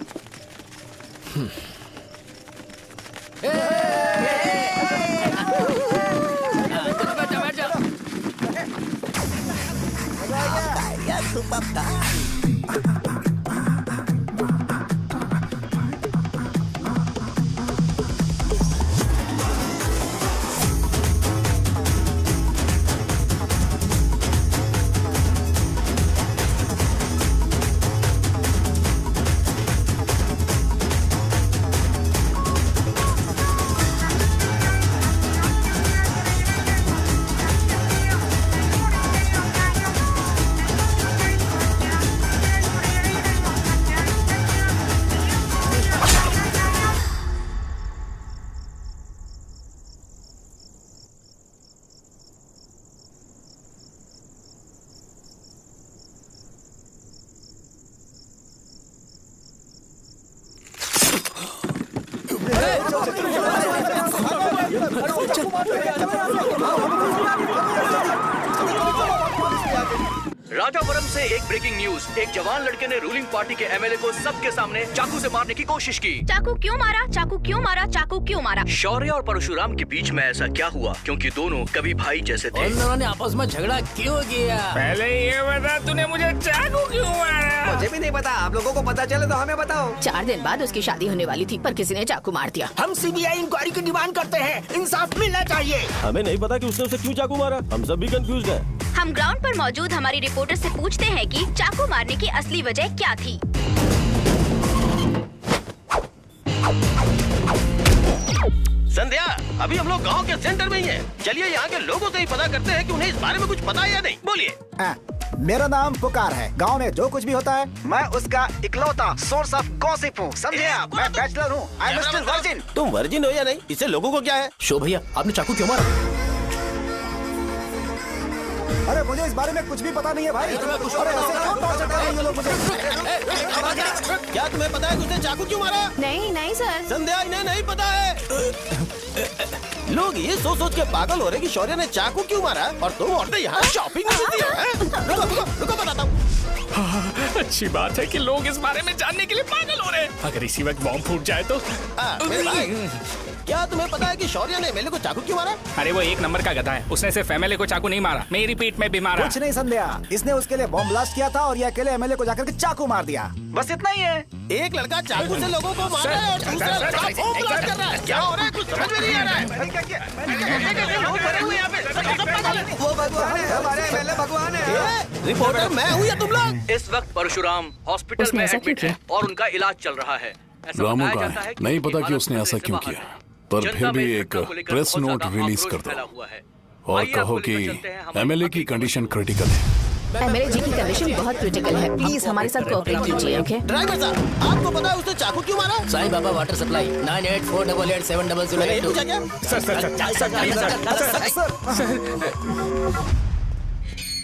राजावरम से एक ब्रेकिंग न्यूज। एक जवान लड़के ने रूलिंग पार्टी के एमएलए को सबके सामने चाकू से मारने की कोशिश की। चाकू क्यों मारा? चाकू क्यों मारा? चाकू क्यों मारा? शौर्य और परशुराम के बीच में ऐसा क्या हुआ? क्योंकि दोनों कभी भाई जैसे थे। उन दोनों ने आपस में झगड़ा क्यों किया? पहले ये बता, तूने मुझे चाकू क्यों मारा? मुझे भी नहीं पता। आप लोगों को पता चले तो हमें बताओ। 4 दिन बाद उसकी शादी होने वाली थी, पर किसी ने चाकू मार दिया। हम सीबीआई इंक्वायरी की डिमांड करते हैं। इंसाफ मिलना चाहिए। हमें नहीं पता कि उसने उसे क्यों चाकू मारा। हम सब भी कंफ्यूज हैं। हम ग्राउंड पर मौजूद हमारी रिपोर्टर से पूछते हैं कि चाकू मारने की असली वजह क्या थी। संध्या, अभी हम लोग गांव के सेंटर में ही हैं। चलिए यहाँ के लोगों से ही पता करते हैं कि उन्हें इस बारे में कुछ पता है या नहीं। बोलिए। मेरा नाम पुकार है। गांव में जो कुछ भी होता है, मैं उसका इकलौता सोर्स ऑफ गॉसिप हूँ, समझे आप? मैं बैचलर हूँ। I am still virgin. तुम वर्जिन हो या नहीं, इससे लोगों को क्या है? शो भैया, आपने चाकू क्यों मारा? अरे मुझे इस बारे में कुछ भी पता नहीं है भाई। अरे ऐसे क्यों टॉर्चर कर रहे हैं ये लोग मुझे? क्या तुम्हें पता है कि उसने चाकू क्यों मारा? नहीं नहीं सर। संध्या, इन्हें नहीं पता है। लोग ये सोच सोच के पागल हो रहे कि शौर्य ने चाकू क्यों मारा, और तुम औरतें यहाँ शॉपिंग में बिजी हो। रुको बताता हूँ। अच्छी बात है कि लोग इस बारे में जानने के लिए पागल हो रहे हैं। अगर इसी वक्त बॉम्ब फूट जाए तो। मेरे भाई, क्या तुम्हें पता है कि शौर्य ने एमएलए को चाकू क्यों मारा? अरे वो एक नंबर का गधा है। उसने सिर्फ एमएलए को चाकू नहीं मारा, मेरी पीठ में भी मारा। कुछ नहीं संध्या, इसने उसके लिए बॉम्ब ब्लास्ट किया था और ये अकेले एमएलए को जाकर के चाकू मार दिया। बस इतना ही है। एक लड़का चाकू से लोगों को मार रहा है और दूसरा लड़का बॉम्ब ब्लास्ट कर रहा है। क्या हो रहा है? कुछ समझ में नहीं आ रहा है। लोग मरे हुए यहाँ पे। वो भगवान है, हमारे एमएलए भगवान है। रिपोर्टर मैं हूँ या तुम लोग? इस वक्त परशुराम हॉस्पिटल उसने में ऐसा एडमिट क्यों है और उनका इलाज चल रहा है। ऐसा रामू बताया का जाता है, है कि नहीं उनकी पता कि हालत उसने ऐसा खतरे से क्यों बाहर किया, है। पर जनता फिर में भी इस एक घटना को लेकर प्रेस बहुत नोट ज्यादा रिलीज आक्रोश कर फैला दो हुआ है। और आइए कहो आपको कि लेकर चलते हैं हमारे एमएलए की कंडीशन क्रिटिकल है। एमएलए जी की कंडीशन बहुत क्रिटिकल है। प्लीज हमारे साथ कोऑपरेट कीजिए, ओके? ड्राइवर साहब, आपको पता है उसने चाकू क्यों मारा? Sai Baba water supply 9848870082। मैंने ये पूछा क्या?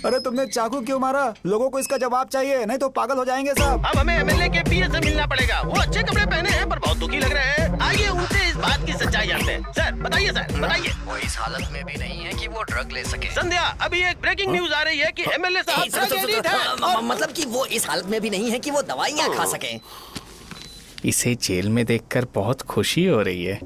अरे तुमने चाकू क्यों मारा? लोगों को इसका जवाब चाहिए, नहीं तो पागल हो जाएंगे सब। अब हमें एमएलए के पीए से मिलना पड़ेगा। वो अच्छे कपड़े पहने हैं पर बहुत दुखी लग रहे हैं। आइए उनसे इस बात की सच्चाई जानते हैं। सर बताइए, सर बताइए। वो इस हालत में भी नहीं है कि वो ड्रग ले सके। संध्या, अभी एक ब्रेकिंग न्यूज आ रही है कि एमएलए साहब ड्रग एडिक्ट हैं। मतलब कि वो इस हालत में भी नहीं है कि वो दवाइयाँ खा सके। इसे जेल में देखकर बहुत खुशी हो रही है।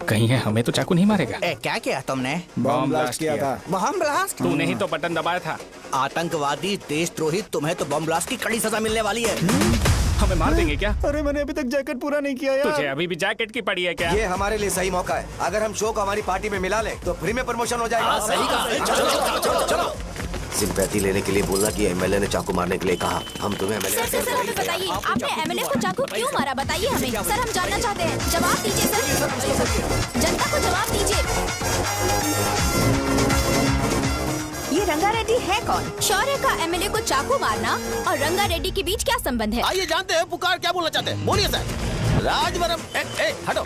कहीं है हमें तो चाकू नहीं मारेगा। क्या किया तुमने? बॉम्ब ब्लास्ट किया था। Bomb blast? तूने ही तो बटन दबाया था। आतंकवादी, देशद्रोही, तुम्हें तो बॉम्ब ब्लास्ट की कड़ी सजा मिलने वाली है। हमें मार देंगे क्या? अरे मैंने अभी तक जैकेट पूरा नहीं किया यार। तुझे अभी भी जैकेट की पड़ी है क्या? ये हमारे लिए सही मौका है। अगर हम शो को हमारी पार्टी में मिला लें तो फ्री में प्रमोशन हो जाएगा। सही कहा। चलो। सिंपैथी लेने के लिए बोला कि एमएलए ने चाकू मारने के लिए कहा। हम तुम्हें एमएलए सर हमें बताइए, आपने एमएलए को चाकू क्यों मारा? बताइए हमें। सर हम जानना चाहते हैं, जवाब दीजिए सर। जनता को जवाब दीजिए। ये रंगा रेड्डी है कौन? शौर्य का एमएलए को चाकू मारना और रंगा रेड्डी के बीच क्या संबंध है? आइए जानते हैं पुकार क्या बोलना चाहते हैं। बोलिए सर। राजवरम, हटो।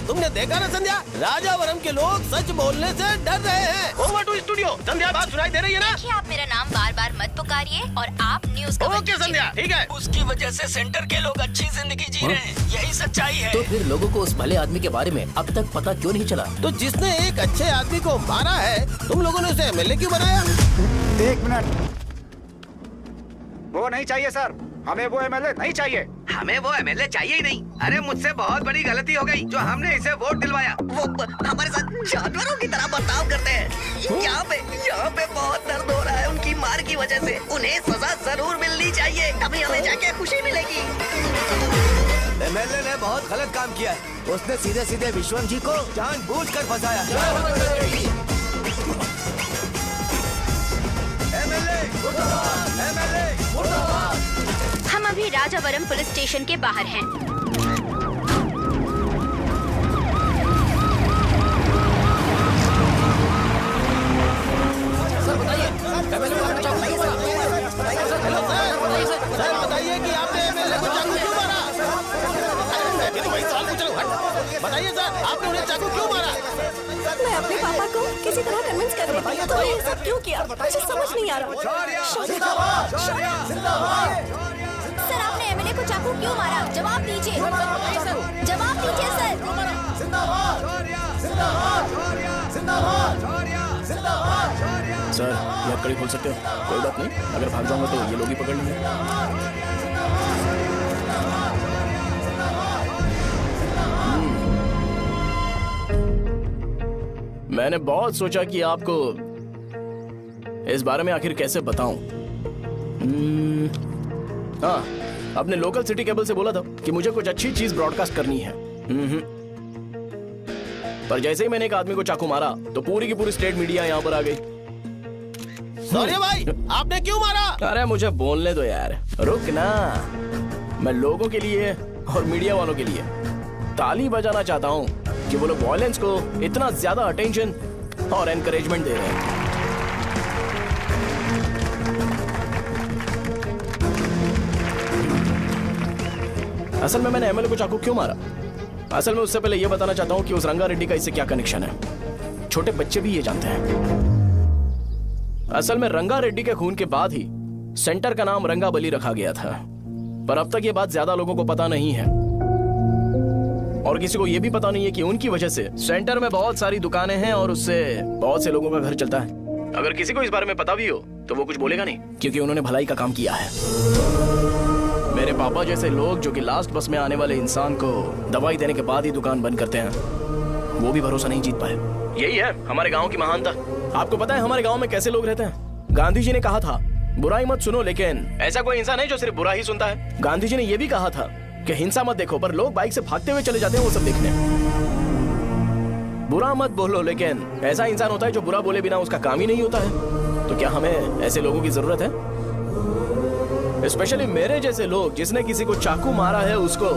तुमने देखा ना संध्या, राजावरम के लोग सच बोलने से डर रहे हैं। Over to studio. संध्या, बात सुनाई दे रही है ना? देखिए, आप मेरा नाम बार बार मत पुकारिए और आप न्यूज का ओके संध्या, ठीक है। उसकी वजह से सेंटर के लोग अच्छी जिंदगी जी रहे हैं, यही सच्चाई है। तो फिर लोगों को उस भले आदमी के बारे में अब तक पता क्यों नहीं चला? तो जिसने एक अच्छे आदमी को मारा है, तुम लोगों ने उसे एमएलए क्यों बनाया? 1 मिनट, वो नहीं चाहिए सर, हमें वो एमएलए नहीं चाहिए। हमें वो एमएलए चाहिए ही नहीं। अरे मुझसे बहुत बड़ी गलती हो गई जो हमने इसे वोट दिलवाया। वो हमारे साथ जानवरों की तरह बर्ताव करते हैं। यहाँ पे बहुत दर्द हो रहा है उनकी मार की वजह से। उन्हें सजा जरूर मिलनी चाहिए, तभी हमें जाके खुशी मिलेगी। एमएलए ने बहुत गलत काम किया है। उसने सीधे सीधे विश्वम जी को जानबूझकर फंसाया। हम अभी राजावरम पुलिस स्टेशन के बाहर हैं। सर बताइए कि आपने एमएलए को चाकू क्यों मारा? तो वही सवाल पूछ रहा हूँ। बताइए सर, आपने उन्हें चाकू क्यों मारा? मैं अपने पापा को किसी तरह कन्विंस कर रही थी, तो ये सब क्यों किया मुझे समझ नहीं आ रहा। सर आपने एमएलए को चाकू क्यों मारा? जवाब दीजिए, जवाब दीजिए सर, ये कड़ी खोल सकते हो? कोई बात नहीं, अगर भाग जाऊंगा तो ये लोग ही पकड़ लेंगे। मैंने बहुत सोचा कि आपको इस बारे में आखिर कैसे बताऊं। हाँ, अपने लोकल सिटी केबल से बोला था कि मुझे कुछ अच्छी चीज ब्रॉडकास्ट करनी है। पर जैसे ही मैंने एक आदमी को चाकू मारा तो पूरी की पूरी स्टेट मीडिया यहाँ पर आ गई। सॉरी भाई, आपने क्यों मारा? अरे मुझे बोलने दो यार, रुक ना। मैं लोगों के लिए और मीडिया वालों के लिए ताली बजाना चाहता हूँ कि वो लोग वायलेंस को इतना ज्यादा अटेंशन और एनकरेजमेंट दे रहे हैं। असल में मैंने एमएलए को चाकू क्यों मारा? असल में उससे पहले यह बताना चाहता हूं कि उस रंगा रेड्डी का इससे क्या कनेक्शन है। छोटे बच्चे भी ये जानते हैं। असल में रंगा रेड्डी के खून के बाद ही सेंटर का नाम रंगाबली रखा गया था, पर अब तक ये बात ज्यादा लोगों को पता नहीं है और किसी को यह भी पता नहीं है कि उनकी वजह से सेंटर में बहुत सारी दुकानें हैं और उससे बहुत से लोगों का घर चलता है। अगर किसी को इस बारे में पता भी हो तो वो कुछ बोलेगा नहीं, क्योंकि उन्होंने भलाई का काम किया है। मेरे पापा जैसे लोग जो कि लास्ट बस में आने वाले इंसान को दवाई देने के बाद ही दुकान बंद करते हैं, वो भी भरोसा नहीं जीत पाए। यही है हमारे गांव की महानता। आपको पता है हमारे गांव में कैसे लोग रहते हैं? गांधी जी ने कहा था बुराई मत सुनो, लेकिन ऐसा कोई इंसान है जो सिर्फ बुरा ही सुनता है। गांधी जी ने यह भी कहा था कि हिंसा मत देखो, पर लोग बाइक से भागते हुए चले जाते हैं वो सब देखने। बुरा मत बोलो, लेकिन ऐसा इंसान होता है जो बुरा बोले बिना उसका काम ही नहीं होता है। तो क्या हमें ऐसे लोगों की जरूरत है? स्पेशली मेरे जैसे लोग जिसने किसी को चाकू मारा है उसको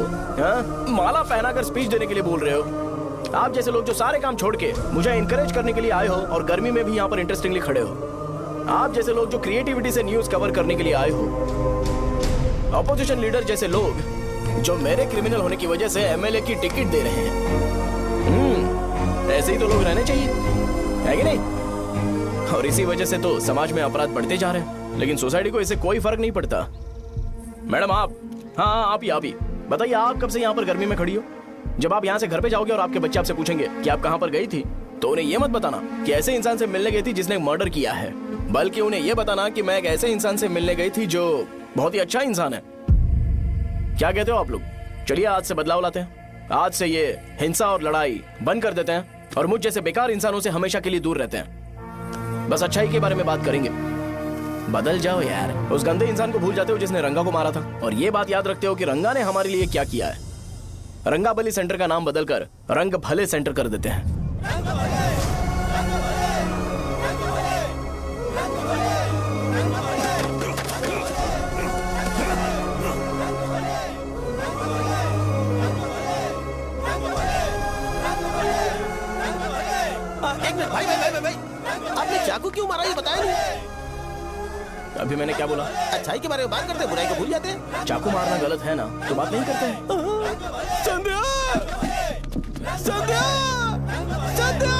माला पहनाकर स्पीच देने के लिए बोल रहे हो। आप जैसे लोग जो सारे काम छोड़ के मुझे इंकरेज करने के लिए आए हो और गर्मी में भी यहाँ पर इंटरेस्टिंगली खड़े हो। आप जैसे लोग जो क्रिएटिविटी से न्यूज कवर करने के लिए आए हो। ऑपोजिशन लीडर जैसे लोग जो मेरे क्रिमिनल होने की वजह से एमएलए की टिकट दे रहे हैं। ऐसे ही तो लोग रहने चाहिए, है कि नहीं? और इसी वजह से तो समाज में अपराध बढ़ते जा रहे हैं, लेकिन सोसाइटी को इससे कोई फर्क नहीं पड़ता। मैडम आप, हाँ आप ही बताइए, आप कब से यहाँ पर गर्मी में खड़ी हो? जब आप यहाँ से घर पे जाओगे और आपके बच्चे आपसे पूछेंगे कि आप कहाँ पर गई थी, तो उन्हें यह मत बताना कि ऐसे इंसान से मिलने गई थी जिसने मर्डर किया है, बल्कि उन्हें यह बताना कि मैं एक ऐसे इंसान से मिलने गई थी जो बहुत ही अच्छा इंसान है। क्या कहते हो आप लोग? चलिए आज से बदलाव लाते हैं। आज से ये हिंसा और लड़ाई बंद कर देते हैं और मुझ जैसे बेकार इंसानों से हमेशा के लिए दूर रहते हैं। बस अच्छाई के बारे में बात करेंगे। बदल जाओ यार, उस गंदे इंसान को भूल जाते हो जिसने रंगा को मारा था, और ये बात याद रखते हो कि रंगा ने हमारे लिए क्या किया है। रंगाबली सेंटर का नाम बदलकर रंग भले सेंटर कर देते हैं। भाई आपने चाकू क्यों मारा ये बताया नहीं। अभी मैंने क्या बोला? अच्छाई के बारे में बात करते हैं, बुराई को भूल जाते हैं। चाकू मारना गलत है ना, तो बात नहीं करते हैं। संध्या! संध्या! संध्या!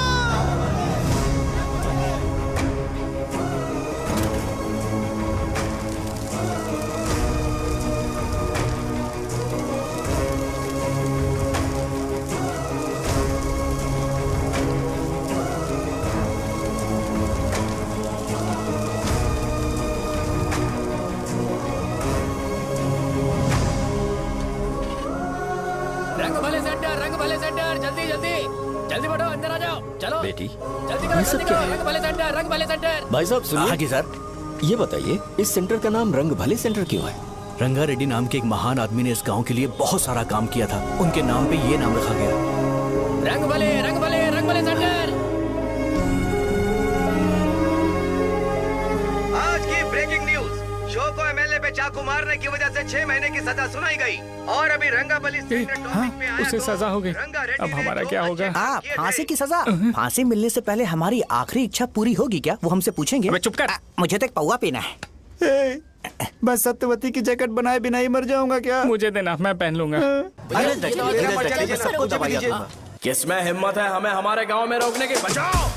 सेंटर, जल्दी जल्दी जल्दी बढ़ो, अंदर आ जाओ, चलो बेटी जल्दी करो, ये सब जल्दी क्या करो, है? रंग भले सेंटर, रंग भले सेंटर। भाई साहब सुनिए। हाँ जी सर। ये बताइए इस सेंटर का नाम रंग भले सेंटर क्यों है? रंगा रेड्डी नाम के एक महान आदमी ने इस गांव के लिए बहुत सारा काम किया था, उनके नाम पे ये नाम रखा गया। रंग भले, रंग भले, रंग भले सेंटर। आज की ब्रेकिंग न्यूज, शो को एमएलए पे चाकू मारने की वजह से 6 महीने की सजा सुनाई गई और अभी रंगाबली उसे सजा हो गई, अब हमारा क्या होगा? फांसी की सजा? फांसी मिलने से पहले हमारी आखिरी इच्छा पूरी होगी क्या, वो हमसे पूछेंगे? अबे चुप कर। मुझे तो एक पौवा पीना है। बस सत्यवती की जैकेट बनाए बिना ही मर जाऊंगा क्या? मुझे देना, मैं पहन लूंगा। किसमें हिम्मत है हमें हमारे गांव में रोकने की? बचाओ।